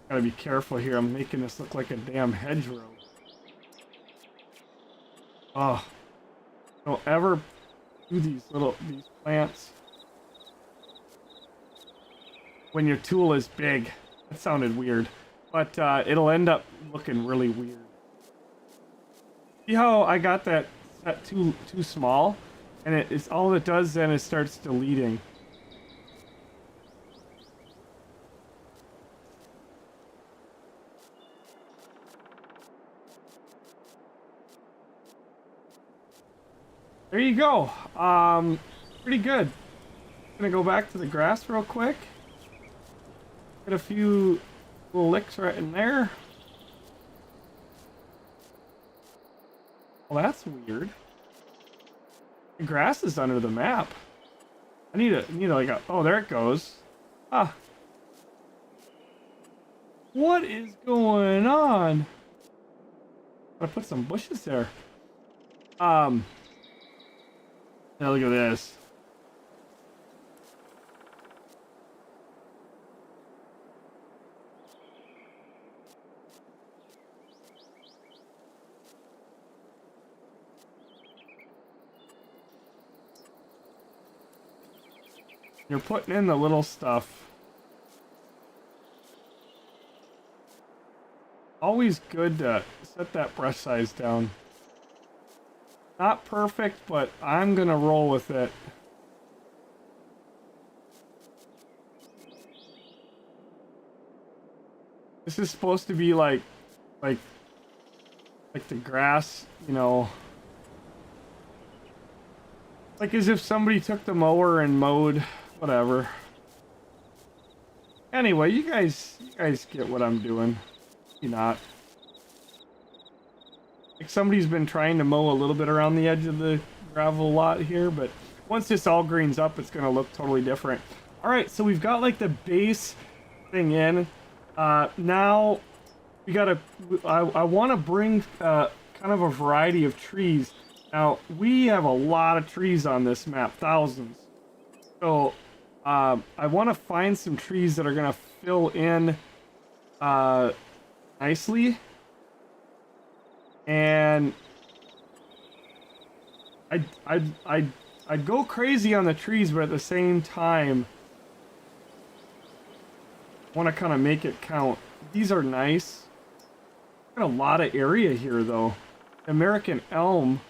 Gotta be careful here. I'm making this look like a damn hedgerow. Oh. Don't ever do these plants when your tool is big. That sounded weird. But it'll end up looking really weird. See how I got that set too small? And it's all it does then is starts deleting. There you go. Pretty good. Gonna go back to the grass real quick. Get a few little licks right in there. Well, that's weird. The grass is under the map. I need like a, oh, there it goes. Ah. What is going on? Gotta put some bushes there. Now look at this. You're putting in the little stuff. Always good to set that brush size down. Not perfect, but I'm gonna roll with it. This is supposed to be like the grass, you know. Like as if somebody took the mower and mowed, whatever. Anyway, you guys get what I'm doing. You not. Like somebody's been trying to mow a little bit around the edge of the gravel lot here, but once this all greens up, it's gonna look totally different. All right, so we've got like the base thing in. Now we gotta. I want to bring kind of a variety of trees. Now we have a lot of trees on this map, thousands. So I want to find some trees that are gonna fill in nicely. And I'd go crazy on the trees, but at the same time, I want to kind of make it count. These are nice. Got a lot of area here, though. American elm.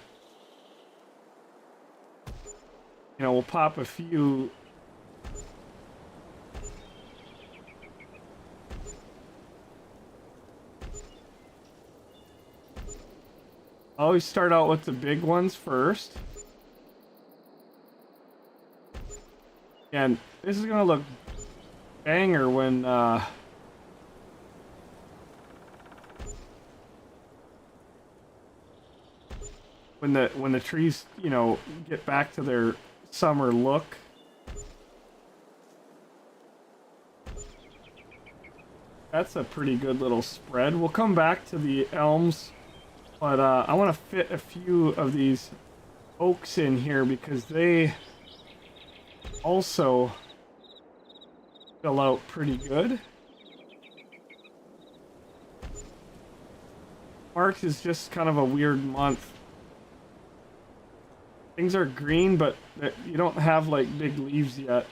You know, we'll pop a few. I always start out with the big ones first. And this is gonna look banger when the trees, you know, get back to their summer look. That's a pretty good little spread. We'll come back to the elms, but I want to fit a few of these oaks in here because they also fill out pretty good. March is just kind of a weird month. Things are green, but you don't have like big leaves yet.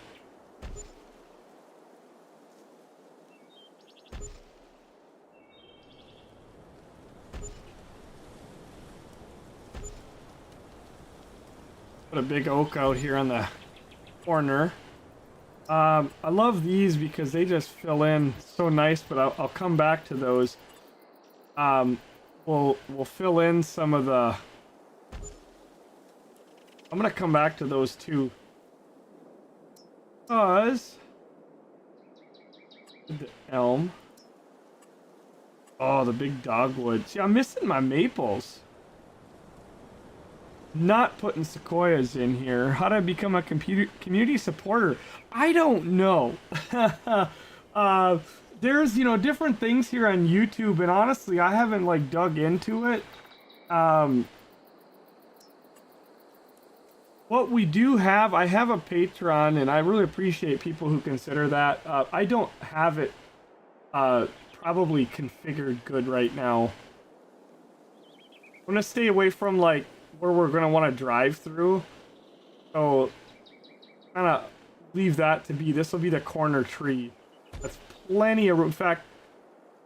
Put a big oak out here on the corner. I love these because they just fill in so nice, but I'll come back to those. We'll fill in some of the. I'm gonna come back to those too. Because the elm. Oh, the big dogwood. See, I'm missing my maples. Not putting sequoias in here. How do I become a community supporter? I don't know. There's, you know, different things here on YouTube, and honestly, I haven't like dug into it. What we do have, I have a Patreon, and I really appreciate people who consider that. I don't have it probably configured good right now. I'm gonna stay away from like where we're gonna want to drive through, so kind of leave that to be. This will be the corner tree. That's plenty of room. In fact,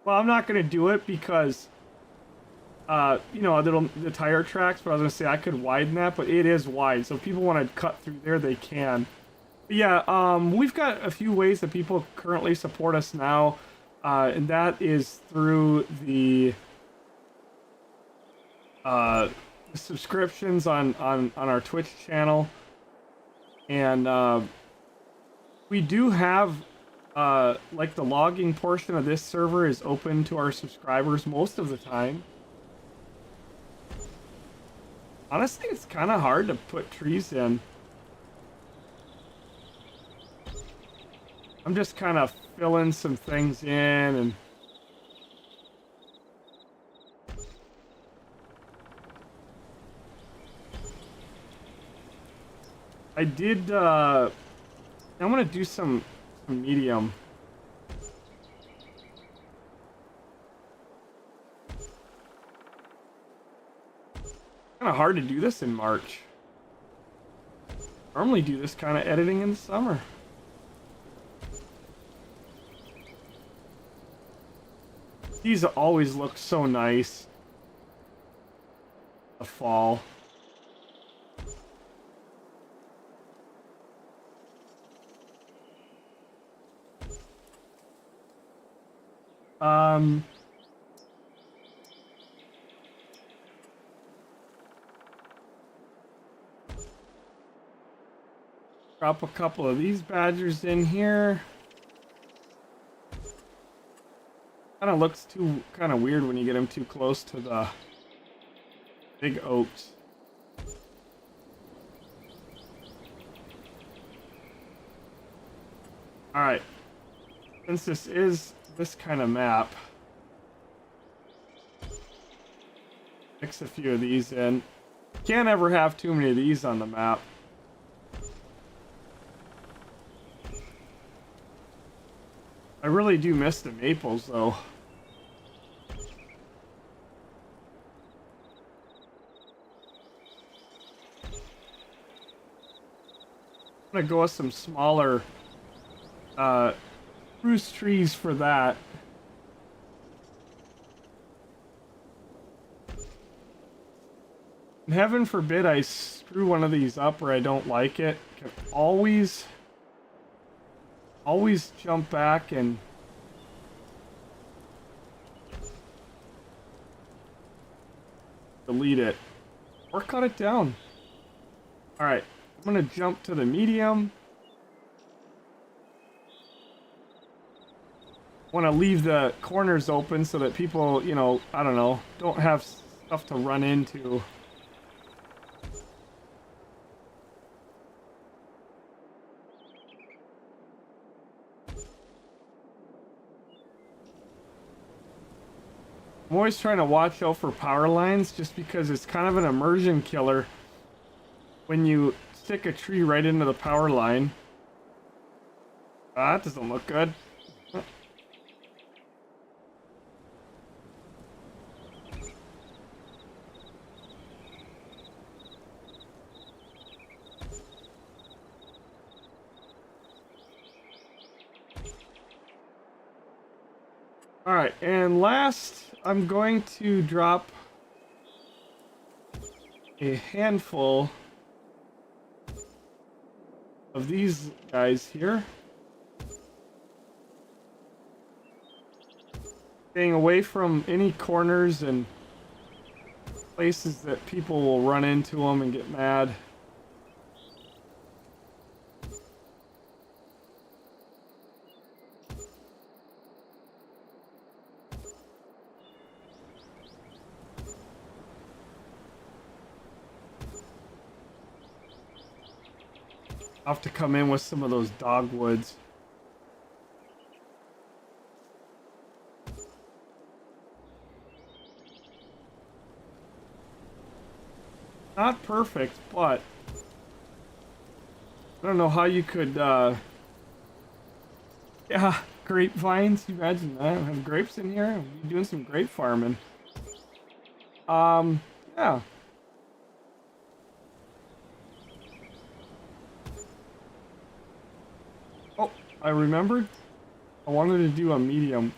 well, I'm not gonna do it because you know, the tire tracks, but I was gonna say I could widen that, but it is wide, so if people want to cut through there, they can. But yeah, we've got a few ways that people currently support us now, and that is through the subscriptions on our Twitch channel, and we do have like the logging portion of this server is open to our subscribers most of the time. Honestly, it's kind of hard to put trees in. I'm just kind of filling some things in, and I did, I'm gonna do some medium. Kind of hard to do this in March. Normally do this kind of editing in the summer. These always look so nice. The fall. Drop a couple of these badgers in here. Kind of looks too kind of weird when you get them too close to the big oaks. All right. Since this is this kind of map, mix a few of these in. Can't ever have too many of these on the map. I really do miss the maples, though. I'm gonna go with some smaller spruce trees for that. And heaven forbid I screw one of these up or I don't like it. I can always jump back and delete it or cut it down. All right, I'm gonna jump to the medium. Want to leave the corners open so that people, you know, I don't know, don't have stuff to run into. I'm always trying to watch out for power lines just because it's kind of an immersion killer when you stick a tree right into the power line. That doesn't look good. Alright, and last, I'm going to drop a handful of these guys here. Staying away from any corners and places that people will run into them and get mad. I'll have to come in with some of those dogwoods. Not perfect, but I don't know how you could, yeah, grapevines, imagine that. Have grapes in here? We're doing some grape farming. Yeah. Oh, I remembered. I wanted to do a medium.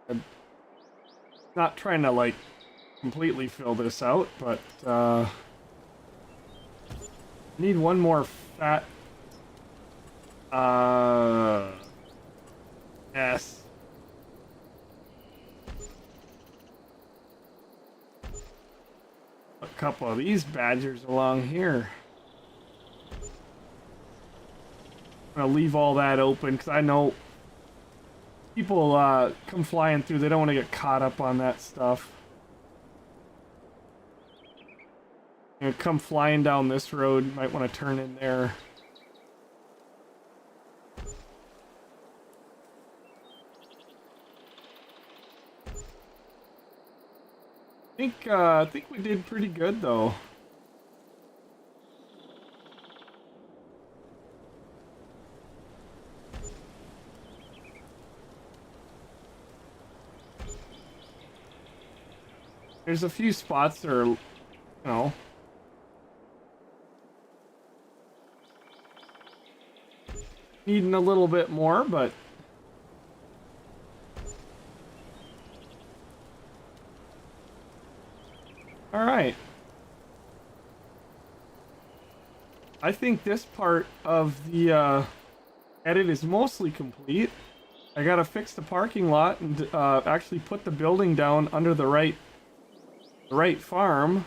I'm not trying to, like, completely fill this out, but, need one more fat, yes. A couple of these badgers along here. I'm gonna leave all that open because I know people come flying through. They don't want to get caught up on that stuff. You know, come flying down this road. Might want to turn in there. I think we did pretty good though. There's a few spots that are, you know, needing a little bit more, but all right. I think this part of the edit is mostly complete. I gotta fix the parking lot and actually put the building down under the right farm.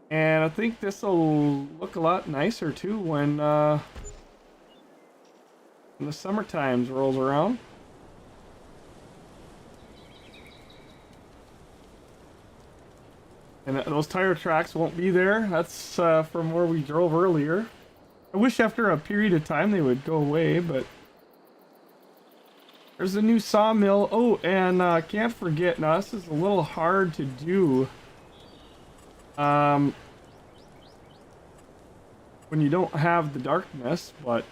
And I think this will look a lot nicer too when the summertime rolls around. And those tire tracks won't be there. That's from where we drove earlier. I wish after a period of time they would go away, but there's a new sawmill. Oh, and can't forget, now this is a little hard to do when you don't have the darkness, but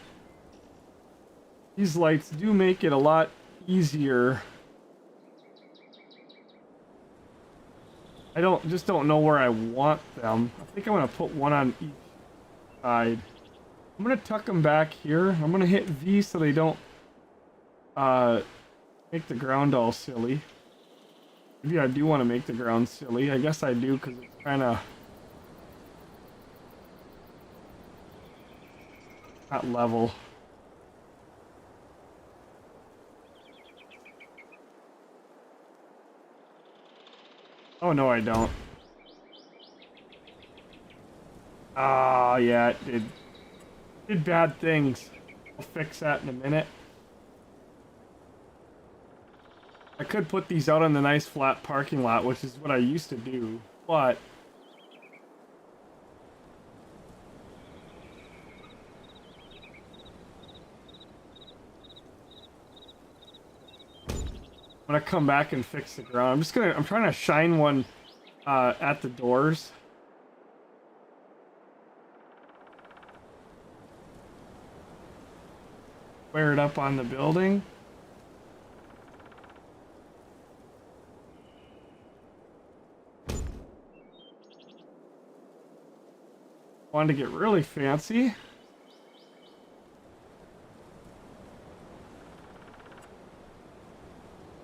these lights do make it a lot easier. I just don't know where I want them. I think I'm gonna put one on each side. I'm gonna tuck them back here. I'm gonna hit V so they don't make the ground all silly. Maybe I do want to make the ground silly. I guess I do because it's kind of not level. Oh, no, I don't. Ah, yeah, it did. Did bad things. I'll fix that in a minute. I could put these out on the nice flat parking lot, which is what I used to do, but I'm gonna come back and fix the ground. I'm trying to shine one at the doors. Square it up on the building. Wanted to get really fancy.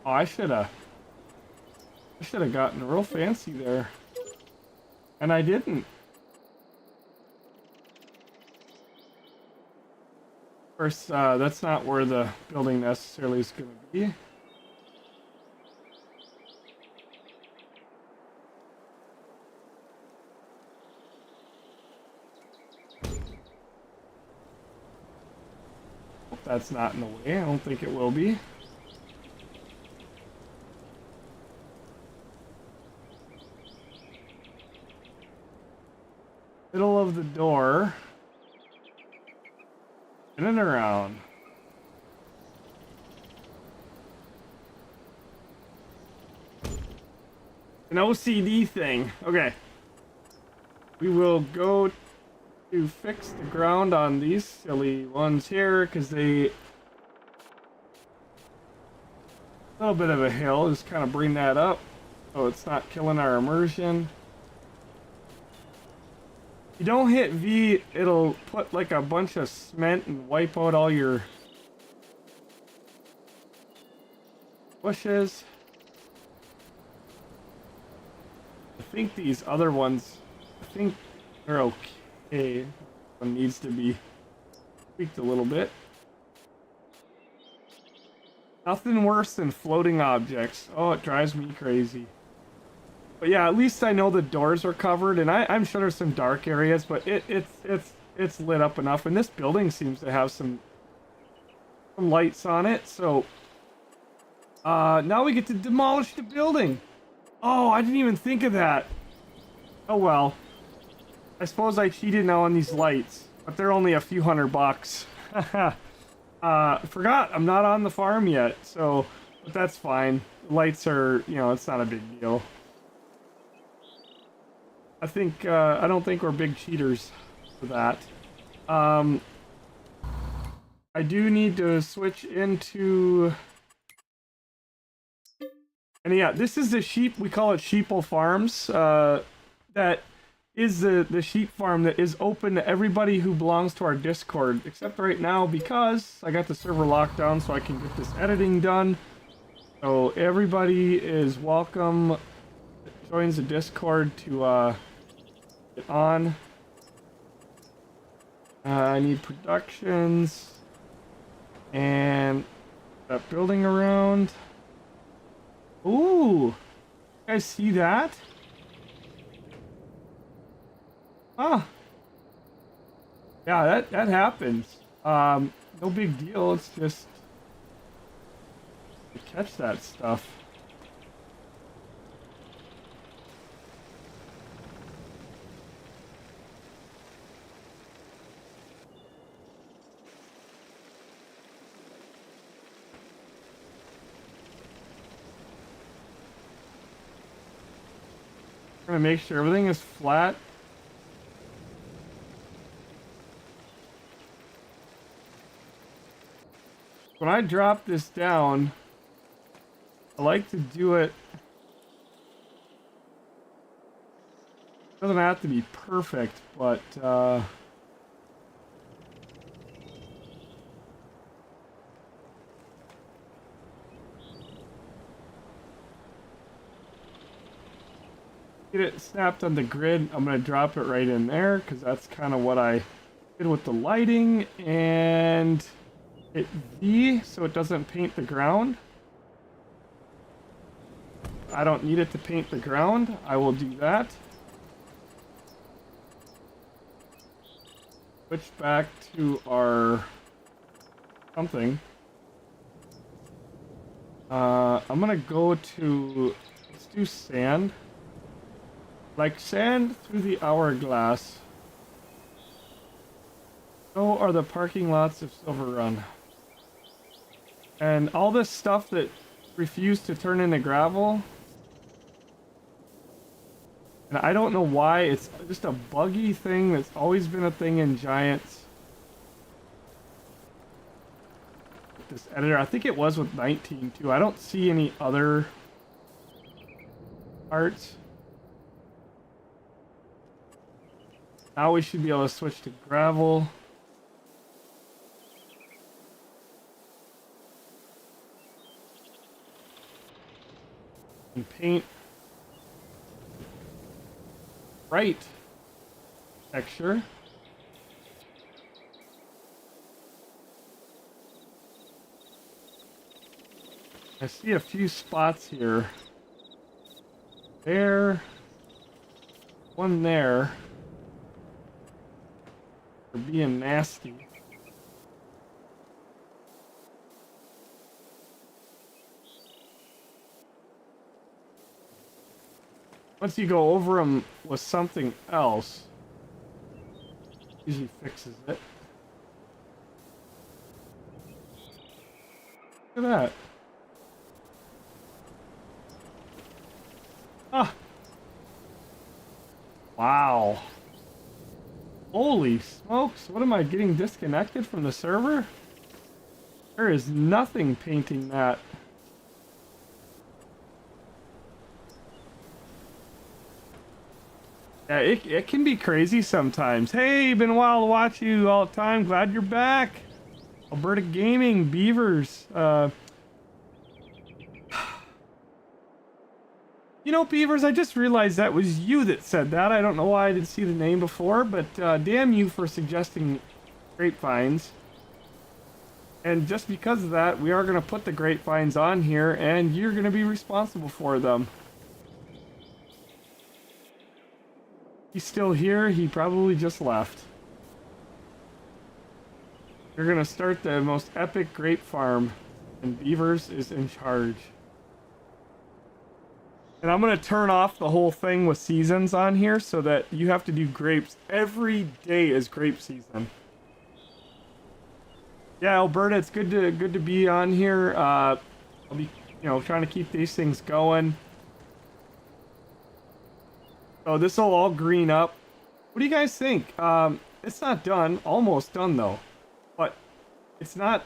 Oh, I should have gotten real fancy there. And I didn't. Of course, that's not where the building necessarily is going to be. Hope that's not in the way. I don't think it will be. Middle of the door. In and around. An OCD thing. Okay. We will go to fix the ground on these silly ones here because they... A little bit of a hill. Just kind of bring that up so it's not killing our immersion. You don't hit V, it'll put like a bunch of cement and wipe out all your bushes. I think these other ones, I think they're okay. One needs to be tweaked a little bit. Nothing worse than floating objects. Oh, it drives me crazy. But yeah, at least I know the doors are covered, and I'm sure there's some dark areas, but it's lit up enough, and this building seems to have some lights on it. So now we get to demolish the building. Oh, I didn't even think of that. Oh well. I suppose I cheated now on these lights, but they're only a few $100. Forgot I'm not on the farm yet, so but that's fine. Lights are, you know, it's not a big deal. I don't think we're big cheaters for that. I do need to switch into... And yeah, this is the sheep, we call it Sheeple Farms. That is the sheep farm that is open to everybody who belongs to our Discord. Except right now, because I got the server locked down so I can get this editing done. So everybody is welcome, joins the Discord to get on. I need productions and that building around. Ooh, you guys see that? Huh. Yeah, that happens. No big deal. It's just to catch that stuff. I'm gonna make sure everything is flat. When I drop this down, I like to do it. Doesn't have to be perfect, but get it snapped on the grid, I'm gonna drop it right in there because that's kind of what I did with the lighting, and hit V so it doesn't paint the ground. I don't need it to paint the ground. I will do that. Switch back to our something. I'm gonna go to, let's do sand. Like sand through the hourglass. So are the parking lots of Silverrun. And all this stuff that refused to turn into gravel. And I don't know why, it's just a buggy thing that's always been a thing in Giants. This editor, I think it was with 19 too. I don't see any other parts. Now we should be able to switch to gravel. And paint right texture. I see a few spots here. There. One there. They're being nasty. Once you go over them with something else, usually fixes it. Look at that. Ah. Wow. Holy smokes, what am I getting disconnected from the server? There is nothing painting that. Yeah, it can be crazy sometimes. Hey, been a while to watch you all the time. Glad you're back. Alberta Gaming, Beavers. You know, Beavers, I just realized that was you that said that. I don't know why I didn't see the name before, but damn you for suggesting grapevines. And just because of that, we are going to put the grapevines on here, and you're going to be responsible for them. He's still here. He probably just left. You're going to start the most epic grape farm, and Beavers is in charge. And I'm going to turn off the whole thing with seasons on here so that you have to do grapes. Every day is grape season. Yeah, Alberta, it's good to be on here. I'll be, trying to keep these things going. So this will all green up. What do you guys think? It's not done. Almost done though. But it's not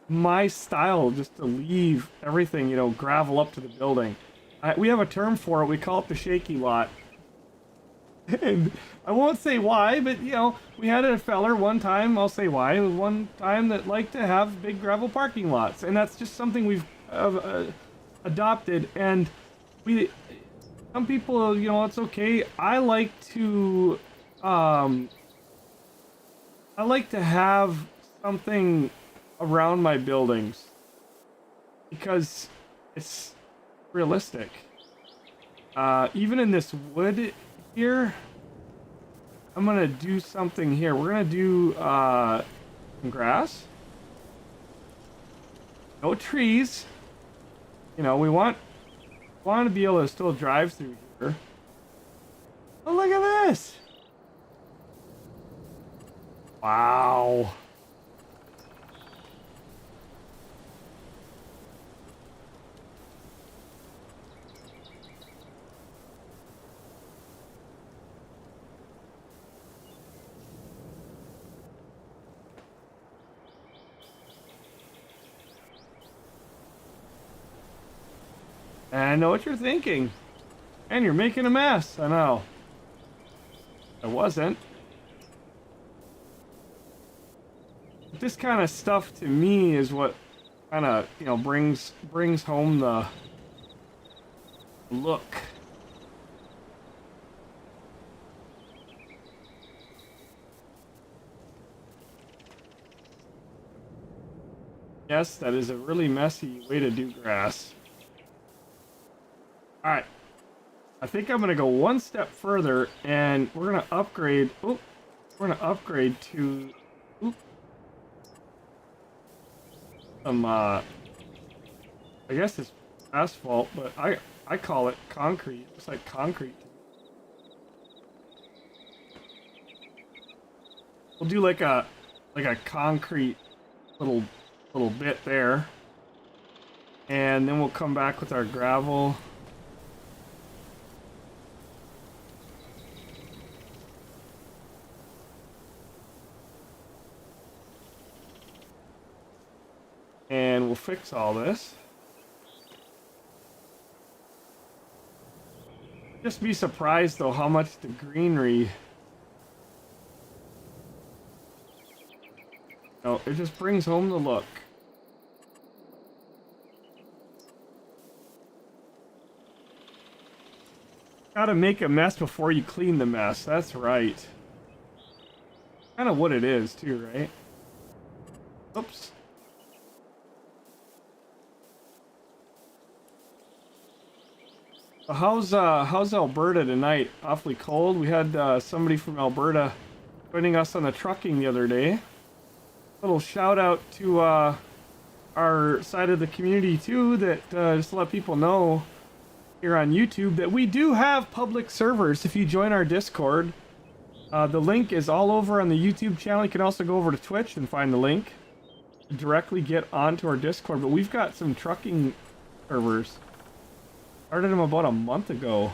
my style just to leave everything, gravel up to the building. We have a term for it. We call it the shaky lot. And I won't say why, but we had a feller one time, I'll say why, one time that liked to have big gravel parking lots. And that's just something we've adopted. And some people, it's okay. I like to have something around my buildings because it's realistic. Even in this wood here, I'm gonna do something here. We're gonna do some grass. No trees. We want to be able to still drive through here. Oh, look at this! Wow. I know what you're thinking. And you're making a mess. I know. I wasn't. This kind of stuff to me is what kind of, brings home the look. Yes, that is a really messy way to do grass. Alright. I think I'm going to go one step further, and we're going to upgrade... Oh, we're going to upgrade to... Oop, some, I guess it's asphalt, but I call it concrete. It's like concrete. We'll do like a concrete little bit there, and then we'll come back with our gravel. And we'll fix all this. Just be surprised though how much the greenery, no, it just brings home the look. Gotta make a mess before you clean the mess, that's right. Kind of what it is too, right? Oops. How's Alberta tonight? Awfully cold. We had somebody from Alberta joining us on the trucking the other day. Little shout out to our side of the community too, that just to let people know here on YouTube that we do have public servers. If you join our Discord, the link is all over on the YouTube channel. You can also go over to Twitch and find the link to directly get onto our Discord. But we've got some trucking servers. Started them about a month ago.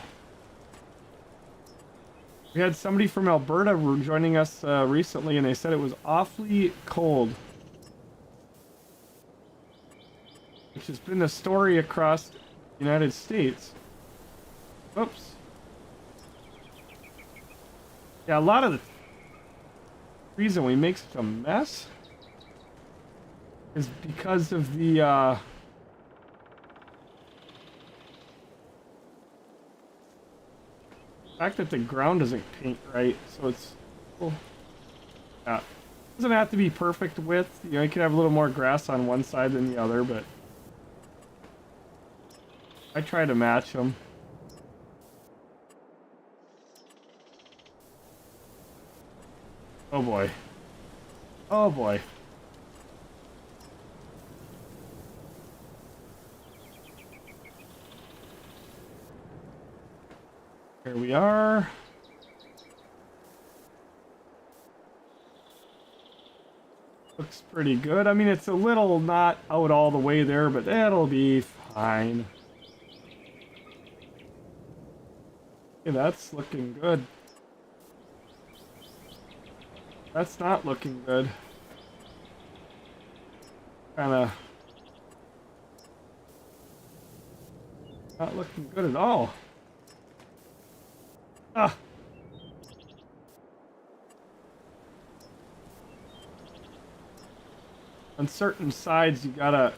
We had somebody from Alberta joining us recently, and they said it was awfully cold. Which has been the story across the United States. Oops. Yeah, a lot of the reason we make such a mess is because of the fact that the ground doesn't paint right, so it's, well, yeah, it doesn't have to be perfect width. You know, you can have a little more grass on one side than the other, but I try to match them. Oh boy. Oh boy. Here we are. Looks pretty good. I mean, it's a little not out all the way there, but that'll be fine. Okay, that's looking good. That's not looking good. Kinda not looking good at all. Ah. On certain sides, you gotta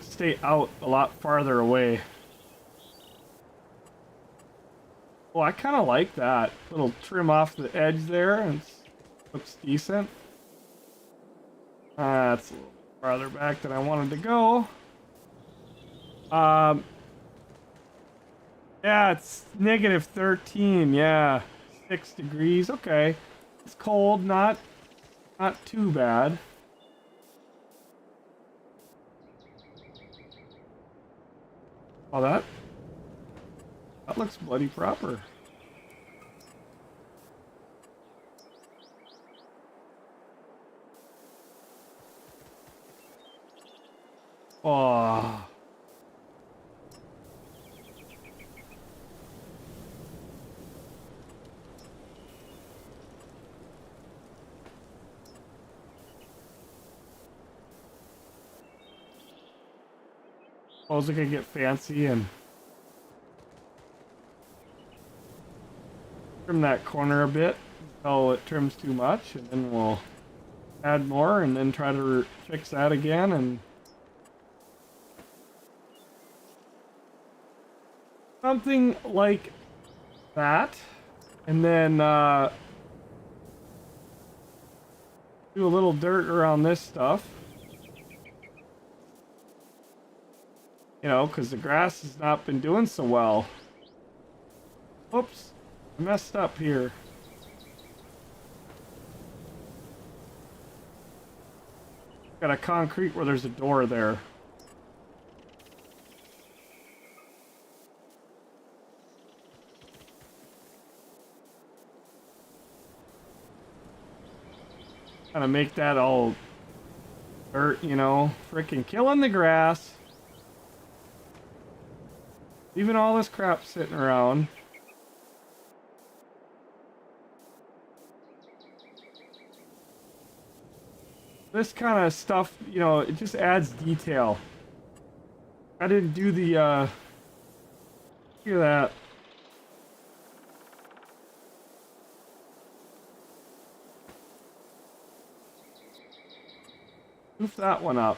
stay out a lot farther away. Well, I kind of like that little trim off the edge there, and it looks decent. That's a little farther back than I wanted to go. Yeah, it's -13. Yeah, 6 degrees. Okay, it's cold. Not too bad. Oh, that looks bloody proper. Oh. Suppose I could get fancy and trim that corner a bit until it trims too much, and then we'll add more and then try to fix that again, and something like that. And then Do a little dirt around this stuff. You know, because the grass has not been doing so well. Oops, I messed up here. Got a concrete where there's a door there. Gotta make that all dirt, you know. Freaking killing the grass. Leaving all this crap sitting around. This kind of stuff, you know, it just adds detail. I didn't do the, look at that. Goof that one up.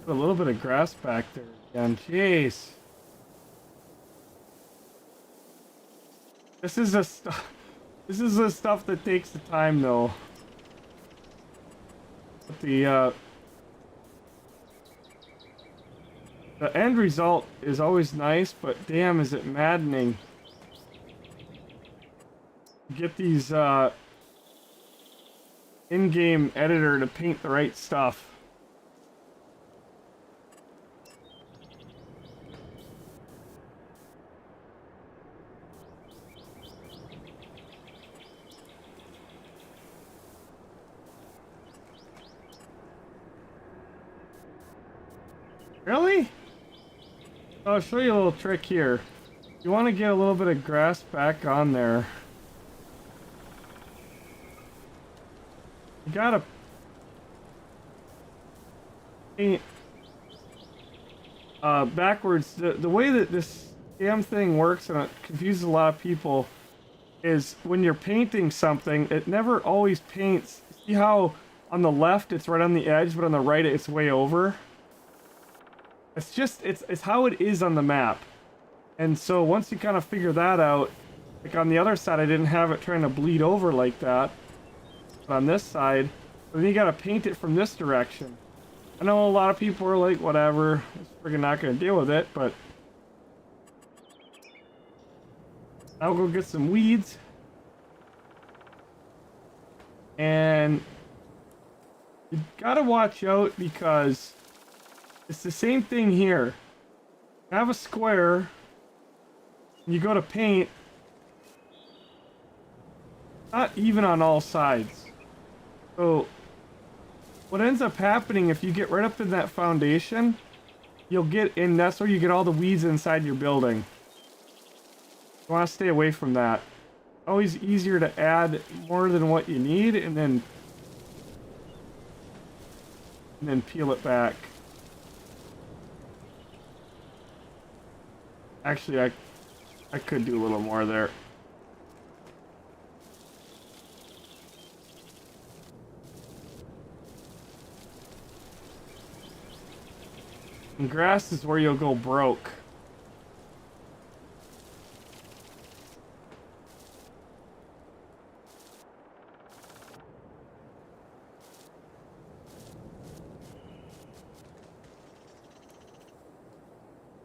Put a little bit of grass back there again. Jeez. This is the stuff that takes the time though. But the end result is always nice, but damn is it maddening. Get these in-game editor to paint the right stuff. Really? I'll show you a little trick here. You want to get a little bit of grass back on there. You gotta paint backwards. The way that this damn thing works, and it confuses a lot of people, is when you're painting something, it never always paints. See how on the left it's right on the edge, but on the right it's way over? It's just, it's how it is on the map. And so once you kind of figure that out, like on the other side I didn't have it trying to bleed over like that. But on this side, then you gotta paint it from this direction. I know a lot of people are like, whatever, I'm freaking not gonna deal with it, but I'll go get some weeds. And you gotta watch out because it's the same thing here. You have a square, you go to paint, not even on all sides. So what ends up happening if you get right up in that foundation, you'll get in, that's where you get all the weeds inside your building. You want to stay away from that. Always easier to add more than what you need and then peel it back. Actually, I could do a little more there. And grass is where you'll go broke.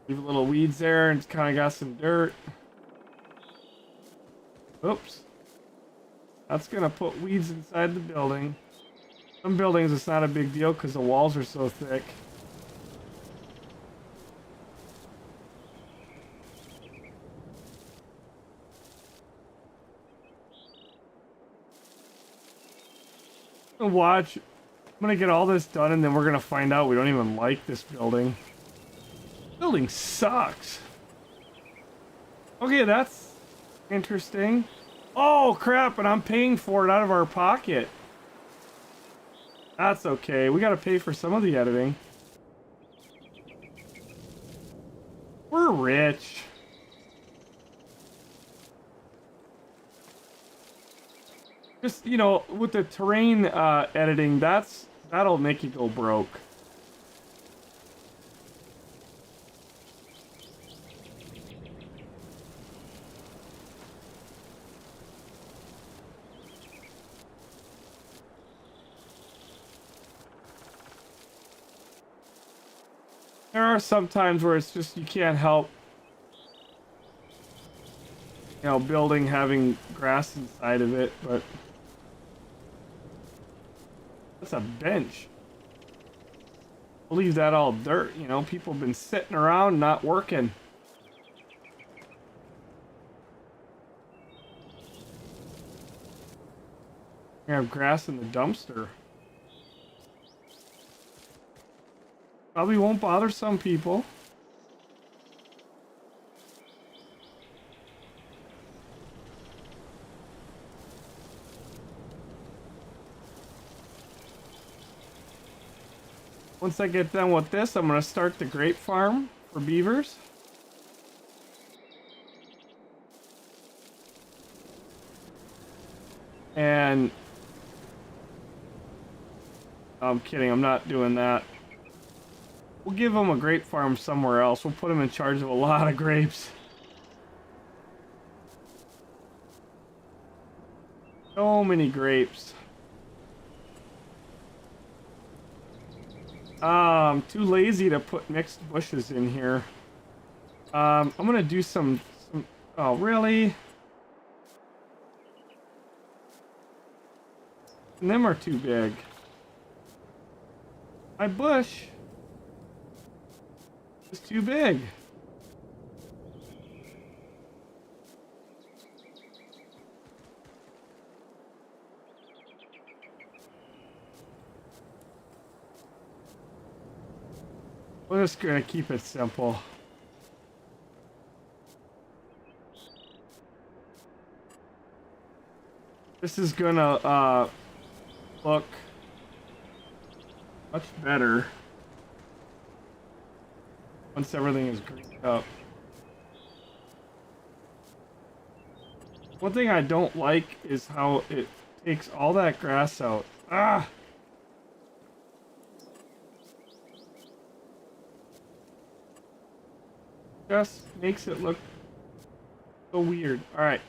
Leave a little weeds there and kind of got some dirt. Oops. That's gonna put weeds inside the building. Some buildings it's not a big deal because the walls are so thick. Watch. I'm gonna get all this done and then we're gonna find out we don't even like this building. Building sucks. Okay, that's interesting. Oh crap, and I'm paying for it out of our pocket. That's okay. We gotta pay for some of the editing. We're rich. Just, you know, with the terrain editing, that'll make you go broke. There are some times where it's just you can't help, you know, building having grass inside of it, but that's a bench. We'll leave that all dirt, you know, people have been sitting around not working. We have grass in the dumpster. Probably won't bother some people. Once I get done with this, I'm gonna start the grape farm for beavers. And I'm kidding, I'm not doing that. We'll give them a grape farm somewhere else. We'll put them in charge of a lot of grapes. So many grapes. I'm too lazy to put mixed bushes in here. I'm gonna do some oh, really? And them are too big. My bush is too big. We're just gonna keep it simple. This is gonna look much better once everything is greened up. One thing I don't like is how it takes all that grass out. Ah! Just makes it look so weird. Alright.